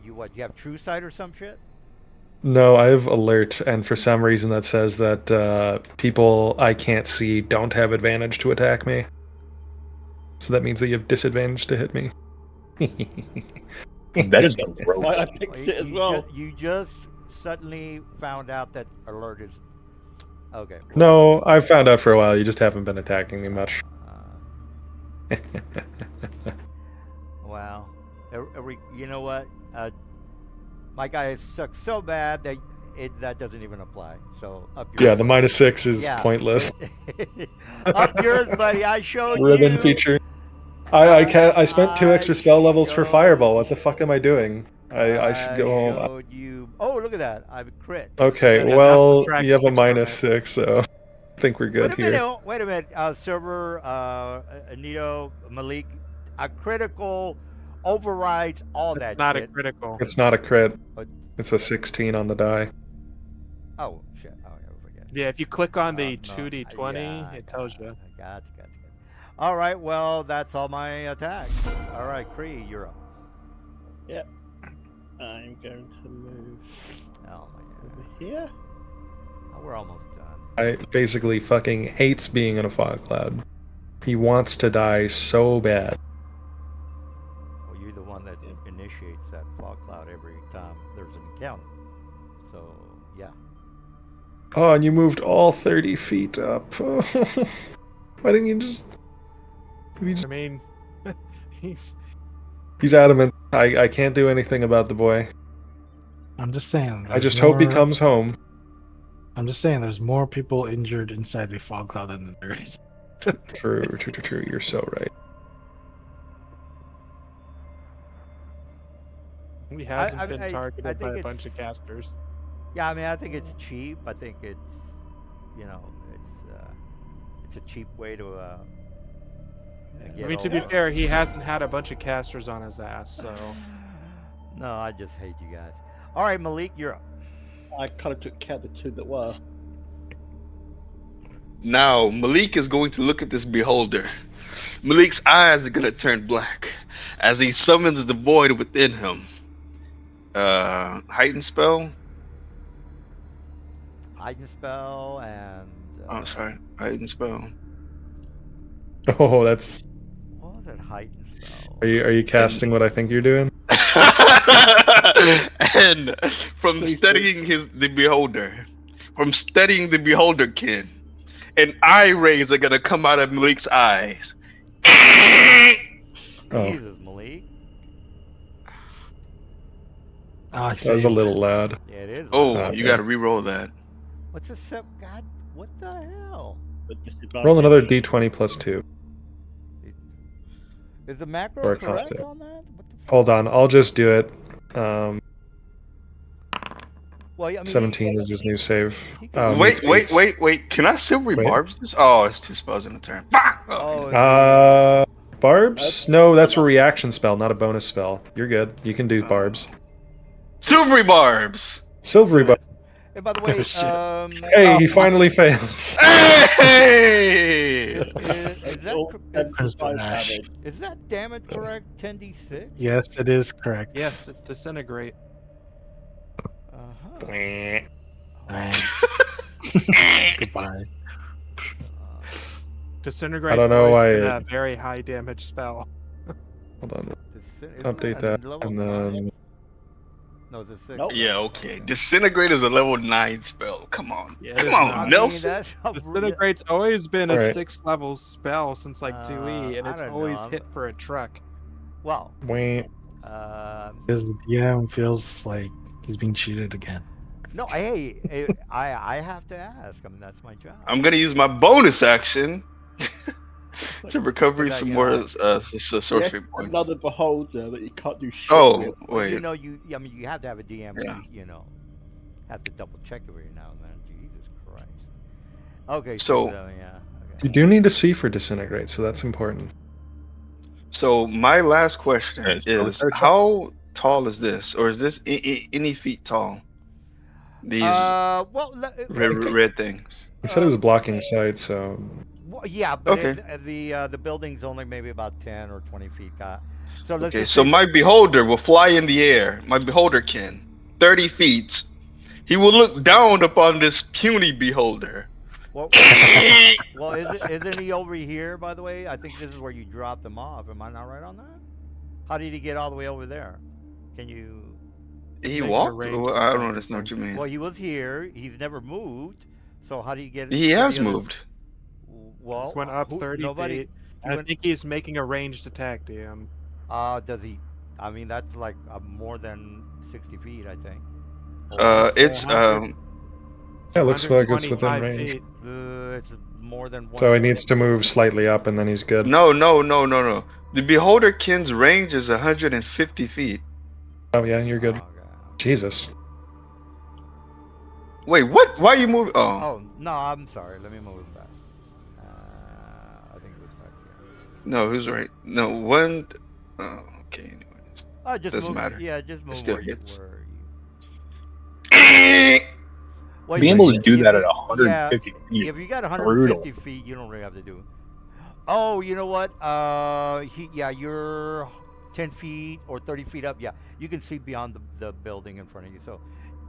You what? You have True Sight or some shit? No, I have alert, and for some reason that says that people I can't see don't have advantage to attack me. So that means that you have disadvantage to hit me. That is gross. I picked it as well. You just suddenly found out that alert is. Okay. No, I've found out for a while. You just haven't been attacking me much. Wow. You know what? My guy sucks so bad that that doesn't even apply. So up yours. Yeah, the -6 is Yeah. pointless. Up yours, buddy. I showed Ribbon you. feature. I spent 2 extra spell levels for showed Fireball. What the fuck am I doing? I should go home. showed you. Oh, look at that. I've crit. Okay, Yeah, well, that's the track you have a 6 for that. -6, so I think we're good here. Wait a minute. Server, Anito, Malik, a critical overrides all that Not shit. a critical. It's not a crit. But- It's a 16 on the die. Oh, shit. Oh, yeah, we forget. Yeah, if you click on the No, 2d20, yeah, it tells you. Gotcha. All right, well, that's all my attacks. All right, Kree, you're up. I'm going to move Oh, my over God. here. Oh, we're almost done. I basically fucking hates being in a fog cloud. He wants to die so bad. Well, you're the one that initiates that fog cloud every time there's an encounter. So, yeah. Oh, and you moved all 30 feet up. Why didn't you just... I mean, he's He's adamant. I can't do anything about the boy. I'm just saying. I just hope he comes home. I'm just saying there's more people injured inside the fog cloud than there is. True. You're so right. He hasn't I been targeted I by think a bunch of it's- casters. Yeah, I mean, I think it's cheap. I think it's, it's a cheap way to. I mean, to be fair, he hasn't had a bunch of casters on his ass, so. No, I just hate you guys. All right, Malik, you're up. I kind of took care of the two that were. Now, Malik is going to look at this beholder. Malik's eyes are going to turn black as he summons the void within him. Heightened spell? Heightened spell and. Oh, sorry. Heightened spell. Oh, that's. What was that heightened spell? Are you casting what I think you're doing? And from Please studying the beholder, kin, and eye rays are going to come out of Malik's eyes. Oh. Jesus, Malik. I That was a little loud. Yeah, it is. Oh, Okay. you got to re-roll that. What's a sep? God, what the hell? But disadvantage. Roll another d20 plus 2. Is the macro Or a correct concept. on that? What the fuck? Hold on, I'll just do it. Well, I mean, 17 is his new save. he can- Wait. Meets beats. Can I silvery Wait. barbs this? Oh, it's 2 spells in a turn. Fuck! Oh, Okay. Barbs? No, that's a reaction spell, not a bonus spell. You're good. You can do barbs. Silvery barbs! Silvery barbs. and by the way, Shit. Hey, he finally fails. Hey! Is that damage correct? 10d6? Yes, it is correct. Yes, it's disintegrate. Uh-huh. Goodbye. Disintegrate. I don't know why a it- very high damage spell. Hold on. Isn't Update that. level And 9? then. No, it's a 6. Nope. Yeah, okay. Disintegrate is a level 9 spell. Come on. Yeah, it Come is on, not. I mean, Nelson. that's a Disintegrate's always been a Alright. 6th level spell since like 2E, and I it's don't always know. hit for a truck. Well, Wait. Because the DM feels like he's being cheated again. no, I have to ask. I mean, that's my job. I'm gonna use my bonus action to recover Is that, some you more know- sorcery points. Another beholder that you can't do shit Oh, with. wait. You know, I mean, you have to have a DM. Yeah. You know, have to double check every now and then. Jesus Christ. Okay. So- yeah. You Okay. do need to see for disintegrate, so that's important. So my last question Alright, so is: let's- how tall is this, or is this any feet tall? These Well, red things. He said it was blocking sight, so. well, yeah, but Okay. the building's only maybe about 10 or 20 feet. So let's Okay, just so say my beholder will fly in the air. My beholder can 30 feet. He will look down upon this puny beholder. Well, isn't he over here, by the way? I think this is where you dropped him off. Am I not right on that? How did he get all the way over there? Can you... He making a walked? ranged Well, I don't attack. understand what you mean. Well, he was here. He's never moved. So how do you get... He to has the other- moved. Well, This went up who- 30 nobody, feet. he I went- think he's making a ranged attack, DM. Does he... I mean, that's like more than 60 feet, I think. It's Yeah, it looks like it's within 125 range. feet. It's more than one... So he needs to move slightly up, and then he's good. no. The beholder kin's range is 150 feet. Oh yeah, you're good. Oh, God. Jesus. Wait, what? Why you move? Oh, Oh, no, I'm sorry. Let me move it back. I think it was back here. no, who's right? No, one. Oh, okay. Anyways, Just Doesn't move, matter. Yeah, just move still where you hits. were. Being able to do that at 150 feet. If you got brutal. 150 feet, you don't really have to do. Oh, you know what? You're 10 feet or 30 feet up. Yeah, you can see beyond the building in front of you. So,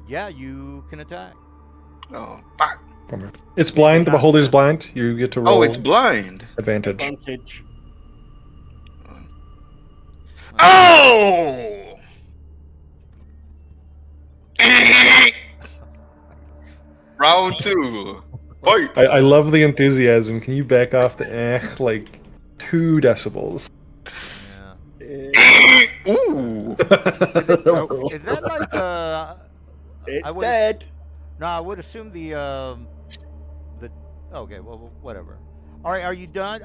yeah, you can attack. oh, fuck. Bummer. It's blind. The beholder's blind. You get to roll Oh, it's blind. advantage. Advantage. Oh! Round 2. Fight. I love the enthusiasm. Can you back off the like 2 decibels? Yeah. Ooh. Is that like It's I would dead. No, I would assume the okay, well, whatever. All right, are you done?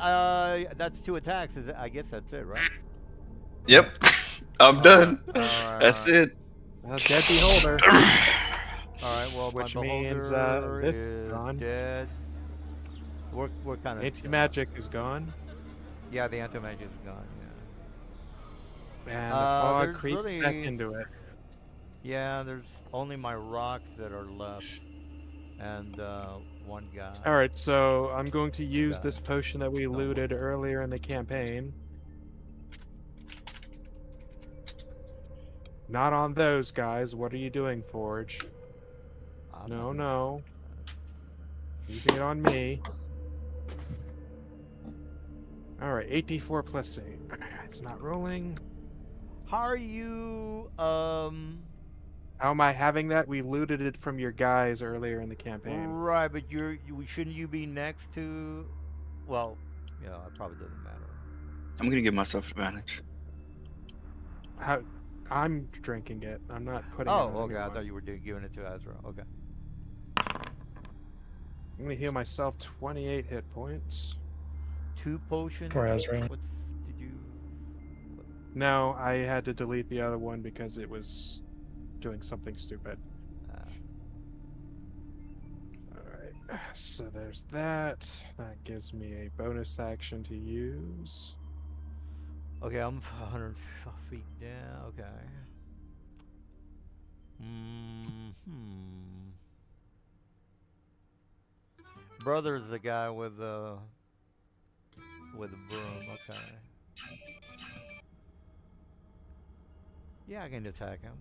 That's 2 attacks. Is it? I guess that's it, right? Yep. I'm done. All right, That's it. Dead beholder. All right. Well, Which my means, beholder this is is gone. dead. We're kind of Anti-magic is gone. Yeah, the anti-magic is gone. Yeah. And the fog there's creeps really- back into it. Yeah, there's only my rocks that are left, and one guy. Alright, so I'm going to use Got this it. potion that we Don't looted worry. earlier in the campaign. Not on those guys. What are you doing, Forge? I'm No, not gonna- no. Using it on me. Alright, 8d4 plus 8. It's not rolling. How are you? How am I having that? We looted it from your guys earlier in the campaign. Right, but shouldn't you be next to? Well, yeah, it probably doesn't matter. I'm gonna give myself advantage. How? I'm drinking it. I'm not putting it Oh, on okay. I anyone. thought you were giving it to Azra. Okay. I'm gonna heal myself 28 hit points. 2 potions. Poor Azra. Did you? No, I had to delete the other one because it was doing something stupid. Alright, so there's that. That gives me a bonus action to use. Okay, I'm 100 feet down. Okay. Brother's the guy with the broom. Okay. Yeah, I can attack him.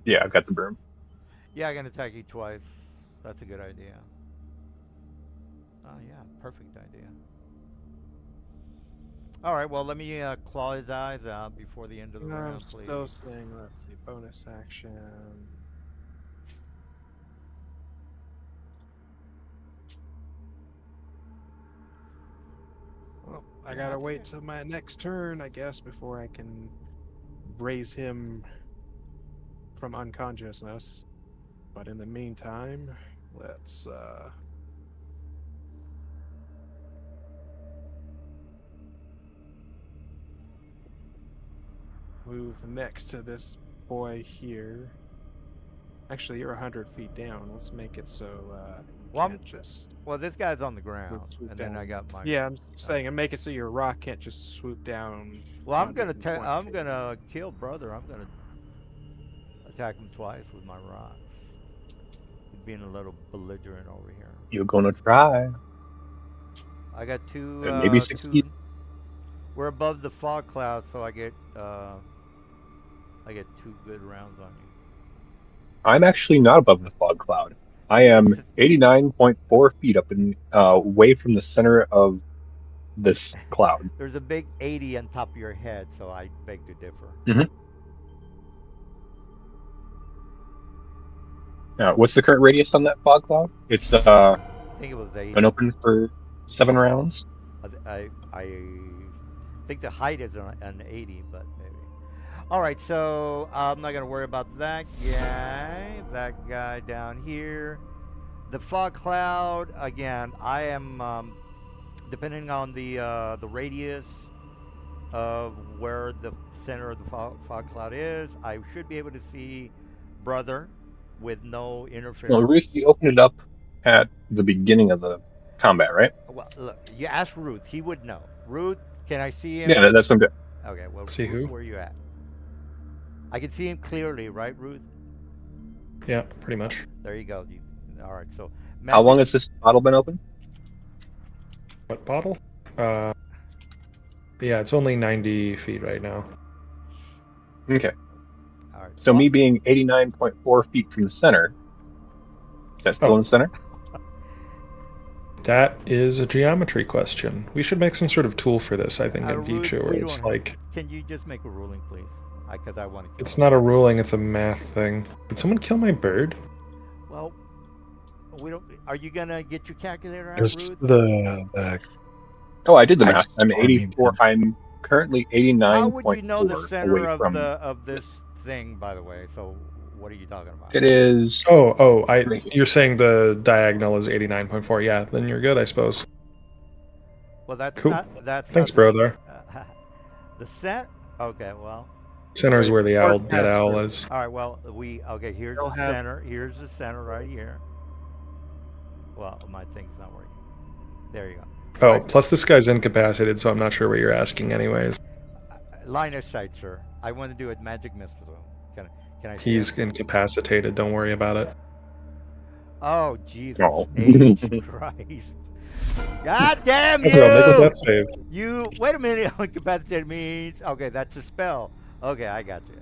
Yeah, I've got the broom. Yeah, I can attack you twice. That's a good idea. Oh yeah, perfect idea. All right, well, let me claw his eyes out before the end of the I'm round, please. still saying, let's see, bonus action. Well, I Yeah, gotta that's wait okay. till my next turn, I guess, before I can raise him from unconsciousness. But in the meantime, let's move next to this boy here. Actually, you're 100 feet down. Let's make it so Well, I'm- can't just Well, this guy's on the ground, swoop and then I down. got my. Yeah, I'm saying, and make it so your rock can't just swoop down. Well, I'm 120 feet. gonna kill brother. I'm gonna attack him twice with my rocks. He's being a little belligerent over here. You're gonna try. I got 2. Maybe 6 2 feet. We're above the fog cloud, so I get 2 good rounds on you. I'm actually not above the fog cloud. I am 89.4 feet up in away from the center of this cloud. There's a big 80 on top of your head, so I beg to differ. What's the current radius on that fog cloud? It's I think it was 80. been open for 7 rounds. I think the height is an 80, but maybe. All right, so I'm not gonna worry about that guy. That guy down here. The fog cloud again. I am depending on the radius of where the center of the fog cloud is. I should be able to see brother with no interference. No, Ruth, you opened it up at the beginning of the combat, right? Well, look, you ask Ruth. He would know. Ruth, can I see him? Yeah, that's what I'm doing. Okay, well, See who? where are you at? I can see him clearly, right, Ruth? Yeah, pretty much. There you go. All right, so How long has this bottle been open? What bottle? Yeah, it's only 90 feet right now. Okay. All right, So me being 89.4 feet from the center, is that still in the center? That is a geometry question. We should make some sort of tool for this, I think, in Ruth, future, we where it's don't- like, Can you just make a ruling, please? Because I want to. it's not a ruling, it's a math thing. Did someone kill my bird? Well, we don't. Are you gonna get your calculator out, There's Ruth? the Oh, I did the I math. I'm stormed 84. him. I'm currently 89.4 How would you know the center away from. of this thing, by the way? So what are you talking about? It is. You're saying the diagonal is 89.4. Yeah, then you're good, I suppose. Well, that's Cool. not. That's Thanks, not brother. the set. Okay, well. Center's where the owl, Or dead owl Casper. is. All right. Well, okay. Here's They'll the have- center. Here's the center right here. Well, my thing's not working. There you go. Oh, Right. plus this guy's incapacitated, so I'm not sure what you're asking anyways. Line of sight, sir. I want to do a magic missile. Can I see He's him? incapacitated, don't worry about it. Oh, Jesus Oh. H. Christ. God damn you! Well, make a death save. You wait a minute. Incapacitated means okay. That's a spell. Okay, I got you.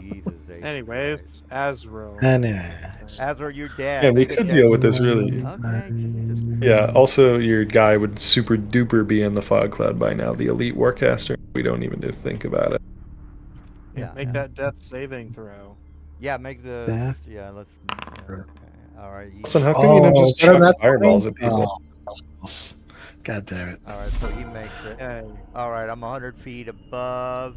Jesus. H. Anyways, Christ. Azrael. Anyways. Azra, you're dead. Yeah, we Make a could death- deal with this really. Okay, Jesus. Yeah, also your guy would super duper be in the fog cloud by now, the elite warcaster. We don't even need to think about it. Yeah. Make that death saving throw. Yeah, make the. Death? Yeah, let's. Yeah, okay. All right. Listen, how come you don't just instead of chuck that fireballs at thing? people? Oh, God damn it. All right. So he makes it. Hey, All right, I'm 100 feet above.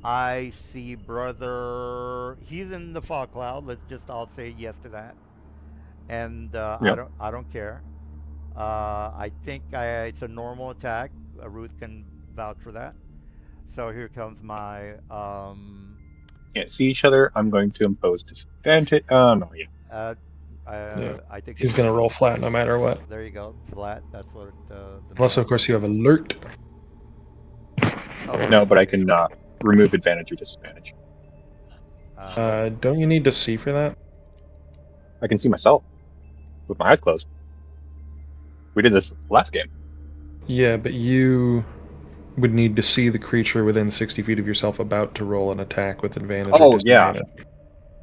I see brother. He's in the fog cloud. Let's just all say yes to that. And Yep. I don't care. I think it's a normal attack. Ruth can vouch for that. So here comes my. Can't see each other. I'm going to impose disadvantage. No, yeah. Yeah. I think He's gonna roll flat no matter what. There you go, flat. That's what. Unless, of course, you have alert. Oh, No, but I can remove advantage or disadvantage. Don't you need to see for that? I can see myself with my eyes closed. We did this last game. Yeah, but you would need to see the creature within 60 feet of yourself about to roll an attack with advantage. Oh, or yeah. disadvantage.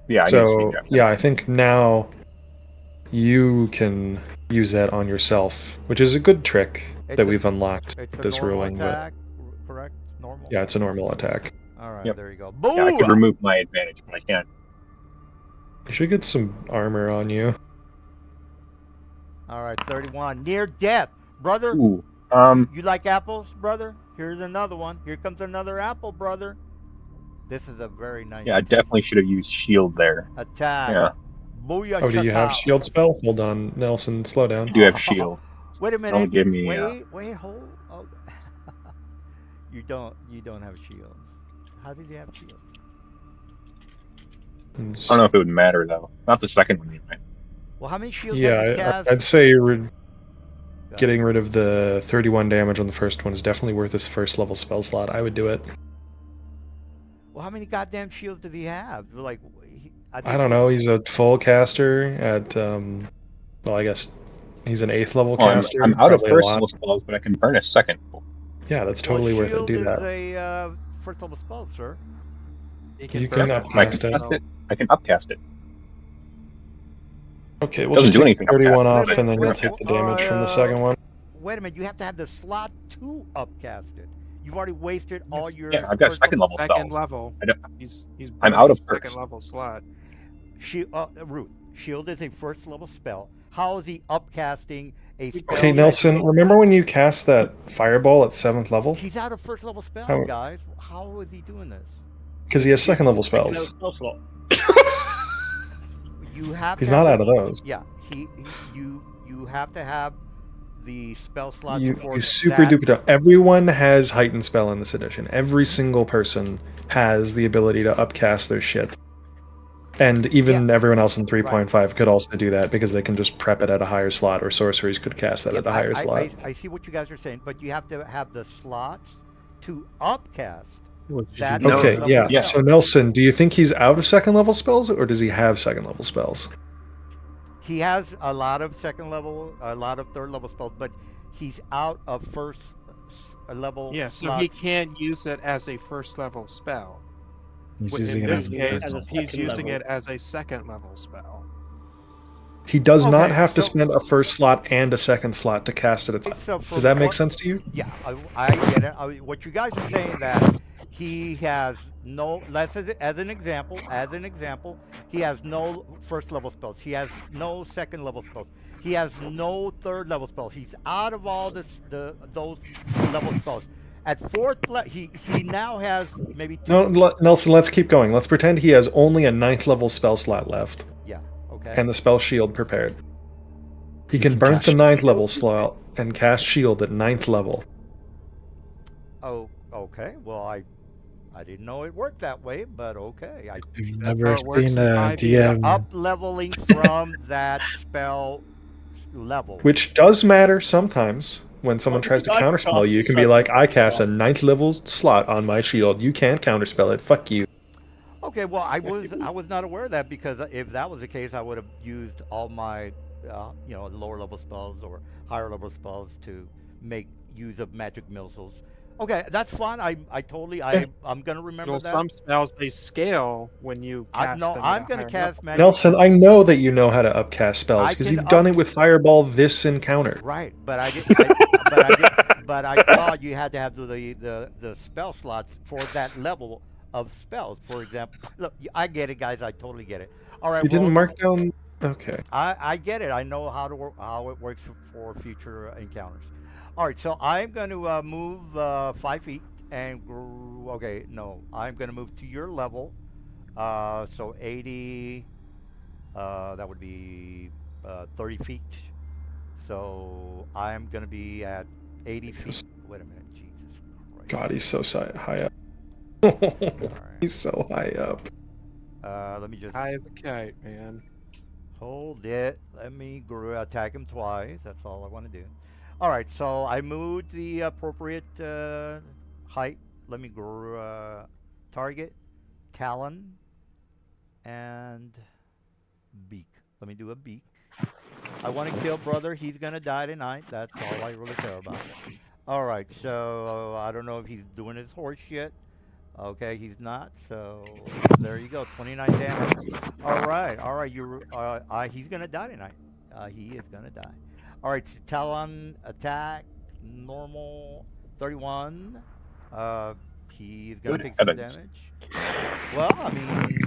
Yeah, I need to So, see that. yeah, I think now you can use that on yourself, which is a good trick It's that a- we've unlocked It's with a this normal ruling. But attack, correct? Normal. yeah, it's a normal attack. All right, Yep. there you go. Yeah, I Boom! could remove my advantage, but I can't. You should get some armor on you. All right, 31. Near death, brother. Ooh. You like apples, brother? Here's another one. Here comes another apple, brother. This is a very nice Yeah, I definitely should have used shield there. attack. Yeah, Booyah, Oh, do you have chaka. shield spell? Hold on, Nelson, slow I down. do have shield. Wait a Don't minute. give me. Wait, hold. Oh. You don't have shield. How did you have shield? I don't know if it would matter though. Not the second one, anyway. Well, how many shields have you Yeah, cast? I'd say getting rid of the 31 damage on the first one is definitely worth his first level spell slot. I would do it. Well, how many goddamn shields does he have? Like, I don't know. He's a full caster at, well, I guess he's an 8th level Well, caster. I'm out of probably a first lot. level spells, but I can burn a second. Yeah, that's totally worth it. Shield Do is that. a first level spell, sir. You can burn upcast I can it. cast it. I can upcast it. Okay, we'll Doesn't just do take anything 31 upcast, off, but- and then you'll Wait, take the damage from the second one. Wait a minute, you have to have the slot to upcast it. You've already wasted all your. Yeah, I've got first second level Second spells. level. I don't- He's I'm burned out of his second first. level slot. Ruth, shield is a first level spell. How is he upcasting a spell? Okay, Nelson, remember when you cast that fireball at 7th level? He's out of first level spell, How- guys. How is he doing this? Because he has second level Taking out spells. spell slot. You have. He's to have not the- out of those. Yeah, you have to have the spell slot You for super that. duper don't. Everyone has heightened spell in this edition. Every single person has the ability to upcast their shit. And even everyone else in 3.5 could also do that because they can just prep it at a higher slot, or sorceries could cast that Yeah, at a higher slot. I see what you guys are saying, but you have to have the slots to upcast. That No, Okay, level yeah. spell. So Nelson, do you think he's out of second level spells, or does he have second level spells? He has a lot of second level, a lot of third level spells, but he's out of first level. Yeah, so slots. he can't use it as a first level spell. He's In using it this as a case, as a he's second using level. it as a second level spell. He does not Okay, have to so- spend a first slot and a second slot to cast it at So Does from that make what- sense to you? Yeah, I get it. What you guys are saying that he has no. Let's as an example, he has no first level spells. He has no second level spells. He has no third level spells. He's out of all those level spells. At fourth level, he now has maybe two. No, Nelson, let's keep going. Let's pretend he has only a 9th level spell slot left Yeah. Okay. and the spell shield prepared. He can burn cast the 9th shield. level slot and cast shield at 9th level. Oh, okay. Well, I didn't know it worked that way, but okay. You've That's never how it works seen in a 5e. DM. Up leveling from that spell level. Which does matter sometimes. When someone tries to I counterspell can't you can say be like, that. I cast a 9th level slot on my shield. You can't counterspell it. Fuck you. Okay, well, I was not aware of that, because if that was the case, I would have used all my, lower level spells or higher level spells to make use of magic missiles. Okay, that's fine. I'm gonna remember Well, that. some spells they scale when you cast them. I'm at a gonna higher cast level. magic. Nelson, I know that you know how to upcast spells I because can you've done it with Fireball this encounter. Right, but I did. But I thought you had to have the spell slots for that level of spells. For example, look, I get it, guys. I totally get it. All right, You didn't well, mark down. Okay. I get it. I know how it works for future encounters. All right, so I'm going to move 5 feet and okay, no, I'm going to move to your level. So 80. That would be 30 feet. So I'm going to be at 80 feet. Wait a minute, Jesus Christ. God, he's so high up. right. He's so high up. Let me just High as a kite, man. hold it. Let me attack him twice. That's all I want to do. All right, so I moved the appropriate height. Let me target, talon, and beak. Let me do a beak. I want to kill brother. He's going to die tonight. That's all I really care about. All right, so I don't know if he's doing his horse shit. Okay, he's not. So there you go, 29 damage. All right. He's going to die tonight. He is going to die. All right, talon attack, normal, 31. He's going to take some heavens. damage. Well, I mean,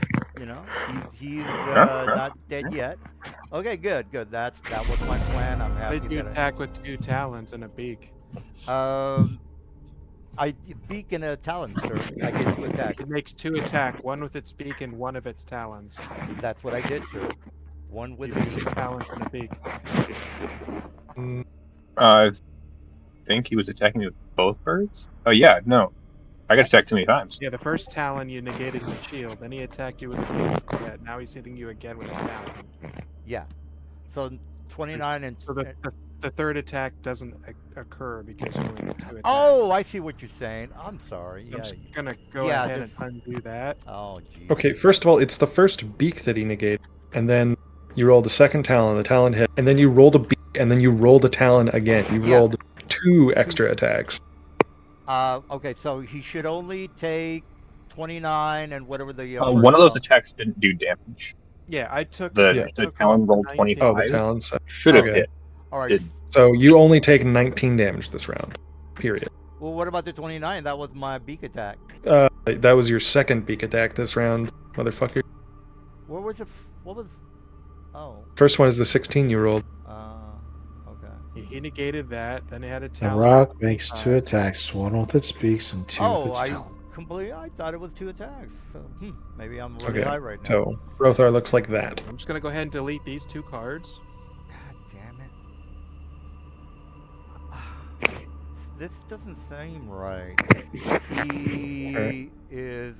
he's not dead yet. Okay, good. That was my plan. I'm How happy did you that attack with 2 talons and a beak? I beak and a talon, sir. I get 2 attacks. It makes 2 attack, one with its beak and one of its talons. That's what I did, sir. One with You the use 2 talons and a beak. I think he was attacking me with both birds. Oh yeah, no, I got attacked too many times. Yeah, the first talon you negated with shield, then he attacked you with a beak. Yeah, now he's hitting you again with a talon. Yeah. So 29 and So the third attack doesn't occur because you were in 2 attacks. oh, I see what you're saying. I'm sorry. So Yeah. I'm just gonna go Yeah, ahead just- and undo that. Oh, geez. Okay, first of all, it's the first beak that he negated, and then you rolled a second talon, the talon hit, and then you rolled a beak, and then you rolled a talon again. You Yeah. rolled 2 extra attacks. Okay, so he should only take 29 and whatever the One of those first attacks didn't do damage. Yeah, I took The Yeah. the took talon off rolled 19. 25. Oh, the talons. Should have Okay. hit. All right. Did. So you only take 19 damage this round. Period. Well, what about the 29? That was my beak attack. That was your second beak attack this round, motherfucker. Where was it? What was? Oh. First one is the 16 you rolled. Okay. He negated that. Then he had a The talon. rock makes 2 attacks, one with its beaks and 2 with Oh, its I talon. completely. I thought it was 2 attacks. So maybe I'm really Okay, high right now. so Rothar looks like that. I'm just gonna go ahead and delete these 2 cards. God damn it. This doesn't seem right. He Okay. is.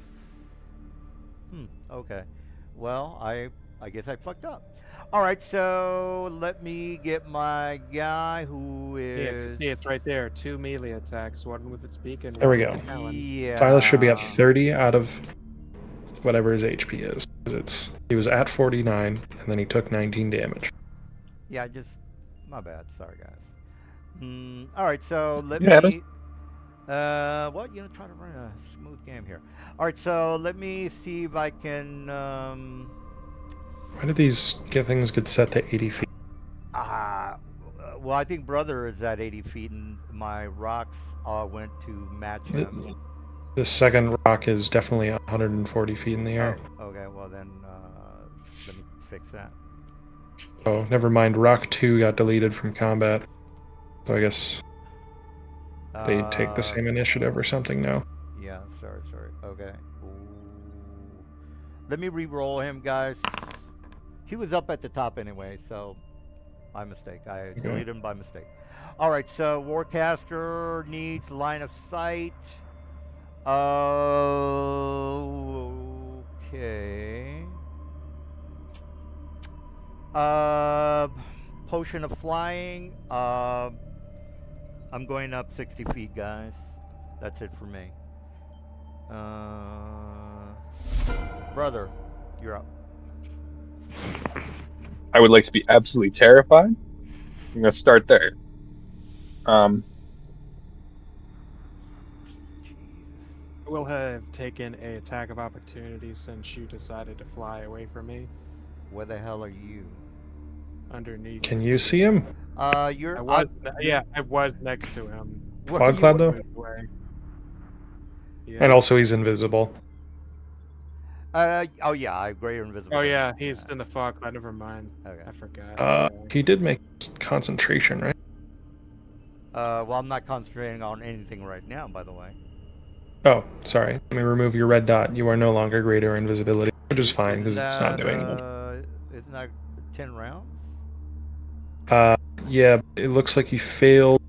Okay. Well, I guess I fucked up. All right, so let me get my guy who Yeah, is. see, it's right there. 2 melee attacks, one with its beak and There we one go. with a talon. Yeah. Silas should be at 30 out of whatever his HP is. 'Cause he was at 49, and then he took 19 damage. Yeah, my bad. Sorry, guys. All right, so let Yeah, me. Well, try to run a smooth game here. All right, so let me see if I can. Why do these things get set to 80 feet? Well, I think brother is at 80 feet, and my rocks went to match him. The second rock is definitely 140 feet in the air. Oh, okay, well then, let me fix that. Oh, never mind. Rock 2 got deleted from combat. So I guess they take the same initiative or something now. Yeah, sorry. Okay. Ooh. Let me re-roll him, guys. He was up at the top anyway, so my mistake. I deleted him by mistake. All right, so Warcaster needs line of sight. Okay. Potion of flying. I'm going up 60 feet, guys. That's it for me. Brother, you're up. I would like to be absolutely terrified. I'm gonna start there. Will have taken a attack of opportunity since you decided to fly away from me. Where the hell are you? Underneath. Can you see him? You're. I was. Yeah, I was next to him. Fog cloud though? Yeah. And also he's invisible. Oh yeah, I have greater invisibility. Oh yeah, he's in the fog cloud. Never mind. Okay. I forgot. He did make concentration, right? Well, I'm not concentrating on anything right now, by the way. Oh, sorry. Let me remove your red dot. You are no longer greater invisibility, which is fine because it's not doing it. Isn't that 10 rounds? Yeah, it looks like you failed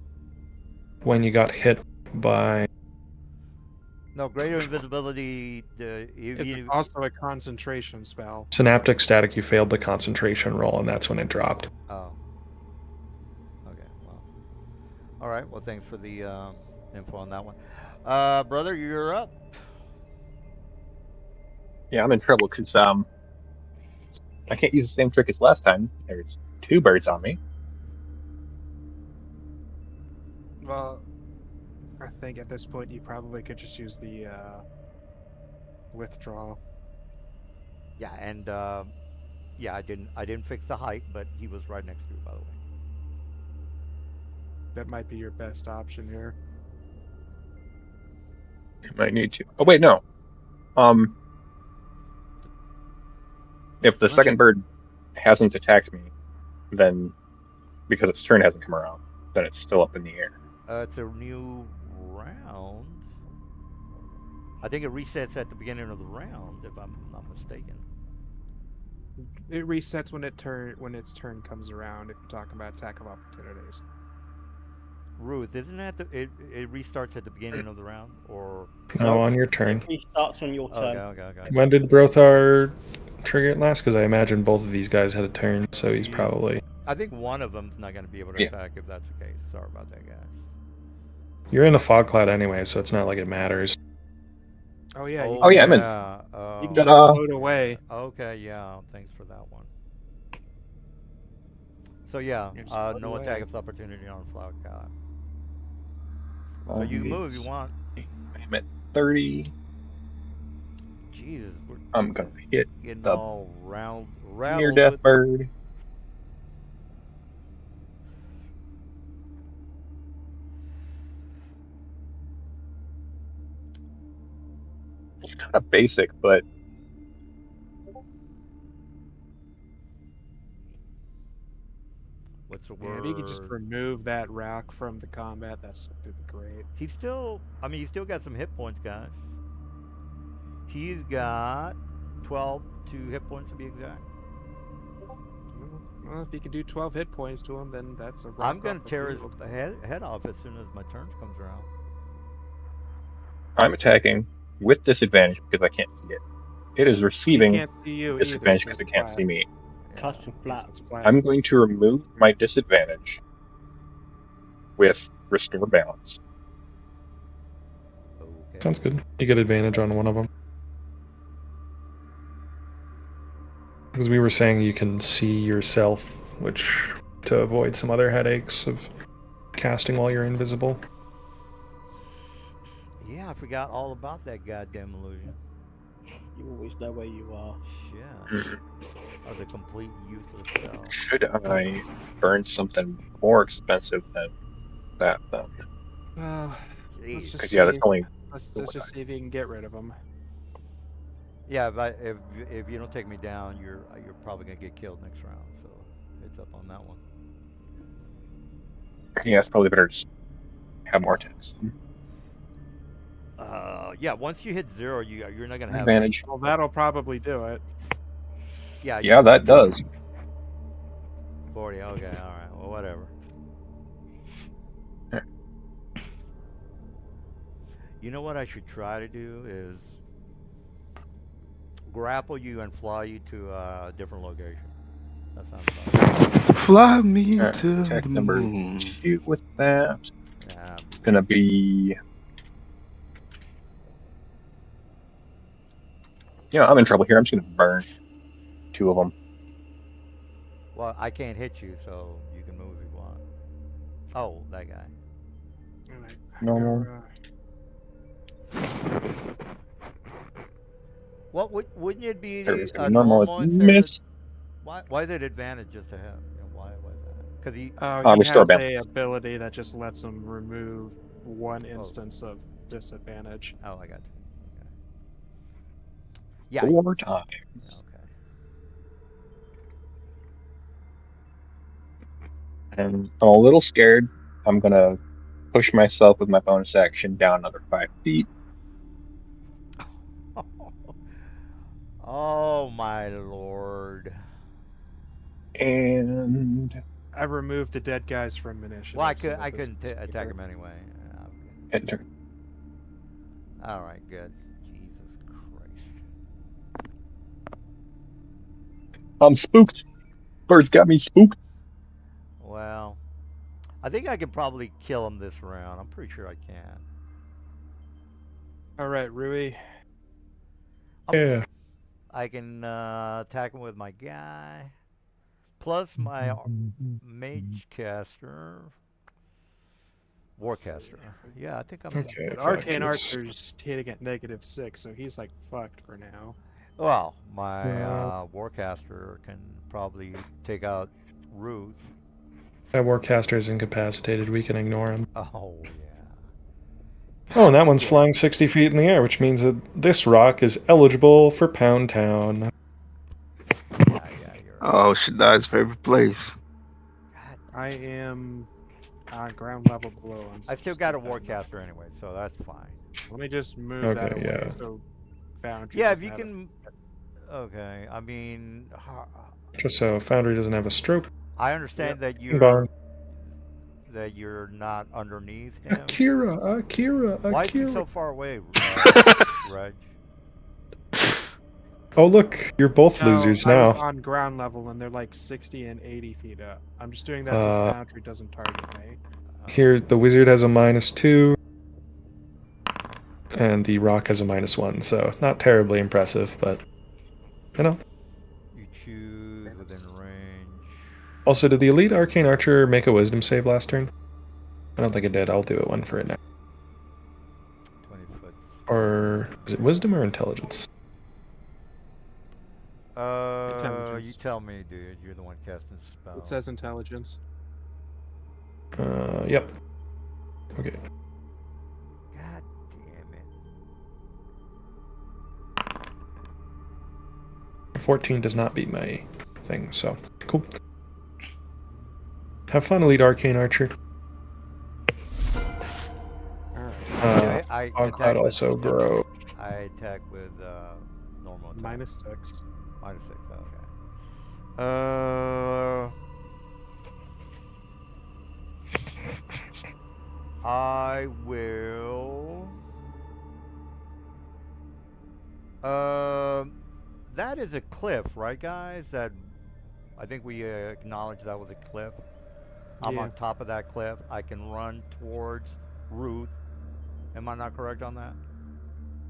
when you got hit by. No, greater invisibility. It's also a concentration spell. Synaptic static, you failed the concentration roll, and that's when it dropped. Oh. Okay, well. Alright, well, thanks for the info on that one. Brother, you're up. Yeah, I'm in trouble because I can't use the same trick as last time. There's 2 birds on me. Well, I think at this point you probably could just use the withdraw. Yeah, and yeah, I didn't fix the height, but he was right next to you, by the way. That might be your best option here. I might need to. Oh wait, no. If the second bird hasn't attacked me, then because its turn hasn't come around, then it's still up in the air. It's a new round. I think it resets at the beginning of the round, if I'm not mistaken. It resets when its turn comes around. If you're talking about attack of opportunities. Ruth, isn't that it restarts at the beginning of the round, or No, on your turn. It restarts on your turn. Okay. When did Brothar trigger it last? Because I imagine both of these guys had a turn, so he's probably. I think one of them's not going to be able to attack if that's the case. Sorry about that, guys. You're in a fog cloud anyway, so it's not like it matters. Oh yeah. Oh, yeah, I'm in. You can just float away. Okay, yeah. Thanks for that one. So yeah, no away. attack of opportunity on Flower Cloud. So you can move if you want. I'm at 30. Jesus, we're I'm gonna hit getting the all rattled near death with- bird. It's kind of basic, but What's the Yeah, word? if you could just remove that rock from the combat, that'd be great. He's still, I mean, he's still got some hit points, guys. He's got 12 hit points to be exact. Well, if you can do 12 hit points to him, then that's a rock. I'm going off to the tear his field. head off as soon as my turn comes around. I'm attacking with disadvantage because I can't see it. It is He receiving can't see you disadvantage either, because it so can't it's see me. Custom flat. It's flat. I'm going to remove my disadvantage with Restore Balance. Okay. Sounds good. You get advantage on one of them. Because we were saying you can see yourself, which to avoid some other headaches of casting while you're invisible. Yeah, I forgot all about that goddamn illusion. You always know where you are. Shit. That was a complete useless spell. Should I burn something more expensive than that then? Let's Jeez. just Because yeah, that's see- only let's just see if you can get rid of him. Yeah, if you don't take me down, you're probably gonna get killed next round. So heads up on that one. yeah, it's probably better to have more attacks. Yeah, once you hit 0, you're not gonna have Advantage. Well, that'll probably do it. Yeah, Yeah, that does. 40. Okay, all right. Well, whatever. You know what I should try to do is grapple you and fly you to a different location. That sounds about right. Fly me Alright, to attack the number moon. 2 with that. Yeah. It's gonna be. Yeah, I'm in trouble here. I'm just gonna burn 2 of them. Well, I can't hit you, so you can move if you want. Oh, that guy. All right. Normal. What wouldn't it be There it is. a Normal is normal instead of miss. why is it advantage just to him? You know, why is that? Because he He Restore has a balance. ability that just lets him remove one instance of disadvantage. Oh, I got you. Okay. Yeah. 4 times. Okay. And I'm a little scared. I'm gonna push myself with my bonus action down another 5 feet. Oh my lord. And I removed the dead guys from initiative. Well, so that I this couldn't is attack cheaper. him anyway. Yeah, okay. enter. All right, good. Jesus Christ. I'm spooked. Bird's got me spooked. Well, I think I can probably kill him this round. I'm pretty sure I can. All right, Rui. Yeah. I can attack him with my guy, plus my mage caster, warcaster. Yeah, I think I'm. Okay. But fuck, Arcane it's- Archer's hitting at -6, so he's like fucked for now. Well, my warcaster can probably take out Ruth. That Warcaster is incapacitated. We can ignore him. Oh yeah. Oh, and that one's flying 60 feet in the air, which means that this rock is eligible for Pound Town. Yeah, you're right. Oh, Shadai's favorite place. God, I am on ground level below him. I still got a warcaster anyway, so that's fine. Let me just move Okay, that away yeah. so Foundry. Yeah, if doesn't you have it. can. Okay, I mean, Just so Foundry doesn't have a stroke. I understand that Bong. you're not underneath him. Akira. Why is he so far away, Reg? Oh, look. You're both losers I was now. on ground level and they're like 60 and 80 feet up. I'm just doing that so Foundry doesn't target me. Here, the wizard has a -2. And the rock has a -1. So, not terribly impressive, but, you know. You choose within range. Also, did the elite arcane archer make a wisdom save last turn? I don't think it did. I'll do it one for it now. 20 foot. Or is it wisdom or intelligence? You Intelligence. tell me, dude. You're the one casting the spell. It says intelligence. Yep. Okay. God damn it. 14 does not beat my thing, so cool. Have fun, elite arcane archer. Alright. I Fog attack cloud with- also grow. I attack with normal attack. -6. -6. Okay. I will. That is a cliff, right, guys? That I think we acknowledged that was a cliff. I'm Yeah. on top of that cliff. I can run towards Ruth. Am I not correct on that?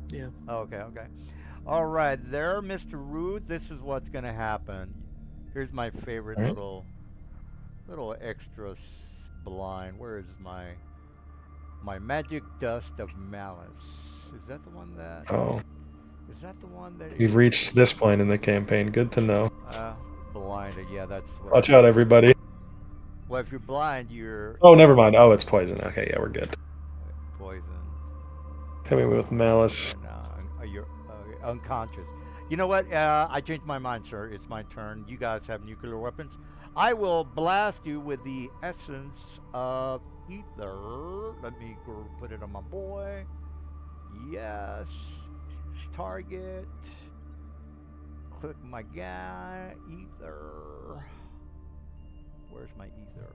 Yeah. Okay. All right, there, Mr. Ruth. This is what's gonna happen. Here's my favorite All right. little extra blind. Where is my magic dust of malice? Is that the one that? Oh, Is that the one that? we've reached this point in the campaign. Good to know. Blinded. Yeah, that's. What Watch out, everybody. Well, if you're blind, you're Oh, never mind. Oh, it's poison. Okay, yeah, we're good. poisoned. Coming with malice. And, you're unconscious. You know what? I changed my mind, sir. It's my turn. You guys have nuclear weapons. I will blast you with the essence of ether. Let me put it on my boy. Yes. Target. Click my guy. Ether. Where's my ether?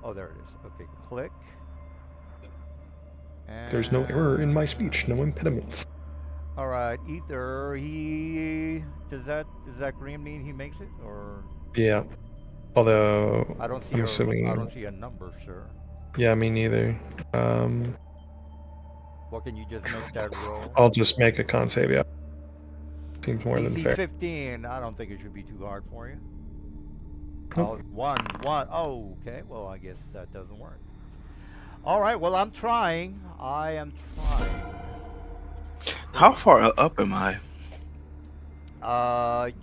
Oh, there it is. Okay, click. And There's no error in my speech, no impediments. all right, ether. Does that green mean he makes it, or Yeah. Although I don't see I'm I assuming. don't see a number, sir. Yeah, me neither. Well, can you just make that roll? I'll just make a con save. Yeah. Seems more than DC fair. 15. I don't think it should be too hard for you. Nope. Oh, one. Oh, okay. Well, I guess that doesn't work. All right. Well, I'm trying. I am trying. How far up am I?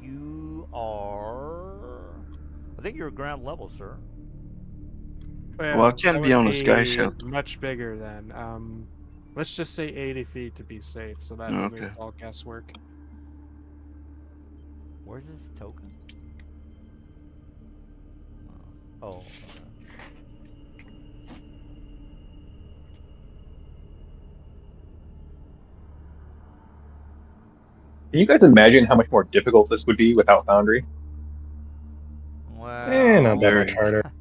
You are. I think you're ground level, sir. Well, I can't that be would on the sky shelter. Much bigger then. Let's just say 80 feet to be safe, so that Okay. removes all guesswork. Where's this token? Oh. Okay. Can you guys imagine how much more difficult this would be without Foundry? Well. Not that much Very. harder.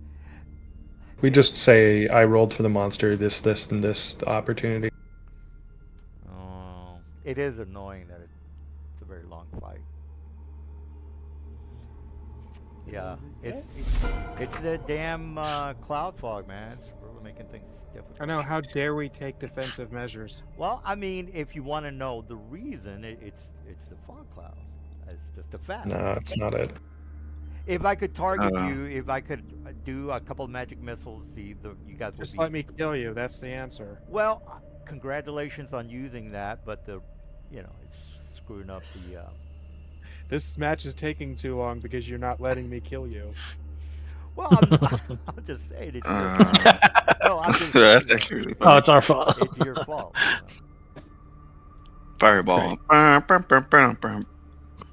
We just say I rolled for the monster, this, and this opportunity. Oh, it is annoying that it's a very long fight. Yeah, it's the damn cloud fog, man. It's really making things difficult. I know. How dare we take defensive measures? Well, I mean, if you want to know the reason, it's the fog cloud. It's just a fact. No, it's not it. If I could target you, if I could do a couple of magic missiles, you guys would Just be. let me kill you. That's the answer. Well, congratulations on using that, but it's screwing up the. This match is taking too long because you're not letting me kill you. Well, I'm just saying it's your fault. No, I'm just saying, That's actually really Oh, funny. it's our fault. it's your fault. Fireball.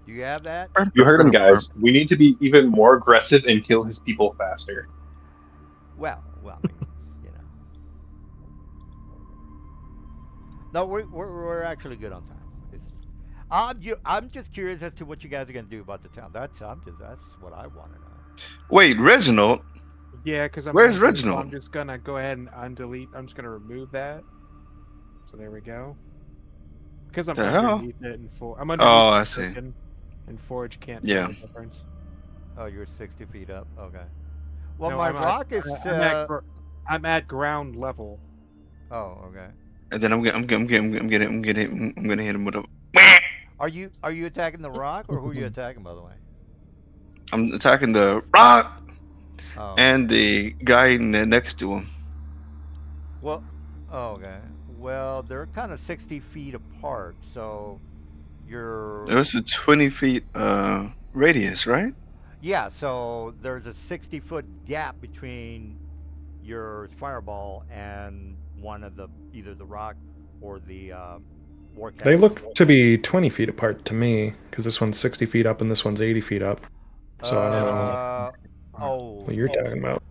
Do you have that? You heard him, guys. We need to be even more aggressive and kill his people faster. Well, I mean, No, we're actually good on time. I'm just curious as to what you guys are gonna do about the town. That's what I want to know. Wait, Reginald? Yeah, because Where's hungry, so Reginald? I'm just gonna go ahead and undelete. I'm just gonna remove that. So there we go. Because I'm The hell? underneath it and I'm underneath. Oh, I the see. token, And Forge can't Yeah. tell the difference. Oh, you're 60 feet up. Okay. Well, No, my I'm at- rock is. I'm at ground level. Oh, okay. And then I'm gonna hit him with a. Are you attacking the rock, or who are you attacking, by the way? I'm attacking the rock Oh. and the guy next to him. Well, oh, okay. Well, they're kind of 60 feet apart, so you're. It was a 20 feet radius, right? Yeah, so there's a 60-foot gap between your fireball and one of either the rock or the warcast. They look to be 20 feet apart to me, because this one's 60 feet up and this one's 80 feet up. So I don't know Oh. what you're talking about.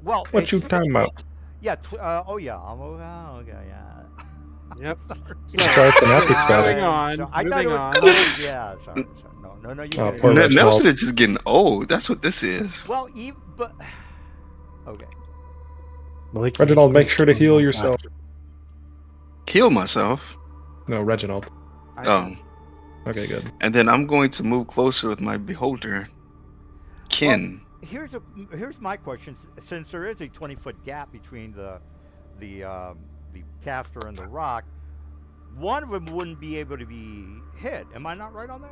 Well, What you it's- talking about? Yeah. Oh, yeah. Okay. Yeah. Yep. That's why it's an epic style. Moving on. So I thought moving it was on. close. Yeah. Sorry. No. You Oh, get it. poor Reginald. Nelson is just getting old. That's what this is. Well, but okay. Malik, Reginald, you make still sure to heal don't yourself. Heal myself. No, Reginald. Oh. Okay, good. And then I'm going to move closer with my beholder. Kin. Here's my question. Since there is a 20-foot gap between the caster and the rock, one of them wouldn't be able to be hit. Am I not right on that?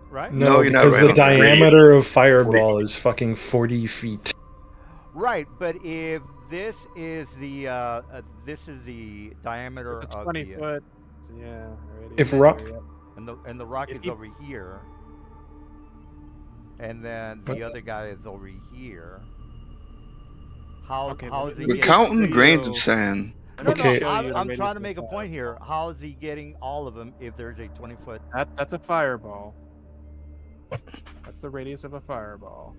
Right? No, you're not because right the on that. diameter of Fireball is fucking 40 feet. Right, but if this is the diameter It's of 20 the foot. Yeah. If radius rock- area. and the rock If is you- over here, and then the other guy is over here. How Okay, how but is he We're getting? counting grains you- of sand. No, Okay. I'm trying to make a point here. How is he getting all of them if there's a 20-foot? That's a fireball. That's the radius of a fireball.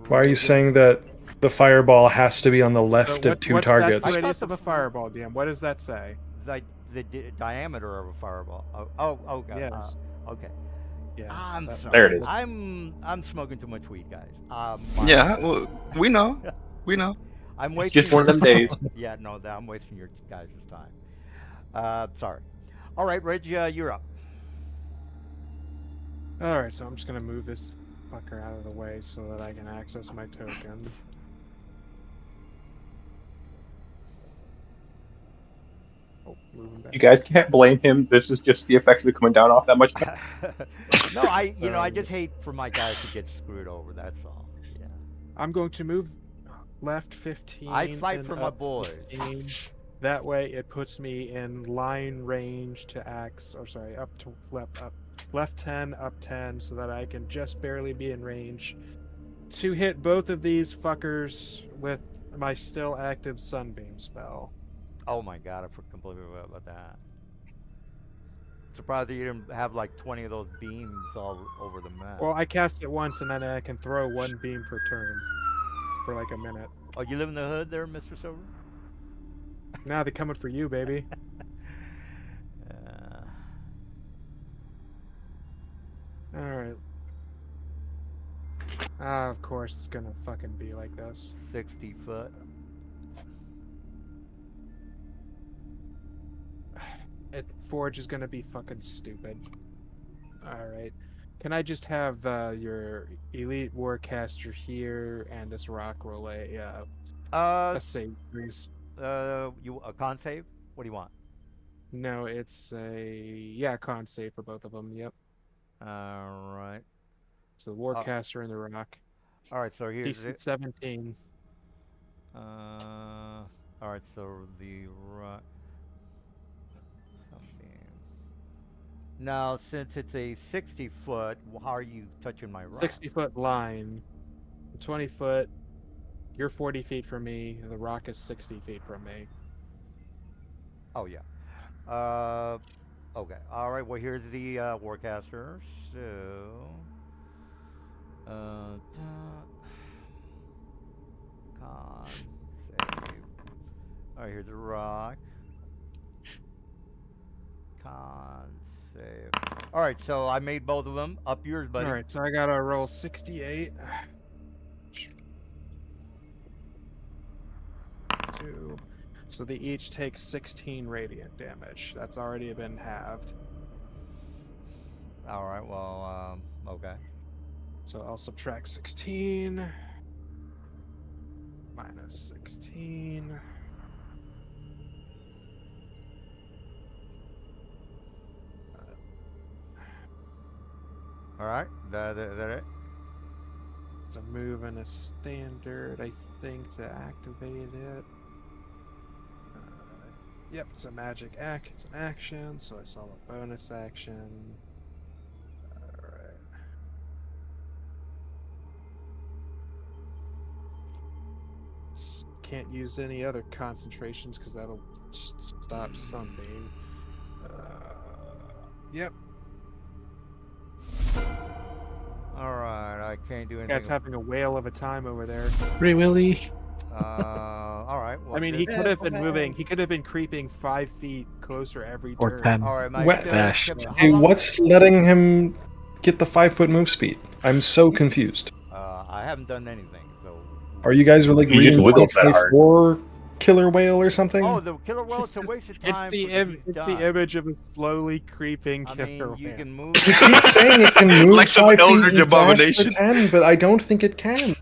Why are you saying that the fireball has to be on the left So of two what's targets? that I radius thought of a fireball, DM? What does that say? Like the diameter of a fireball. Oh, God. Yes. Okay. Yeah. I'm that- sorry. There it is. I'm smoking too much weed, guys. Yeah, well, we know. We know. I'm wasting Just one of your them days. time. Yeah, no, I'm wasting your guys' time. Sorry. All right, Reg, you're up. All right, so I'm just gonna move this fucker out of the way so that I can access my token. Oh, moving back. You guys can't blame him. This is just the effects of it coming down off that much. No, I just hate for my guys to get screwed over. That's all. Yeah. I'm going to move left 15. I fight and for my up boys. 15. That way, it puts me in line range to axe. Or sorry, up 10, up 10, so that I can just barely be in range to hit both of these fuckers with my still active sunbeam spell. Oh my God, I completely forgot about that. Surprised that you didn't have like 20 of those beams all over the map. Well, I cast it once, and then I can throw one beam per turn for like a minute. Oh, you live in the hood there, Mr. Silver? Now they're coming for you, baby. All right. Of course, it's gonna fucking be like this. 60 foot. Forge is gonna be fucking stupid. Alright. Can I just have your elite warcaster here and this rock roll a save, please? You a con save? What do you want? No, it's a con save for both of them. Yep. All right. So the warcaster and the rock. All right. So here's DC it. 17. All right. So the rock. Now, since it's a 60 foot, how are you touching my rock? 60-foot line. 20 foot. You're 40 feet from me. The rock is 60 feet from me. Oh yeah. Okay. All right. Well, here's the warcaster. So, con save. All right. Here's the rock. Con save. All right. So I made both of them. Up yours, buddy. All right. So I gotta roll 68. 2. So they each take 16 radiant damage. That's already been halved. All right. Well, okay. So I'll subtract 16. Minus 16. All right. That it. It's a move and a standard, I think, to activate it. Yep, it's a magic act. It's an action, so I saw a bonus action. Alright. Can't use any other concentrations because that'll stop Sunbeam. Yep. All right. I can't do anything. Guy's having a whale of a time over there. Free Willy. All right. Well, I mean, he could have been moving. He could have been creeping 5 feet closer every Or turn. 10. All right, Mike. What- Dash. Hey, what's letting him get the 5-foot move speed? I'm so confused. I haven't done anything. So. Are you guys like You just reading wiggled that hard. 2024 Killer Whale or something? Oh, the killer whale. It's a waste of It's time. the for it's the image of a slowly creeping I killer mean, you whale. can move. You keep saying it can move Like some 5 feet Eldritch and dash for abomination. 10, but I don't think it can.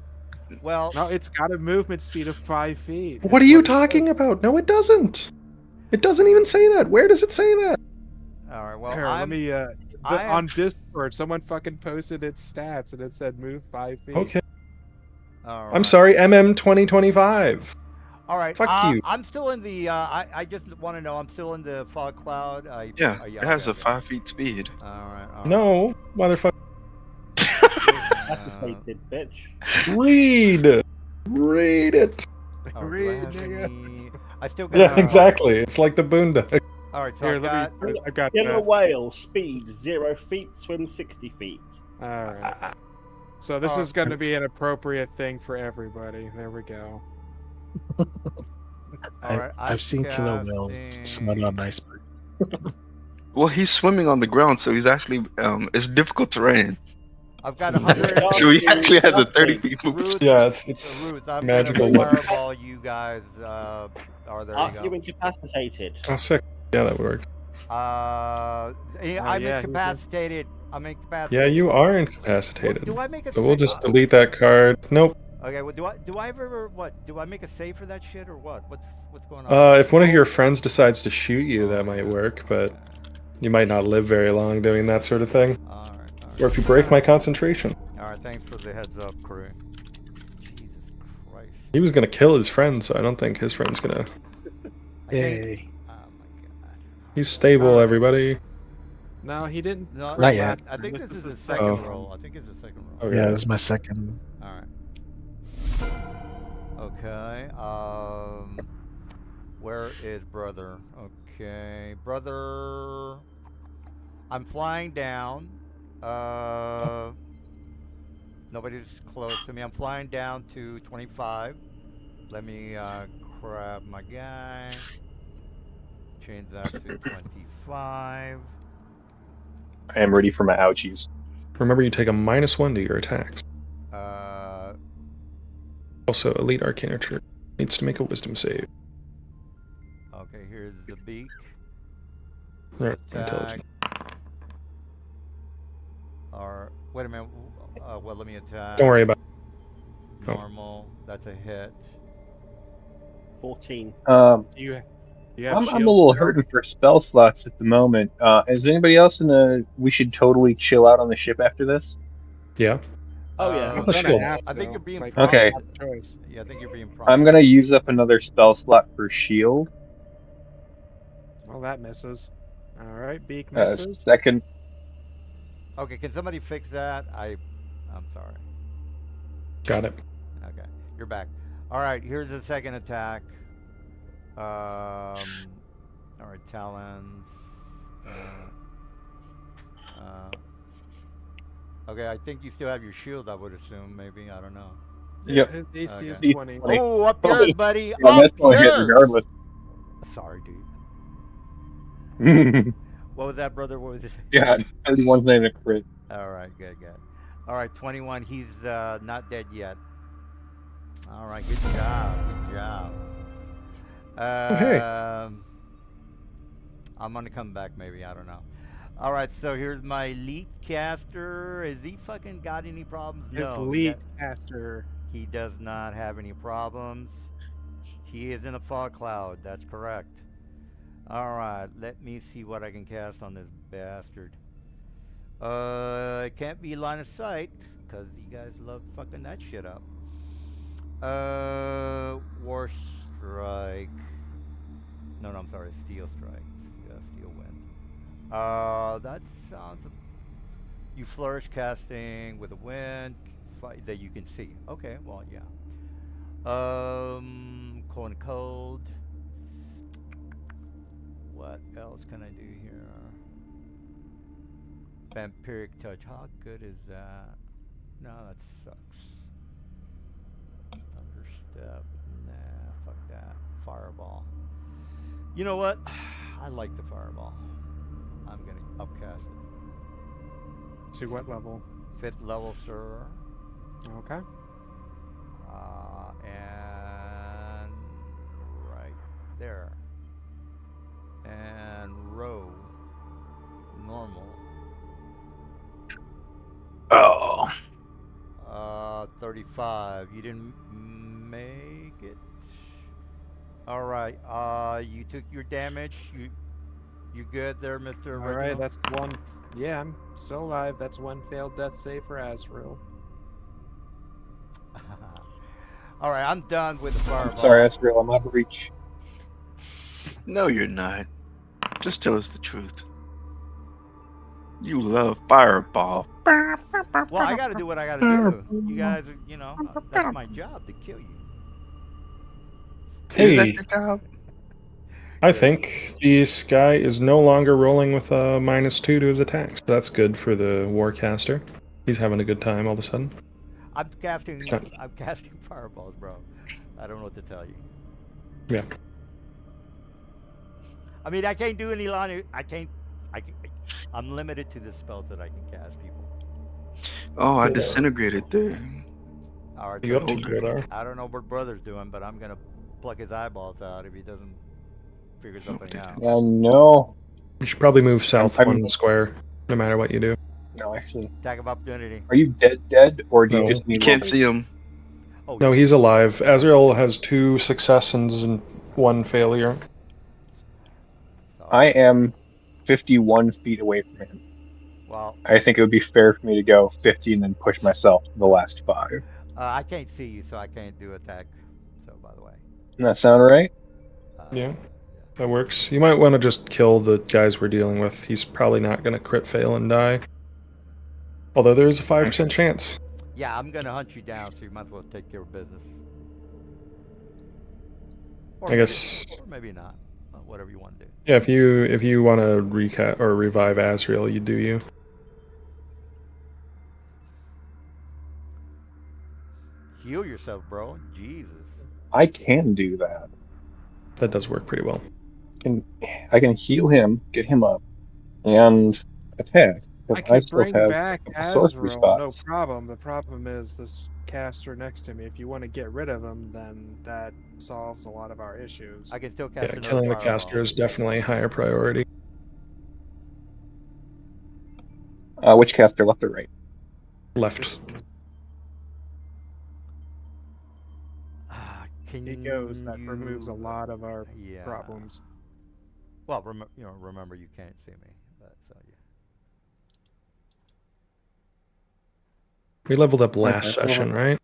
Well, No, it's got a movement speed of 5 feet. What are you talking about? No, it doesn't. It doesn't even say that. Where does it say that? all right. Well, Here, let I'm. me. I am- On Discord, someone fucking posted its stats and it said move 5 feet. Okay. all I'm right. sorry, MM 2025. All right. Fuck you. I'm still in the. I just want to know. I'm still in the fog cloud. Yeah, yeah, it has okay, a 5 feet speed. All right. All right. No, motherfucker. That's a stated bitch. Read. Read it. Oh, do I Read, have nigga. any- I still got. Yeah, exactly. It's like the boondock. All right, so Here, I got. I got Killer that. whale, speed 0 feet, swim 60 feet. All right. So this is going to be an appropriate thing for everybody. There we go. All right, I've seen killer whales. It's not on iceberg. Well, he's swimming on the ground, so he's actually it's difficult terrain. I've got 100. So he actually has a 30 feet move. Ruth, Yeah, so it's Ruth, I'm magical. gonna fireball you guys. There Are you you go. incapacitated? oh sick. Yeah, that would work. I'm yeah, incapacitated. I'm Yeah, incapacitated. you are incapacitated. Do I make a So we'll save? just delete that card. Nope. Okay. Well, do I ever what? Do I make a save for that shit or what? What's going on? If one of your friends decides to shoot you, that might work, but you might not live very long doing that sort of thing. All right. Or if you break my concentration. All right. Thanks for the heads up, crew. Jesus Christ. He was gonna kill his friend, so I don't think his friend's gonna. I can't- Yay. Oh my God. He's stable, everybody. No, he didn't. No, Not yet. I think this is the the second Oh. roll. I think it's the second roll. Okay. Yeah, this is my second. All right. Okay. Where is brother? Okay, brother. I'm flying down. Nobody's close to me. I'm flying down to 25. Let me grab my guy. Change that to 25. I am ready for my ouchies. Remember, you take a -1 to your attacks. Uh, Also, Elite Arcanature needs to make a Wisdom save. okay, here's the beak. Or Attack. Intelligence. Or wait a minute. Well, let me attack. Don't worry about it. Normal. That's a hit. 14. You have I'm a shield little now? hurting for spell slots at the moment. Is anybody else in the? We should totally chill out on the ship after this. Yeah. Oh, yeah. I'm Let's gonna shield. have I think to, you're being like, prompted. Okay. I have a choice. Yeah, I think you're being prompted. I'm gonna use up another spell slot for shield. Well, that misses. All right, beak misses. Second. Okay, can somebody fix that? I'm sorry. Got it. Okay, you're back. All right, here's the second attack. All right, talons. Okay, I think you still have your shield. I would assume, maybe. I don't know. Yep. His AC is Okay. 20. Oh, up yours, buddy. Yeah, Up that's gonna hit yours. regardless. Sorry, dude. Yeah, What was that, brother? What was it? 31's not even a crit. All right, good. All right, 21. He's not dead yet. All right, good job. hey. I'm gonna come back, maybe. I don't know. All right, so here's my elite caster. Has he fucking got any problems? It's No. lead caster. He does not have any problems. He is in a fog cloud. That's correct. All right, let me see what I can cast on this bastard. It can't be line of sight because you guys love fucking that shit up. War strike. No, I'm sorry. Steel strike. Steel wind. That sounds. You flourish casting with a wind that you can see. Okay, well, yeah. Cold. What else can I do here? Vampiric touch. How good is that? No, that sucks. Thunderstep. Nah, fuck that. Fireball. You know what? I like the fireball. I'm gonna upcast it. To what level? 5th level, sir. Okay. And right there. And row. Normal. Oh. 35. You didn't make it. All right. You took your damage. You good there, Mr. All right, that's one. Yeah, I'm still alive. That's one failed death save for Azrael. All right, I'm done with the fireball. Sorry, that's real. I'm out of reach. No, you're not. Just tell us the truth. You love Fireball. Well, I got to do what I got to do. You guys, that's my job to kill you. Is that Hey. your job? I think this guy is no longer rolling with a -2 to his attacks. That's good for the Warcaster. He's having a good time all of a sudden. I'm casting. It's not- I'm casting fireballs, bro. I don't know what to tell you. Yeah. I mean, I can't do any line. I'm limited to the spells that I can cast, people. Oh, I Yeah. disintegrated there. All right, You up to Okay. Grodar? I don't know what brother's doing, but I'm gonna pluck his eyeballs out if he doesn't figure something Okay. out. Yeah, no. You should probably move south I'm- 1 square, no matter what you do. No, actually. Attack of opportunity. Are you dead, or do you No. just You need can't one? see him. Oh, No, he's alive. Azrael has 2 successes and 1 failure. sorry. I am 51 feet away from him. Well, I think it would be fair for me to go 50 and then push myself to the last 5. I can't see you, so I can't do attack. So, by the way. Doesn't that sound right? Yeah. That works. You might want to just kill the guys we're dealing with. He's probably not going to crit fail and die. Although there's a 5% chance. Yeah, I'm gonna hunt you down, so you might as well take care of business. Or I guess. or maybe not. Whatever you want to do. Yeah, if you want to recap or revive Azrael, you do you. Heal yourself, bro. Jesus. I can do that. That does work pretty well. I can heal him, get him up, and attack. I 'cause can still bring have back sorcery Azrael, no spots. problem. The problem is this caster next to me. If you want to get rid of him, then that solves a lot of our issues. I can still Yeah, cast another killing the fireball. caster is definitely a higher priority. Which caster, left or right? Left. Can He goes. That you- removes a lot of our Yeah. problems. Well, remember you can't see me, but so yeah. We leveled up last Okay. session, right?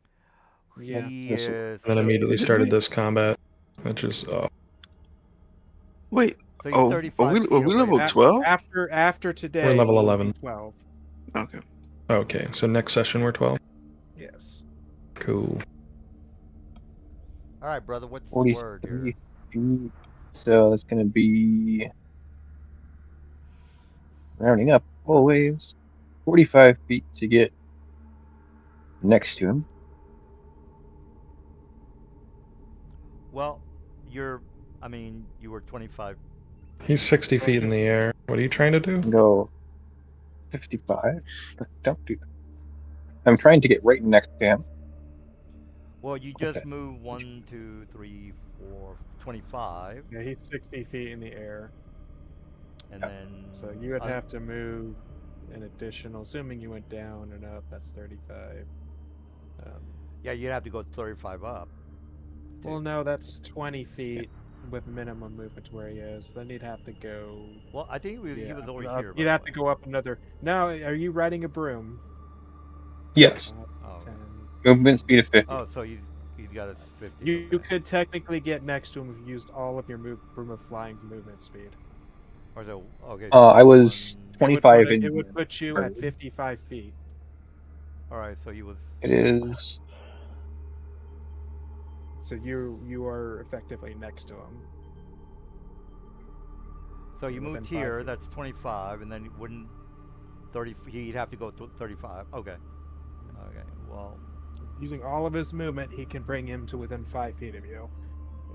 Yeah. He Yes, is. And then immediately Did started we? this combat, which is Wait. So he's Oh, 35 are we feet level away. 12? After today, level we'll be 11. 12. Okay. okay. So next session we're 12. Yes. Cool. All right, brother. What's the word 43 here? feet. So it's going to be rounding up always 45 feet to get next to him. Well, you were 25. He's 60 feet in the air. What are you trying to do? Go 55. Don't do that. I'm trying to get right next to him. Well, you just Okay. moved 1, 2, 3, 4, 25, Yeah, he's 60 feet in the air. and Yeah. then. So you would un- have to move an additional, assuming you went down and up, that's 35. Yeah, you'd have to go 35 up. Well, no, that's 20 feet with minimum movement to where he is. Then you'd have to go. Well, I think he was over up- here. You'd have to go up another. Now, are you riding a broom? Yes. Oh. 10. Movement speed of 50. Oh, so he's got a 50. You okay. could technically get next to him if you used all of your broom of flying's movement speed. Or so, okay. I was one- 25 it in. would put you at Bird. 55 feet. All right, so he was. It is. So you are effectively next to him. So you within moved 5 here. feet. That's 25, and then you wouldn't 30. He'd have to go 35. Okay. Okay. Well. Using all of his movement, he can bring him to within 5 feet of you.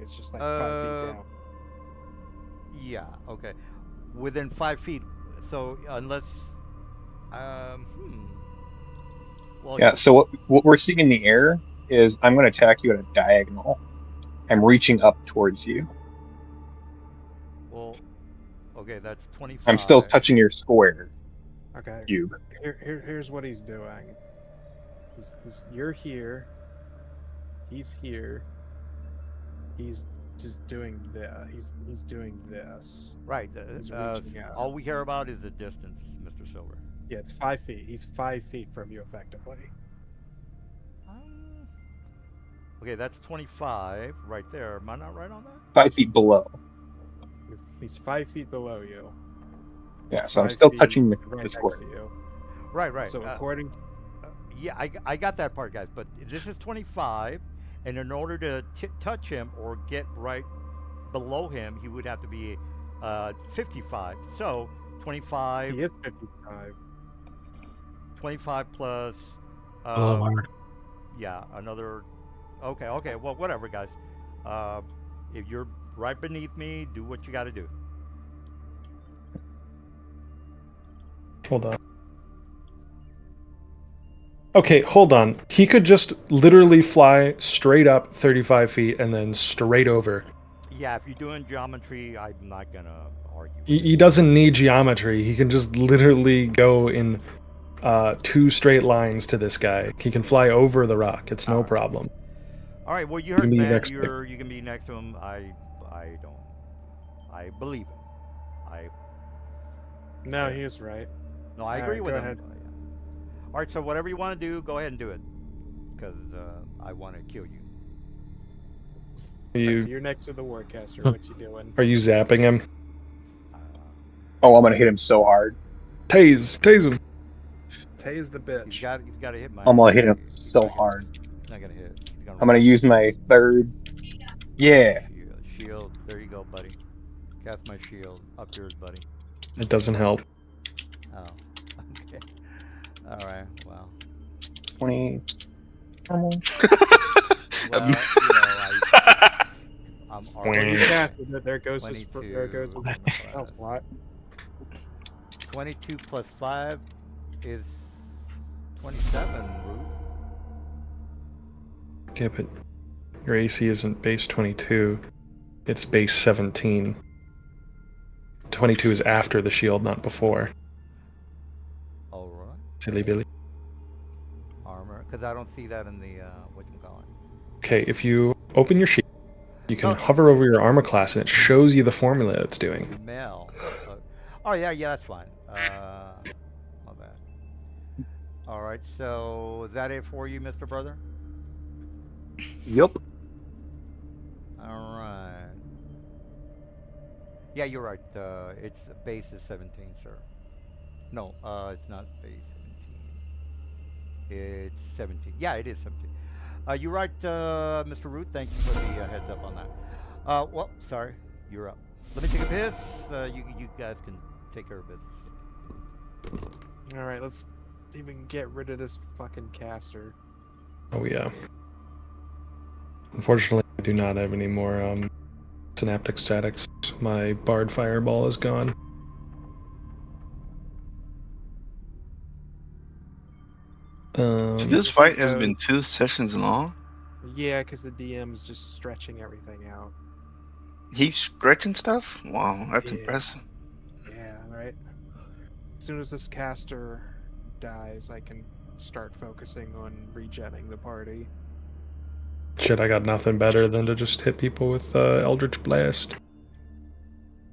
It's just like 5 feet down. Yeah. Okay. Within 5 feet. So unless. Well. Yeah, so what we're seeing in the air is I'm going to attack you at a diagonal. I'm reaching up towards you. Well. Okay, that's 25. I'm still touching your square Okay. cube. Here's what he's doing. You're here. He's here. He's just doing this. He's doing this. Right. He's reaching out. All we care about is the distance, Mr. Silver. Yeah, it's 5 feet. He's 5 feet from you effectively. Okay, that's 25 right there. Am I not right on that? 5 feet below. He's 5 feet below you. Yeah, so I'm 5 still feet touching the right next square. to you. Right. So according, Yeah, I got that part, guys. But this is 25, and in order to touch him or get right below him, he would have to be 55. So 25. He is 55. 25 plus. Boulevard. Yeah, another. Okay. Well, whatever, guys. If you're right beneath me, do what you got to do. Hold on. Okay, hold on. He could just literally fly straight up 35 feet and then straight over. Yeah, if you're doing geometry, I'm not gonna argue. He doesn't need geometry. He can just literally go in 2 straight lines to this guy. He can fly over the rock. It's no Alright. problem. All right. Well, you can heard be man. next You can be next to him. I don't. I believe him. No, he is right. No, I All agree right, with go him. ahead. All right. So whatever you want to do, go ahead and do it, because I want to kill you. Are So you you're next to the Warcaster. What you doing? zapping him? Oh, I'm gonna hit him so hard. Tase him. Tase the You've bitch. got to hit my. I'm gonna hit him He's so not gonna- hard. He's not gonna hit. He's gonna I'm gonna use my third. Yeah. Shield. There you go, buddy. Cast my shield. Up yours, buddy. It doesn't help. Oh. Okay. All right. Well. 20. Well, I'm When already. you casted it, there goes his 22. there goes his health lot. 22 plus 5 is 27, Ruth. Yeah, but your AC isn't base 22. It's base 17. 22 is after the shield, not before. All right. Silly Billy. Armor. Because I don't see that in the, whatchamacallit. Okay, if you open your sheet, you can Oh. hover over your armor class and it shows you the formula it's doing. Mel. Oh, yeah, that's fine. My bad. All right, so is that it for you, Mr. Brother? Yup. All right. Yeah, you're right. Its base is 17, sir. No, it's not base 17. It's 17. Yeah, it is 17. You're right, Mr. Root. Thank you for the heads up on that. Well, sorry, you're up. Let me take a piss. You guys can take care of business. All right, let's see if we can get rid of this fucking caster. Oh yeah. Unfortunately, I do not have any more synaptic statics. My Bard Fireball is gone. So this fight has been 2 sessions long. Yeah, because the DM's just stretching everything out. He's stretching stuff. Wow, that's Yeah. impressive. Yeah, right. As soon as this caster dies, I can start focusing on regenning the party. Shit, I got nothing better than to just hit people with Eldritch Blast.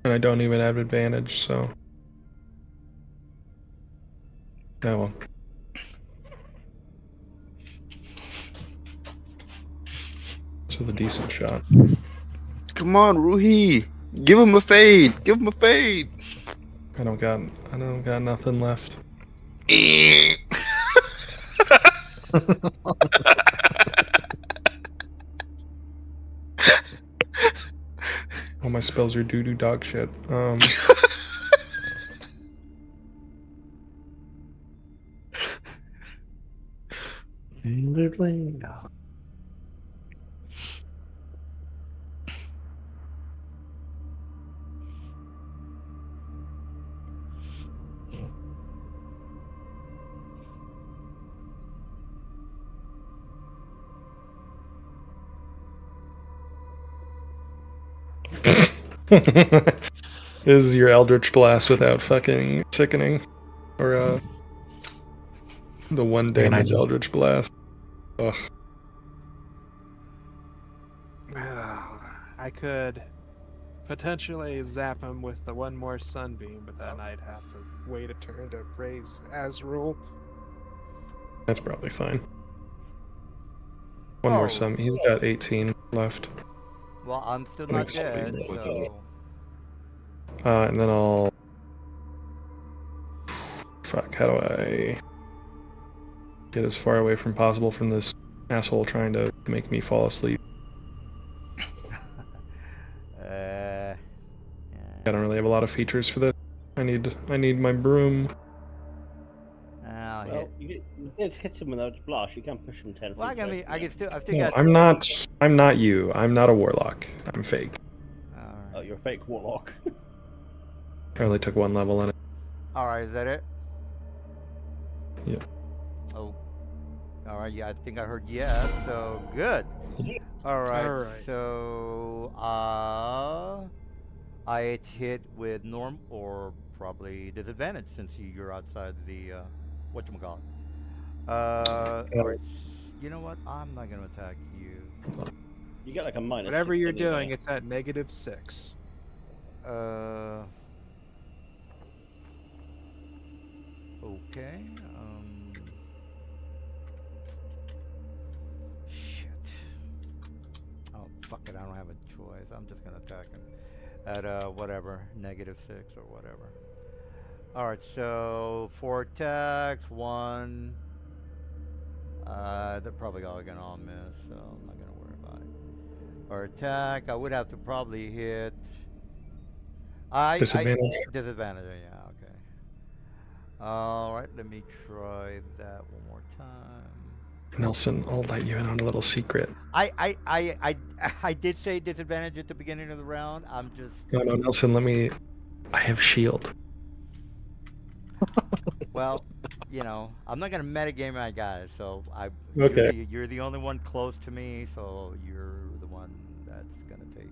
And I don't even have advantage, so... Oh well. So the decent shot. Come on, Ruhi. Give him a fade. Give him a fade. I don't got nothing left. All my spells are doo-doo dog shit. This is your Eldritch Blast without fucking sickening. Or the 1 damage Agonizer. Eldritch Blast. Ugh. I could potentially zap him with the one more sunbeam, but then I'd have to wait a turn to raise Azrael. That's probably fine. One more Oh. sum. He's got 18 left. Well, I'm still That not makes sense. dead, so... And then I'll... Fuck, how do I... get as far away from possible from this asshole trying to make me fall asleep? lot of features for this. I need my broom. Now Well, you did hit him with a blast. You can push him 10 feet. well, I away from can him. still. I still No, got. I'm not you. I'm not a warlock. I'm fake. All Oh, right. you're a fake warlock. I only took 1 level in it. All right. Is that it? Yeah. Oh. All right. Yeah, I think I heard yes. So good. All right. All right. So I hit with norm or probably disadvantage since you're outside the whatchamacallit. All right. You know what? I'm not gonna attack you. You get like a minus. Whatever 6 you're anyway. doing, it's at -6. Okay. Shit. Oh, fuck it. I don't have a choice. I'm just gonna attack him at whatever, -6 or whatever. All right. So 4 attacks, 1. They're probably all gonna all miss, so I'm not gonna worry about it. Or attack, I would have to probably hit. Disadvantage? Disadvantage. Yeah. Okay. All right. Let me try that one more time. Nelson, I'll let you in on a little secret. I did say disadvantage at the beginning of the round. I'm just. No, Nelson, I have shield. Well, you know, I'm not gonna metagame my guys, so Okay. You're the only one close to me, so you're the one that's gonna take.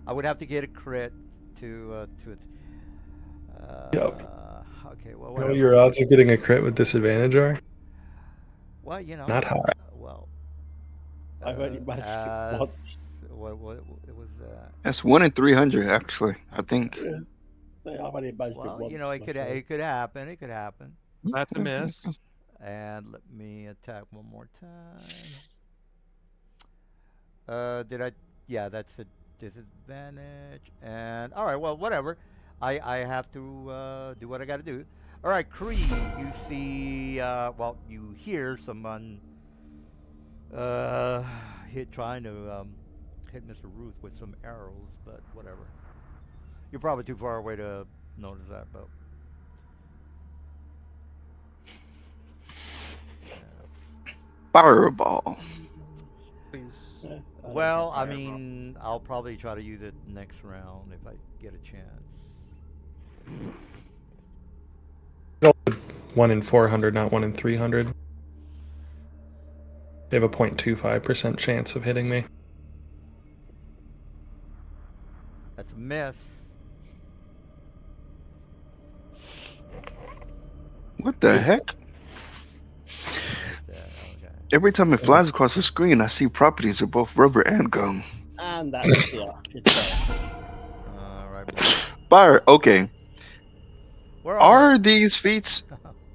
I would have to get a crit to it. Yep. Okay. Well, You know whatever. what your odds of getting a crit with disadvantage are? Well, you know. Not high. Well. I've only managed it once. What it was. That's 1 in 300, actually. I think. Yeah, I've only managed it Well, once. you know, it could happen. It could happen. That's a miss. And let me attack one more time. Did I? Yeah, that's a disadvantage. And all right, well, whatever. I have to do what I got to do. All right, Creed. You see? Well, you hear someone trying to hit Mr. Ruth with some arrows, but whatever. You're probably too far away to notice that, but. Fireball. Please. Yeah, Well, I Fireball. mean, I'll probably try to use it next round if I get a chance. 1 in 400, not 1 in 300. They have a 0.25% chance of hitting me. That's a miss. What the heck? Like that, okay. Every time it flies across the screen, I see properties of both rubber and gum. And that's yeah. It's All right. Fire. Okay. Where Are these feats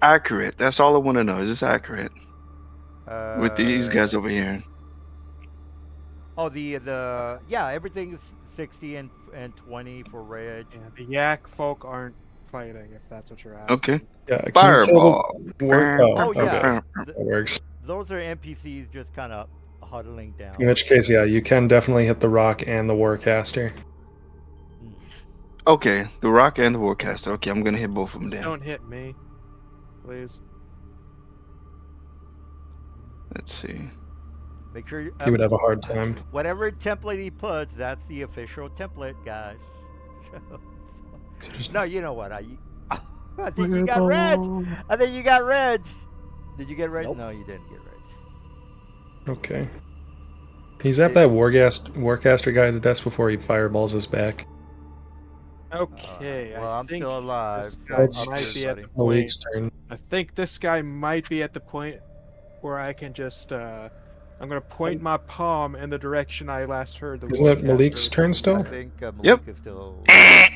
accurate? That's all I want to know. Is this accurate with these guys over here? Oh, the yeah, everything's 60 and 20 for rage. Yeah, the yak folk aren't fighting, if that's what you're asking. Okay. Yeah, can you kill Fireball. the dwarf? Oh, yeah. Okay, that works. Those are NPCs just kind of huddling down. In which case, yeah, you can definitely hit the rock and the warcaster. Okay, the rock and the warcaster. Okay, I'm gonna hit both of them Just down. don't hit me, please. Let's see. Make sure He would have a hard time. whatever template he puts, that's the official template, guys. So just No, you know what? I think you got Reg. I think you got Reg. Did you get Reg? Nope. No, you didn't get Reg. okay. He's at that warcaster guy to death before he fireballs us back. Okay, Well, I I'm think still alive. this so guy It's- might be at buddy. the point. Malik's turn. I think this guy might be at the point where I can just. I'm gonna point my palm in the direction I last heard the. Isn't it warcaster. Malik's turn I still? think Malik Yep. is still. Yeah.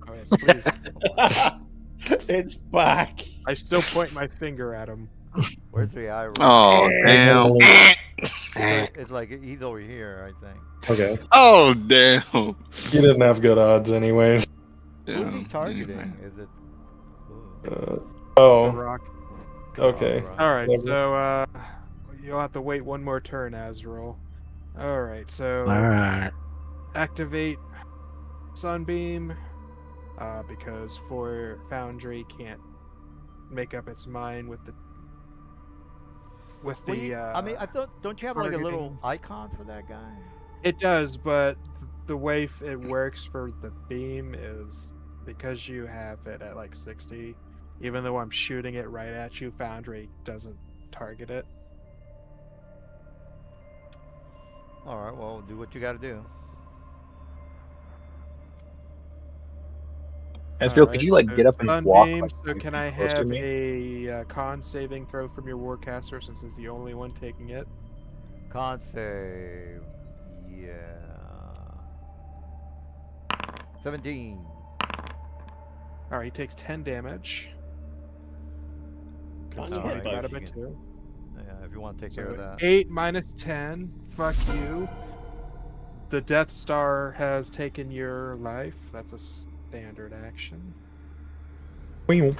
Oh, yes, please. it's back. I still point my finger at him. Where's the eye roll? Oh damn. It's like he's over here, I think. Okay. Oh damn. He didn't have good odds anyways. Who's he Yeah, targeting? Is it? Ooh. The Oh, rock. okay. Oh, right. All right, Whatever. so you'll have to wait one more turn, Azrael. All right, so All right. activate Sunbeam, because for Foundry can't make up its mind with the I mean, I thought, don't you have like a little targeting. icon for that guy? It does, but the way it works for the beam is because you have it at like 60. Even though I'm shooting it right at you, Foundry doesn't target it. All right, well, do what you got to do. Ezreal, could you like get up and walk? Sunbeam, Like, so 5 can feet I closer to have me? a con saving throw from your Warcaster since it's the only one taking it? Con save. Yeah. 17. Alright, he takes 10 damage. Can't So you I hit got both? him at 2. Yeah, if you want to take care of that. 8 minus 10. Fuck you. The Death Star has taken your life. That's a standard action. Weew.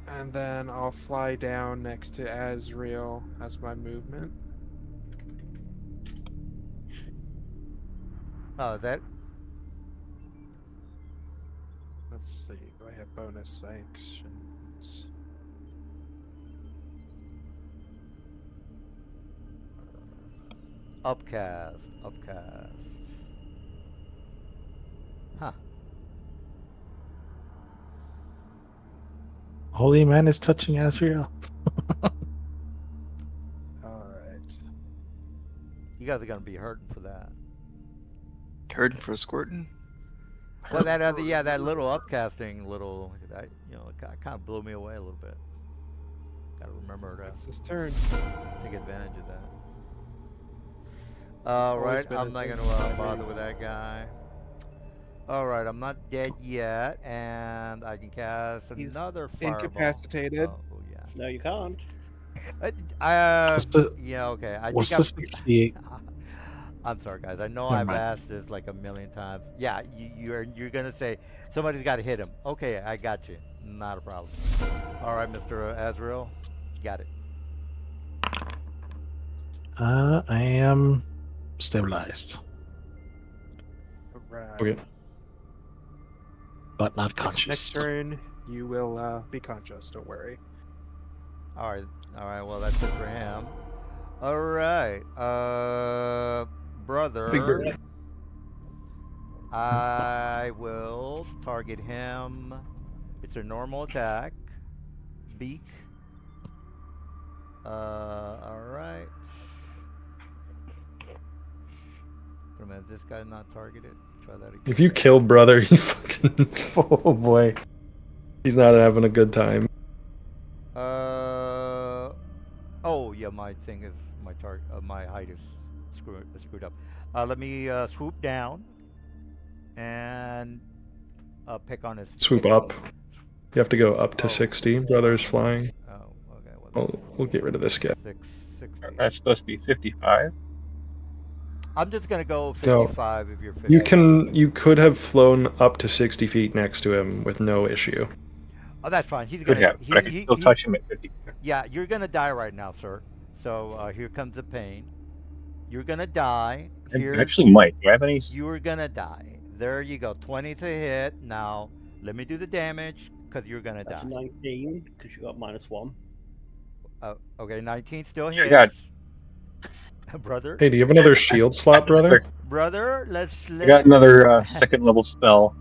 And then I'll fly down next to Azrael as my movement. Oh, that. Let's see. Do I have bonus actions? Upcast. Huh. Holy man is touching Azrael. Alright. You guys are gonna be hurting for that. Hurting for squirting. Well, that other, yeah, that little upcasting, that kind of blew me away a little bit. Got to remember to It's his turn. take advantage of that. always All right, been I'm a not thing gonna for bother me. with that guy. All right, I'm not dead yet, and I can cast He's another fireball. incapacitated. Oh, yeah. No, you can't. What's the- Yeah, okay. I What's think the 68? I'm sorry, guys. I know Never I've mind. asked this like a million times. Yeah, you're gonna say somebody's got to hit him. Okay, I got you. Not a problem. All right, Mr. Azrael, you got it. I am stabilized, Right. Okay. but not Next conscious. turn, you will be conscious. Don't worry. All right. Well, that's it for him. All right, brother. Big bird. I will target him. It's a normal attack. Beak. All right. Wait a minute, this guy not targeted? Try that again. If you kill brother, he fucking oh boy, he's not having a good time. Oh yeah, my thing is my target. My height is screwed up. Let me swoop down and pick on his. Swoop up. You have to go up to Oh. 60. Brother's flying. Oh, okay. Well, We'll get rid of this guy. 660. That's supposed to be 55. I'm just gonna go No. 55 if you're 50. You could have flown up to 60 feet next to him with no issue. Oh, that's fine. He's Could gonna. have, but I can still touch him at 50. Yeah, you're gonna die right now, sir. So here comes the pain. You're gonna die. I Here's, actually might. Do I have any? You're gonna die. There you go. 20 to hit. Now let me do the damage because you're gonna That's die. 19 because you got -1. Okay, 19 still Sure, hits. God. Brother, Hey, do you have another shield slot, brother? brother, I got another second level spell.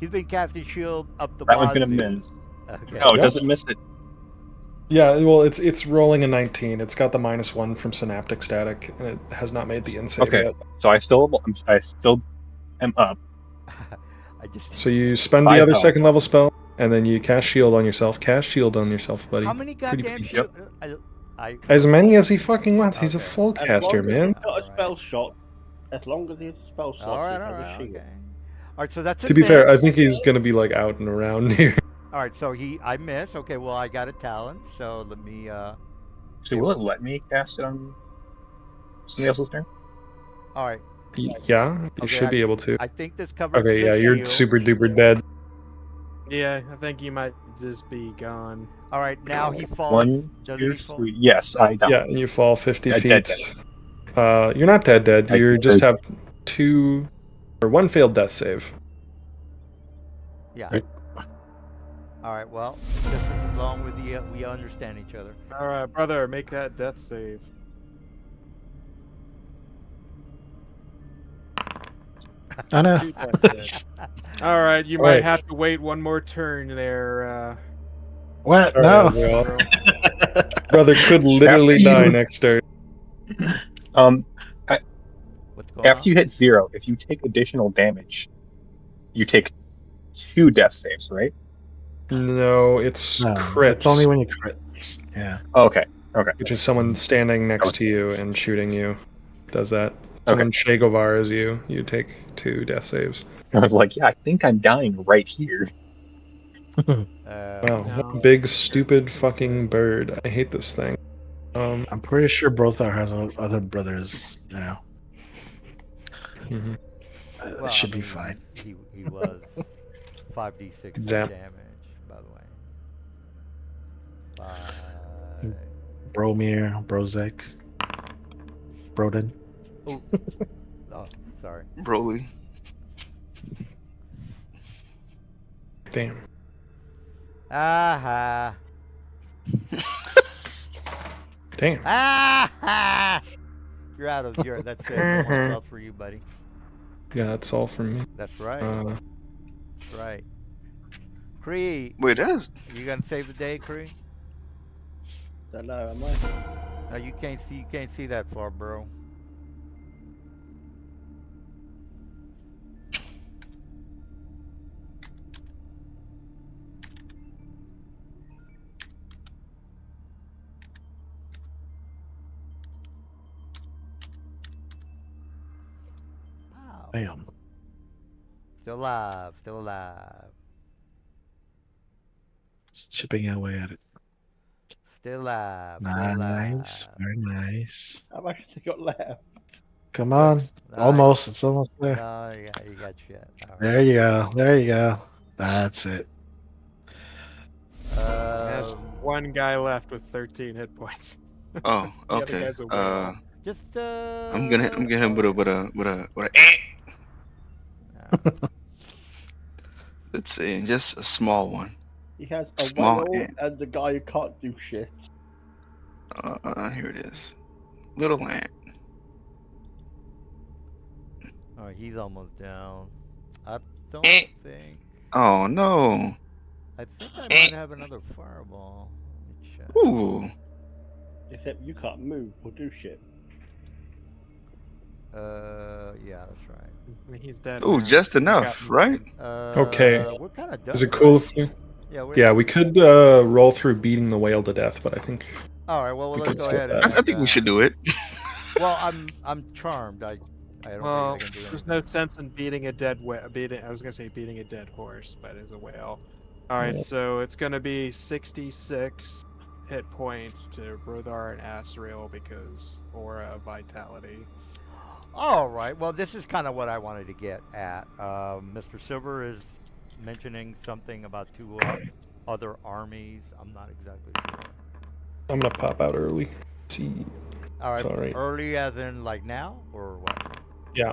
He's been casting shield up the That one's gonna wazoo. miss. Okay. No, it Yep. doesn't miss it. Yeah, well, it's rolling a 19. It's got the -1 from synaptic static, and it has not made the in-save Okay. yet. So I still am up. I just. So you spend the 5 other health. second level spell, and then you cast shield on yourself. Cast shield on yourself, buddy. How many Pretty goddamn please. shield? I As many as he fucking wants. He's a Okay. full As caster, long as man. he's got a Alright. spell shot, as long as he's a spell slot, all he right, has all a right, shield. okay. All right, so that's a To be fair, I miss. think he's gonna be like out and around here. All right, so I miss. Okay, well I got a talent, so let me. So will it let me cast it on somebody else's turn? All right, Yeah, you Okay, should be able to. I think this covers. Okay, the yeah, you're shield. super duper dead. Yeah, I think you might just be gone. All right, now he falls. 1, Doesn't 2, he fall? 3. Yes, I die. Yeah, you fall 50 Yeah, dead, feet. You're not dead. I- You just have 1 failed death save. Yeah. Right. All right. Well, just as long with we understand each other. All right, brother, make that death save. I know. 2 death saves. All right, you might Right. have to wait one more turn there. What? Sorry, No. Azrael. Bro. Brother could literally After die you- next turn. What's going After on? you hit 0, if you take additional damage, you take 2 death saves, right? No, it's No, crits, it's only when you crit. Yeah. Okay. Okay. which is someone standing next to you and shooting you. Does that? Someone Che Guevara is you. You take 2 death saves. I was like, yeah, I think I'm dying right here. Wow, No. what a big stupid fucking bird. I hate this thing. I'm pretty sure Brothar has other brothers now. Mhm. It should be fine. He was 5d6 Zap. damage, by the way. 5. Bromir, Brozek, Broden. Oh, sorry. Broly. Damn. Aha. Damn. Aha. You're out of your. That's it. No more stealth for you, buddy. Yeah, that's all from me. That's right. Uh, That's right. Cree, Wait, that's you gonna save the day, Cree? Don't know, am I? No, you can't see. You can't see that far, bro. Wow. Damn. Still alive. Still alive. Just chipping away at it. Still alive. Still Nice. alive. Very nice. How much have they got left? Come on. No, Almost. It's almost there. No, you got shit. All right. There you go. There you go. That's it. Has one guy left with 13 hit points. oh, The other okay. guy's a whale. Just I'm gonna hit him with a let's see, just a small one. He has a Small whale ant. and the guy who can't do shit. Here it is. Little ant. Oh, he's almost down. I don't Eh. think. Oh no. I think I might have another fireball. Let me check. Ooh. Except you can't move or do shit. Yeah, that's right. He's dead. Ooh, now. just He got enough, moved. right? Okay. We're kind of done. is it cool right? if we... Yeah. Yeah, we could roll through beating the whale to death, but I think All right. Well, we let's could go skip ahead. that. And, I think we should do it. Well, I'm charmed. I don't Well, think I can do there's anything. no sense in beating a dead whale. I was gonna say beating a dead horse, but it's a whale. All right, Yeah. so it's gonna be 66 hit points to Brothar and Asriel because aura vitality. All right. Well, this is kind of what I wanted to get at. Mr. Silver is mentioning something about 2 other armies. I'm not exactly sure. I'm gonna pop out early. See. All right. It's all right. Early, as in like now, or what? Yeah.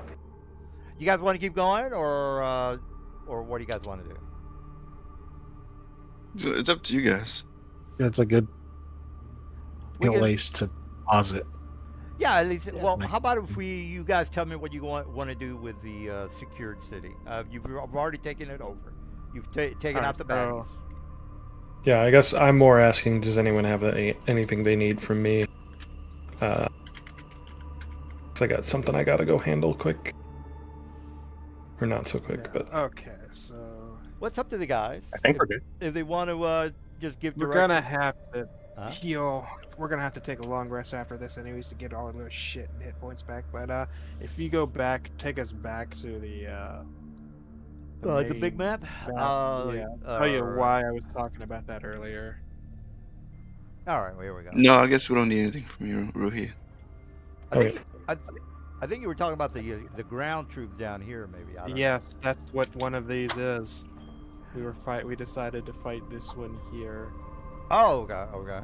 You guys want to keep going, or what do you guys want to do? It's up to you guys. It's a good We can- place to pause it. Yeah, at least. Yeah, Well, like- how about if you guys tell me what you want to do with the secured city? You've already taken it over. You've taken Alright, out the baddies. Yeah, I guess I'm more asking, does anyone have anything they need from me? 'Cause I got something I gotta go handle quick. Or not so quick, but... Okay, so What's up to the guys? I think we're good. If they want to just give we're direction. gonna have to Huh? heal. We're gonna have to take a long rest after this, anyways, to get all of those shit and hit points back. But if you go back, take us back to the The big main map. yeah, I'll tell you why I was talking about that earlier. All right, well, here we go. No, I guess we don't need anything from you, Ruhi. I think you were talking about the ground troops down here, maybe. I don't know. Yes, that's what one of these is. We decided to fight this one here. Oh, okay, okay.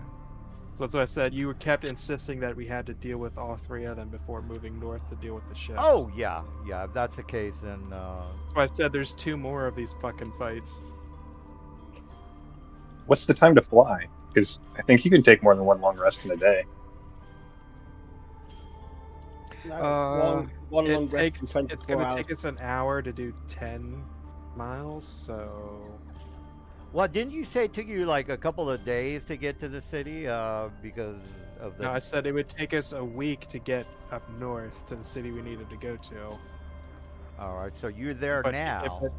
That's what I said. You kept insisting that we had to deal with all three of them before moving north to deal with the ships. Oh yeah, yeah. If that's the case, then That's why I said there's 2 more of these fucking fights. What's the time to fly? Because I think you can take more than one long rest in a day. No, one long rest in It's 24 gonna hours. take us an hour to do 10 miles, so well, didn't you say it took you like a couple of days to get to the city because of the? no, I said it would take us a week to get up north to the city we needed to go to. All right, so you're there But now.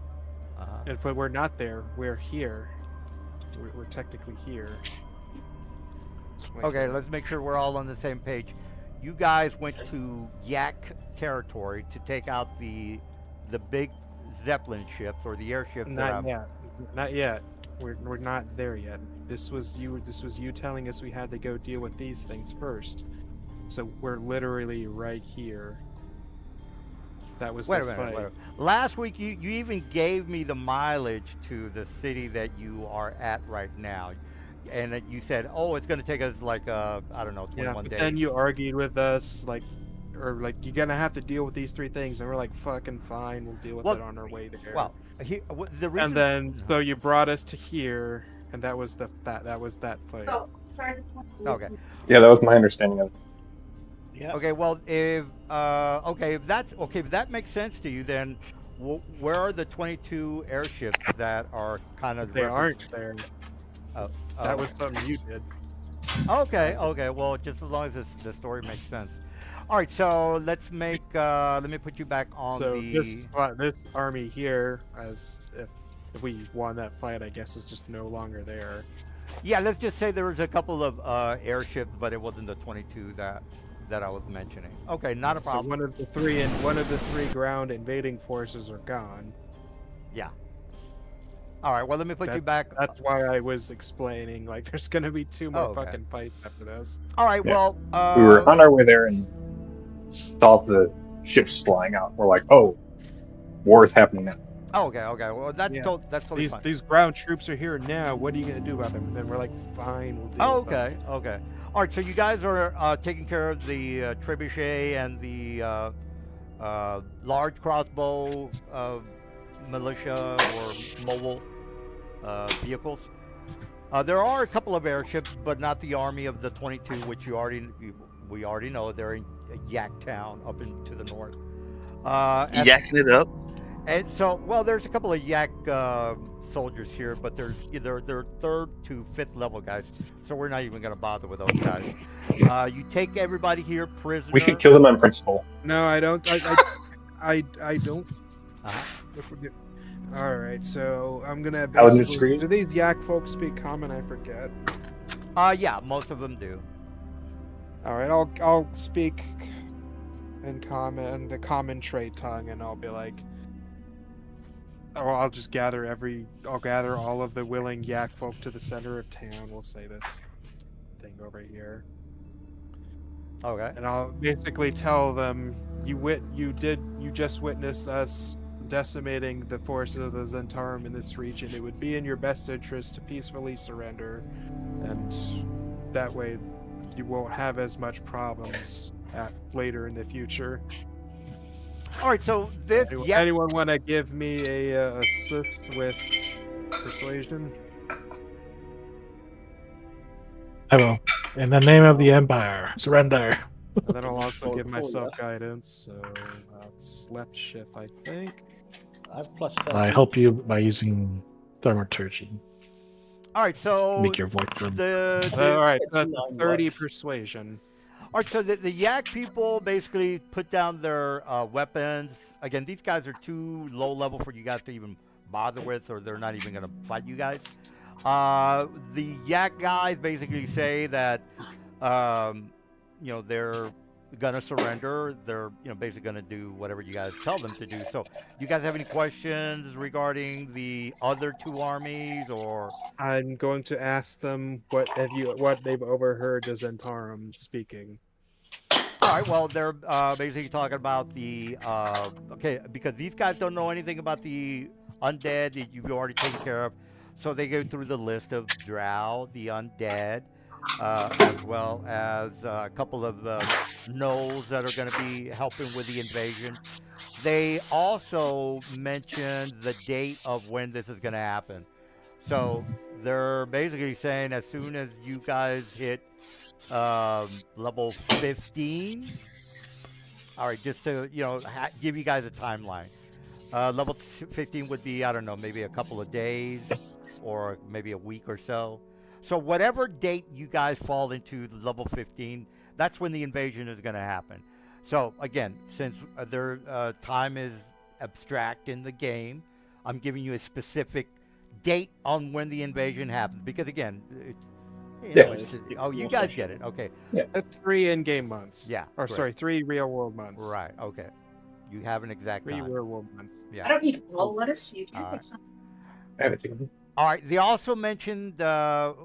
But we're not there. We're here. We're technically here. Like, Okay, let's make sure we're all on the same page. You guys went to Yak territory to take out the big Zeppelin ships or the airships. Not yet. Not yet. We're not there yet. This was you telling us we had to go deal with these things first. So we're literally right here. That was Wait a this minute. fight. Wait a minute. Last week, you even gave me the mileage to the city that you are at right now. And you said, oh, it's going to take us like, I don't know, 21 Yeah, but days. then you argued with us, like, you're gonna have to deal with these 3 things, and we're like, fucking fine, we'll deal with Well, it on our way there. Well, the reason. and then so you brought us to here, and that was that fight. Okay. Yeah, that was my understanding of it. Yeah. Okay. Well, if if that makes sense to you, then where are the 22 airships that are kind of? They aren't there. Oh, That was something you did. Okay. Okay. Well, just as long as the story makes sense. All right. So let's make. Let me put you back on So the. this army here, as if we won that fight, I guess is just no longer there. Yeah. Let's just say there was a couple of airships, but it wasn't the 22 that I was mentioning. Okay. Not a problem. So one of the three ground invading forces are gone. Yeah. All right. Well, let me put you back. That's why I was explaining. Like, there's gonna be 2 more okay. fucking fights after this. All right. Yeah. Well, We were on our way there and saw the ships flying out. We're like, oh, war is happening now. Okay. Okay. Well, that's Yeah. that's totally fine. These ground troops are here now. What are you gonna do about them? And then we're like, fine, we'll deal with them. Okay. Okay. All right. So you guys are taking care of the trebuchet and the large crossbow militia or mobile vehicles. There are a couple of airships, but not the army of the 22, which we already know they're in Yak Town up into the north. Yakking it up. And so, well, there's a couple of Yak soldiers here, but they're 3rd to 5th level guys, so we're not even going to bother with those guys. You take everybody here prisoner. We should kill them on principle. No, I don't. I don't. Uh-huh. All right, so I'm gonna. I would basically- disagree. Do these Yak folks speak common? I forget. Yeah, most of them do. All right, I'll speak in common, the common trade tongue, and I'll be like, or I'll just gather all of the willing Yak folk to the center of town. We'll say this thing over here, Okay. and I'll basically tell them you just witnessed us decimating the forces of the Zentarum in this region. It would be in your best interest to peacefully surrender, and that way you won't have as much problems later in the future. All right, so this Anyone want to give me a assist with persuasion? I will. In the name of the Empire, surrender. And then I'll also Oh, give cool, myself yeah. guidance. So it's left shift, I think. I have plus 13. I help you by using thaumaturgy. All right, so Make your voice drum. All right, that's Nine 30 works. persuasion. all right, so the Yak people basically put down their weapons. Again, these guys are too low level for you guys to even bother with, or they're not even going to fight you guys. The Yak guys basically say that, they're gonna surrender. They're, basically gonna do whatever you guys tell them to do. So, do you guys have any questions regarding the other 2 armies, or? I'm going to ask them what they've overheard the Zentarum speaking. All right. Well, they're basically talking about the because these guys don't know anything about the undead that you've already taken care of. So they go through the list of drow, the undead, as well as a couple of gnolls that are going to be helping with the invasion. They also mentioned the date of when this is going to happen. So they're basically saying as soon as you guys hit level 15. All right, just to give you guys a timeline. Level 15 would be, I don't know, maybe a couple of days or maybe a week or so. So whatever date you guys fall into level 15, that's when the invasion is going to happen. So again, since their time is abstract in the game, I'm giving you a specific date on when the invasion happens. Because again, you guys get it. Okay. That's 3 in-game months. Yeah. Or great. sorry, 3 real-world months. Right. Okay. You have an exact 3 time. real-world months. Yeah. I don't need all lettuce. You can All get some. I have it too. All right. They also mentioned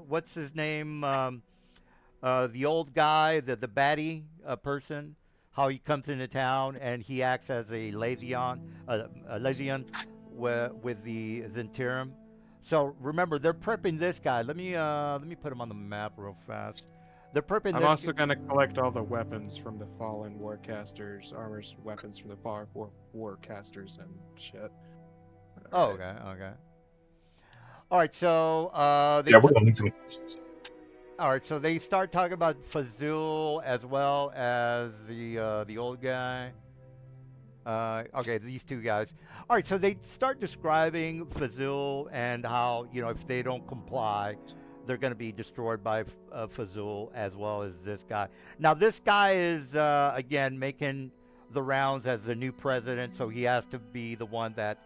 what's his name? The old guy, the baddie person. How he comes into town and he acts as a Lazion with the Zentirum. So remember, they're prepping this guy. Let me put him on the map real fast. They're prepping. I'm also going to collect all the weapons from the fallen warcasters, armors, weapons from the fallen warcasters and shit. Oh, okay. All right, so Yeah, we're going to. all right, so they start talking about Fazul as well as the old guy. Okay, these two guys. All right, so they start describing Fazul and how, if they don't comply, they're going to be destroyed by Fazul as well as this guy. Now, this guy is, again, making the rounds as the new president, so he has to be the one that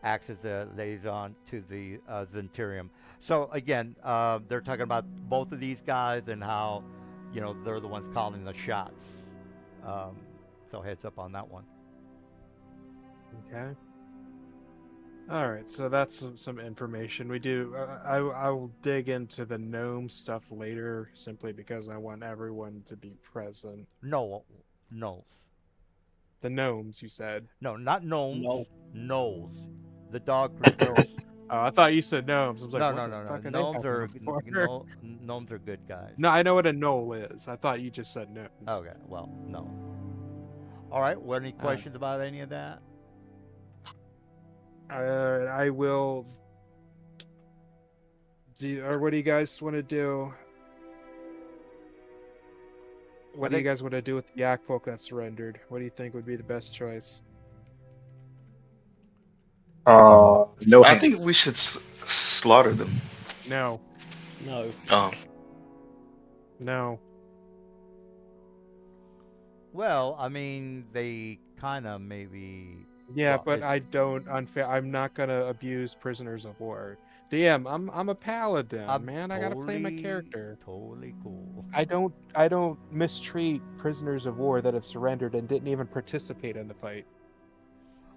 acts as a liaison to the Zentirum. So, again, they're talking about both of these guys and how, they're the ones calling the shots. So heads up on that one. Okay. All right, so that's some information. We do. I will dig into the gnome stuff later, simply because I want everyone to be present. No. The gnomes, you said. No, not gnomes. No. Gnolls. The dog creatures. I thought you said gnomes. I was like, No. what the fuck are they Gnomes talking are about? gnomes are good guys. No, I know what a gnoll is. I thought you just said gnomes. Okay, well, no. All right. What? Any questions about any of that? I will. What do you guys want to do? What do you guys want to do with the yak folk that surrendered? What do you think would be the best choice? No. I think we should slaughter them. No. No. No. Well, I mean, they kind of maybe. Yeah, Well, but it's- I don't I'm not gonna abuse prisoners of war. DM, I'm a paladin, I'm man. I gotta play my totally- character. Totally cool. I don't mistreat prisoners of war that have surrendered and didn't even participate in the fight.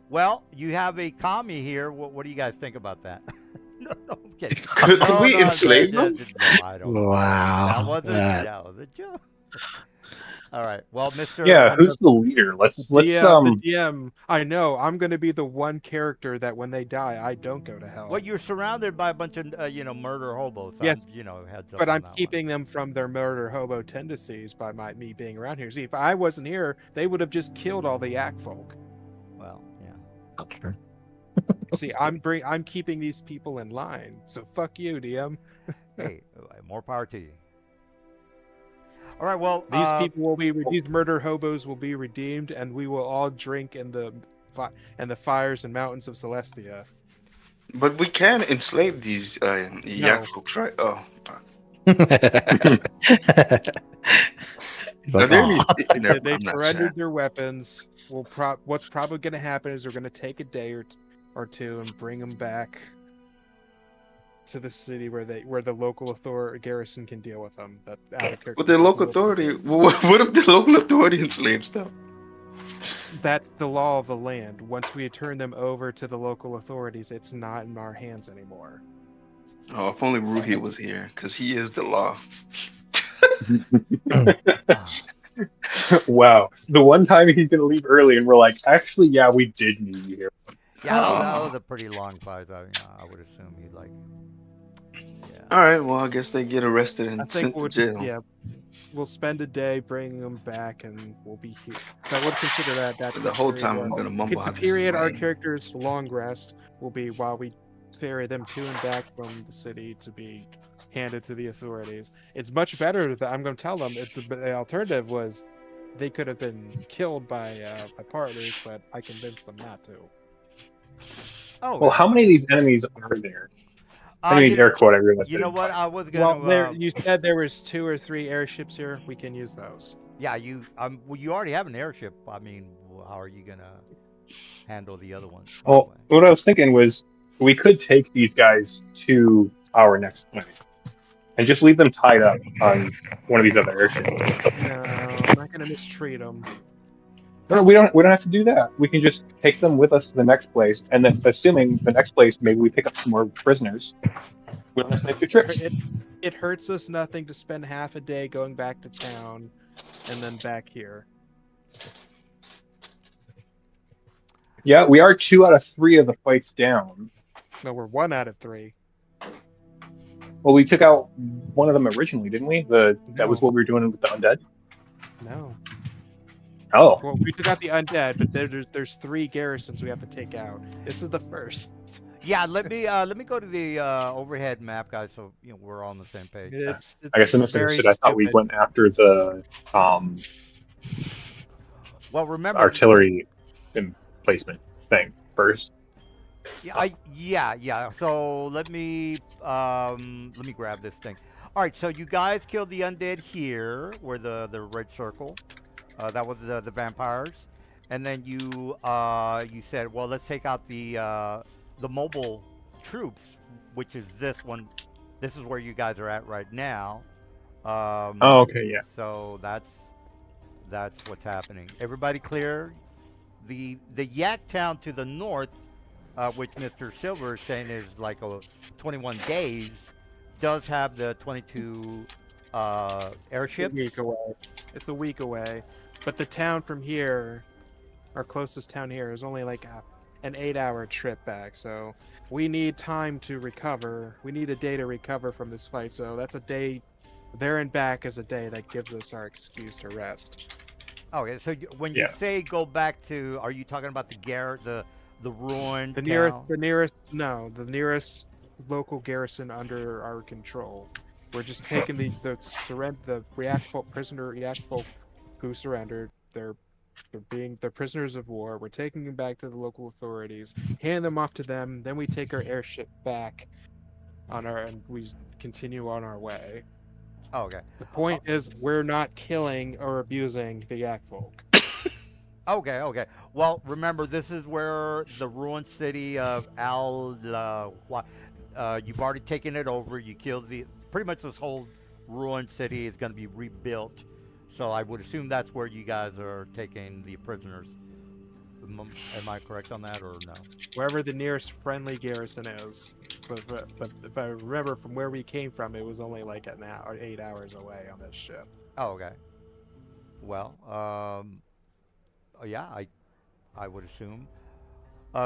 Well, you have a commie here. What do you guys think about that? No, I'm kidding. Could No, we no, enslave no, them? no, I don't. Wow. That was a joke. All right. Well, Mr. Yeah, who's the leader? Let's The DM, I know. I'm gonna be the one character that when they die, I don't go to hell. Well, you're surrounded by a bunch of murder hobos. So Yes, heads up. but on I'm that one. keeping them from their murder hobo tendencies by me being around here. See, if I wasn't here, they would have just killed all the yak folk. Well, yeah. Sure. See, I'm keeping these people in line. So fuck you, DM. Hey, more power to you. All right. Well, These people will be these murder hobos will be redeemed, and we will all drink in the fires and mountains of Celestia. But we can enslave these yak folks, right? Oh, fuck. He's like, Are there "Aw." any- They've I'm not surrendered sure. their weapons. What's probably going to happen is they're going to take a day or two and bring them back to the city where the local authority garrison can deal with them. That out of character. But the local authority, what if the local authority enslaves them? That's the law of the land. Once we turn them over to the local authorities, it's not in our hands anymore. Oh, if only Ruhi was here, because he is the law. Wow. The one time he's gonna leave early, and we're like, actually, yeah, we did need you here. Yeah, that was a pretty long fight. I would assume he'd like. Yeah. All right. Well, I guess they get arrested I and think sent to jail. yeah, we'll spend a day bringing them back, and we'll be here. I would consider that's But the the whole period time where I'm gonna mumble the how this is period our lame. characters' long rest will be while we ferry them to and back from the city to be handed to the authorities. It's much better that I'm going to tell them. The alternative was they could have been killed by my partners, but I convinced them not to. Oh, Well, okay. how many of these enemies are there? I didn't mean You, air quote. I realized you I know didn't what? type. I was Well, gonna. you said there was 2 or 3 airships here. We can use those. Yeah, well, you already have an airship. I mean, how are you gonna handle the other ones? By the Well, way. what I was thinking was we could take these guys to our next planet and just leave them tied up on one of these other airships. No, I'm not going to mistreat them. No, we don't. We don't have to do that. We can just take them with us to the next place, and then, assuming the next place, maybe we pick up some more prisoners. We don't have to make two trips. It hurts us nothing to spend half a day going back to town and then back here. Yeah, we are 2 out of 3 of the fights down. No, we're 1 out of 3. Well, we took out one of them originally, didn't we? That was No. what we were doing with the undead. No. Oh, Well, we took out the undead, but there's 3 garrisons we have to take out. This is the first. Yeah, let me go to the overhead map, guys, so we're all on the same page. It's I guess I very misunderstood. I thought we stupid. went after the Well, remember, artillery emplacement thing first. yeah. So let me grab this thing. All right, so you guys killed the undead here, where the red circle, that was the vampires, and then you said, well, let's take out the mobile troops, which is this one. This is where you guys are at right now. Oh, okay, yeah. So that's what's happening. Everybody clear? The Yak Town to the north, which Mr. Silver is saying is like 21 days, does have the 22 airships. It's a week away. It's a week away. But the town from here, our closest town here, is only like an 8-hour trip back. So we need time to recover. We need a day to recover from this fight. So that's a day. There and back is a day that gives us our excuse to rest. Okay, so when you say go back to, are you talking about the ruined The town? nearest local garrison under our control. We're just taking the prisoner Yak folk who surrendered. They're prisoners of war. We're taking them back to the local authorities, hand them off to them. Then we take our airship back and we continue on our way. Oh, okay. The point is, we're not killing or abusing the Yak folk. Okay. Well, remember, this is where the ruined city of you've already taken it over. You killed pretty much this whole ruined city is going to be rebuilt. So I would assume that's where you guys are taking the prisoners. Am I correct on that, or no? Wherever the nearest friendly garrison is. But if I remember from where we came from, it was only like an hour, 8 hours away on this ship. Oh, okay. Well, yeah, I would assume.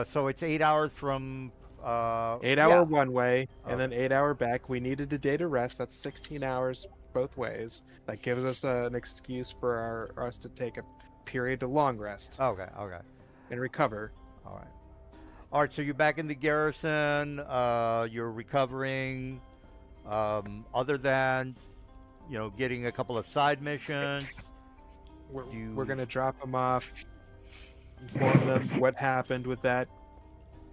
So it's 8 hours from 8-hour one way, and then 8-hour back. We needed a day to rest. That's 16 hours both ways. That gives us an excuse for us to take a period of long rest. Okay. And recover. All right. So you're back in the garrison. You're recovering. Other than, getting a couple of side missions. We're gonna drop them off. Inform them what happened with that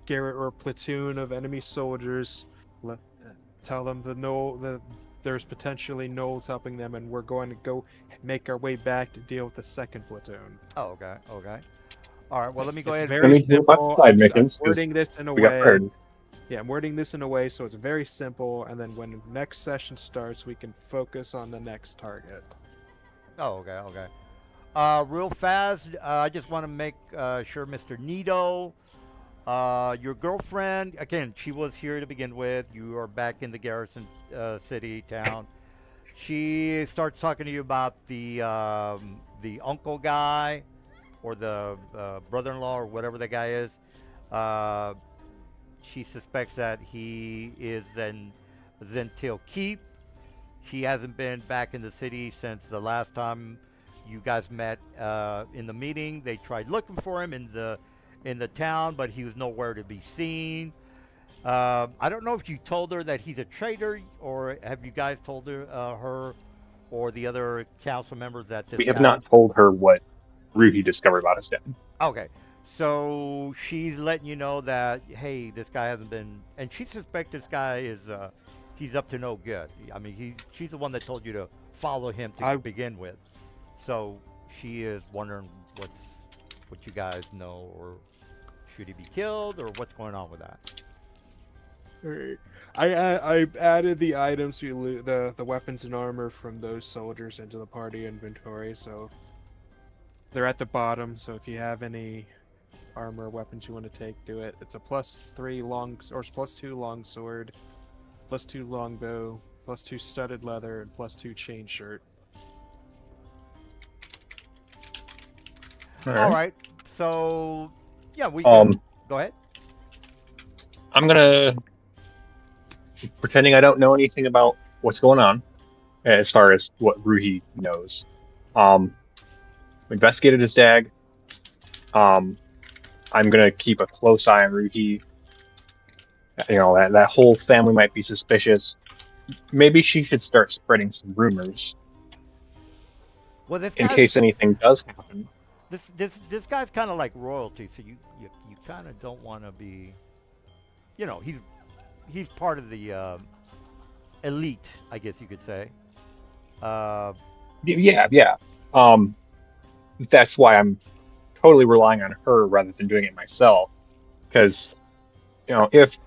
garret or platoon of enemy soldiers. Tell them that there's potentially gnolls helping them, and we're going to go make our way back to deal with the second platoon. Oh, okay. All right. Well, let me go ahead. Very simple. I'm wording this in a way. Yeah, I'm wording this in a way so it's very simple, and then when the next session starts, we can focus on the next target. Oh, okay. Real fast, I just want to make sure, Mr. Nito, your girlfriend, again, she was here to begin with. You are back in the garrison city, town. She starts talking to you about the uncle guy, or the brother-in-law, or whatever that guy is. She suspects that he is then Zentil Keep. He hasn't been back in the city since the last time you guys met in the meeting. They tried looking for him in the town, but he was nowhere to be seen. I don't know if you told her that he's a traitor, or have you guys told her or the other council members that this We have guy... not told her what Ruhi discovered about his dad. Okay, so she's letting you know that, hey, this guy hasn't been, and she suspects this guy is he's up to no good. I mean, she's the one that told you to follow him to begin with. So she is wondering what you guys know, or should he be killed, or what's going on with that? Alright. I added the items the weapons and armor from those soldiers into the party inventory, so they're at the bottom. So if you have any armor or weapons you want to take, do it. It's a +3 long or +2 long sword, +2 long bow, +2 studded leather, and +2 chain shirt. All right. So yeah, we can go ahead. I'm gonna pretending I don't know anything about what's going on as far as what Ruhi knows. Investigated his dad. I'm gonna keep a close eye on Ruhi. You know, that whole family might be suspicious. Maybe she should start spreading some rumors. Well, this in case anything does happen. This guy's kind of like royalty, so you kind of don't want to be, you know, he's part of the elite, I guess you could say. Yeah. That's why I'm totally relying on her rather than doing it myself. Because, you know, if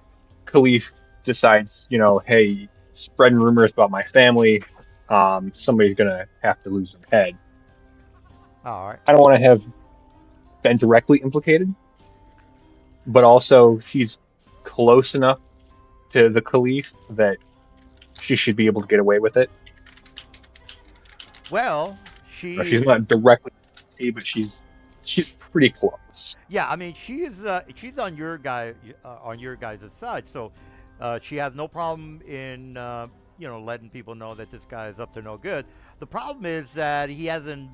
Khalif decides, you know, hey, spreading rumors about my family, somebody's gonna have to lose their head. All right. I don't want to have been directly implicated, but also she's close enough to the Khalif that she should be able to get away with it. Well, she's not directly, but she's pretty close. Yeah, I mean, she's on your guys' side, so she has no problem in you know, letting people know that this guy is up to no good. The problem is that he hasn't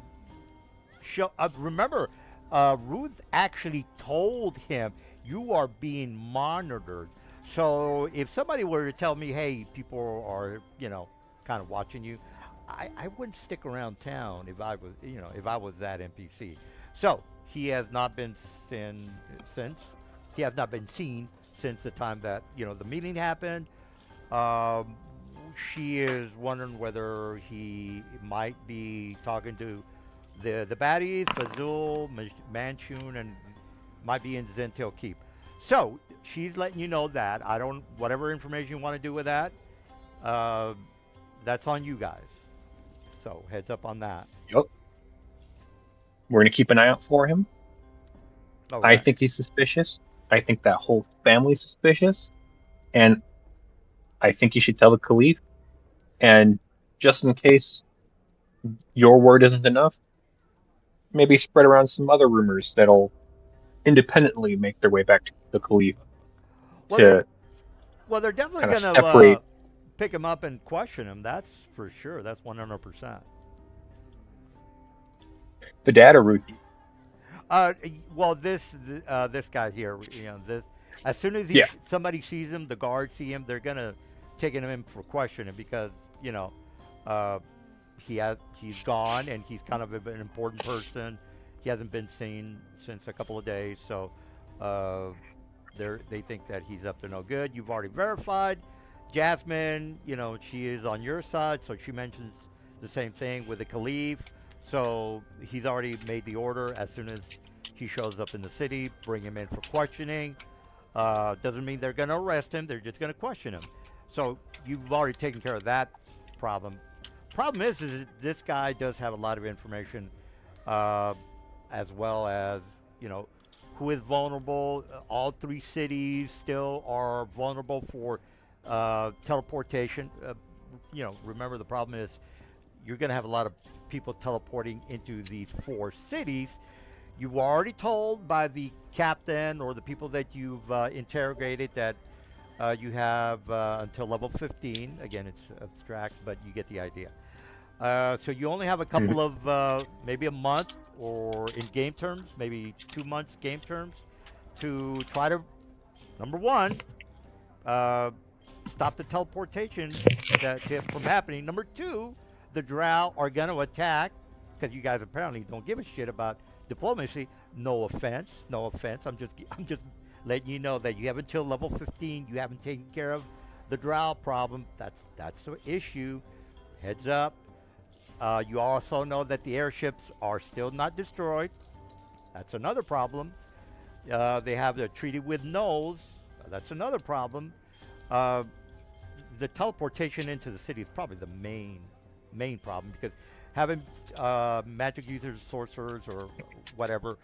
show. Remember, Ruth actually told him, "You are being monitored." So if somebody were to tell me, "Hey, people are, you know, kind of watching you," I wouldn't stick around town if I was, you know, if I was that NPC. So he has not been seen since. He has not been seen since the time that, you know, the meeting happened. She is wondering whether he might be talking to the baddies, Fazul, Manchun, and might be in Zentil Keep. So she's letting you know that. Whatever information you want to do with that, that's on you guys. So heads up on that. Yep. We're going to keep an eye out for him. Okay. I think he's suspicious. I think that whole family's suspicious. And I think you should tell the Khalif. And just in case your word isn't enough, maybe spread around some other rumors that'll independently make their way back to the Khalif. They're definitely going to pick him up and question him. That's for sure. That's 100%. The dad or Ruki? Well, this guy here, you know, this as soon as somebody sees him, the guards see him, they're gonna take him in for questioning because, you know, he's gone and he's kind of an important person. He hasn't been seen since a couple of days, so they think that he's up to no good. You've already verified. Jasmine, you know, she is on your side, so she mentions the same thing with the Khalif. So he's already made the order. As soon as he shows up in the city, bring him in for questioning. Doesn't mean they're going to arrest him. They're just going to question him. So you've already taken care of that problem. Problem is this guy does have a lot of information, as well as, you know, who is vulnerable. All three cities still are vulnerable for teleportation. You know, remember the problem is you're going to have a lot of people teleporting into these 4 cities. You were already told by the captain or the people that you've interrogated that You have until level 15. Again, it's abstract, but you get the idea. So you only have a couple of maybe a month, or in game terms, maybe 2 months game terms, to try to, number one, stop the teleportation from happening. Number two, the drow are going to attack because you guys apparently don't give a shit about diplomacy. No offense, no offense. I'm just letting you know that you have until level 15. You haven't taken care of the drow problem. That's the issue. Heads up. You also know that the airships are still not destroyed. That's another problem. They have the treaty with Knowles. That's another problem. The teleportation into the city is probably the main problem, because having magic users, sorcerers, or whatever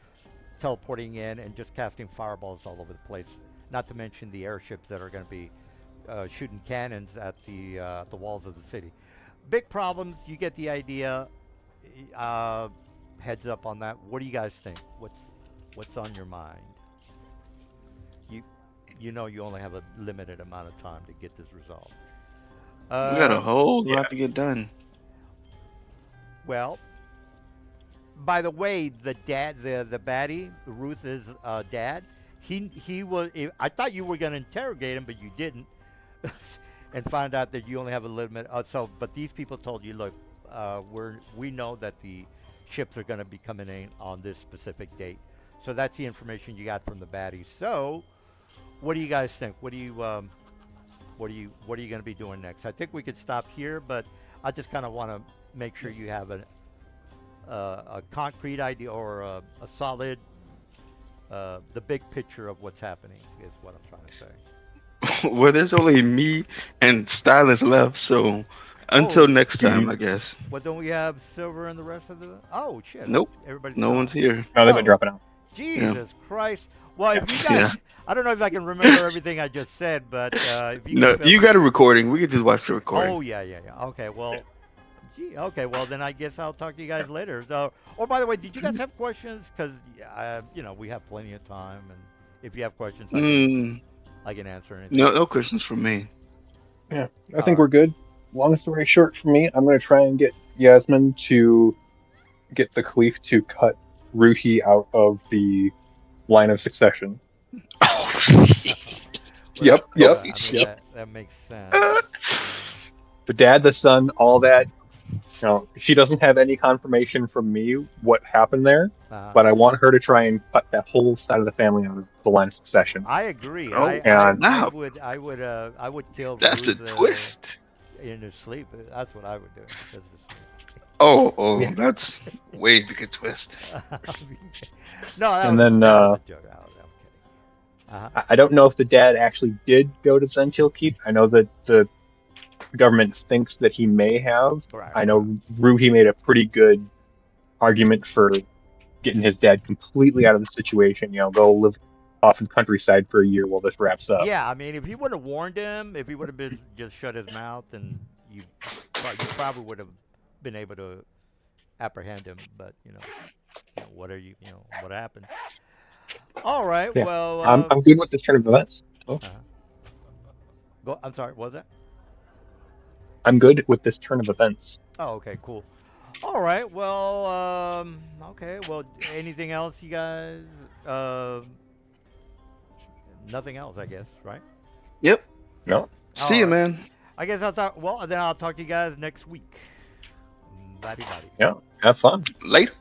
teleporting in and just casting fireballs all over the place. Not to mention the airships that are going to be shooting cannons at the walls of the city. Big problems. You get the idea. Heads up on that. What do you guys think? What's on your mind? You know you only have a limited amount of time to get this resolved. We got a whole lot to get done. Well, by the way, the dad, the baddie, Ruth's dad, he was. I thought you were going to interrogate him, but you didn't, and find out that you only have a limit. But these people told you, look, we know that the ships are going to be coming in on this specific date. So that's the information you got from the baddie. So, what do you guys think? What are you going to be doing next? I think we could stop here, but I just kind of want to make sure you have a concrete idea, or a solid, the big picture of what's happening is what I'm trying to say. Well, there's only me and Stylus left, so until next time, I guess. Well, don't we have Silver and the rest of the? Oh shit! Nope. Everybody's No gone. one's here. No, they've been dropping out. Jesus Christ! Well, if you guys, I don't know if I can remember everything I just said, but if you No, can you got a recording. We can just watch the recording. Oh yeah. Okay, well, okay, well then I guess I'll talk to you guys later. So, oh, by the way, did you guys have questions? Because we have plenty of time, and if you have questions, I can answer anything. No questions from me. Yeah, I think we're good. Long story short, for me, I'm going to try and get Yasmin to get the Caliph to cut Ruhi out of the line of succession. Yep. I mean, that makes sense. The dad, the son, all that. She doesn't have any confirmation from me what happened there, but I want her to try and cut that whole side of the family out of the line of succession. I agree. Oh, I would kill. That's Ruth, a twist. In his sleep. That's what I would do. Because of sleep. Oh, Yeah. That's way bigger twist. No, that And was, then, that was a joke. I'm kidding. I don't know if the dad actually did go to Zentil Keep. I know that the government thinks that he may have. Right. I know Ruhi made a pretty good argument for getting his dad completely out of the situation. Go live off in countryside for a year while this wraps up. Yeah, I mean, if he would have warned him, if he would have been just shut his mouth, and you probably would have been able to apprehend him. But what happened? All right. Yeah. Well, I'm good with this turn of events. Oh. Go. I'm sorry. What was that? I'm good with this turn of events. Oh, okay, cool. All right. Well, okay. Well, anything else, you guys? Nothing else, I guess, right? Yep. No. See you, right. man. I guess I'll talk. Well, then I'll talk to you guys next week. Bye. Yeah. Have fun. Later.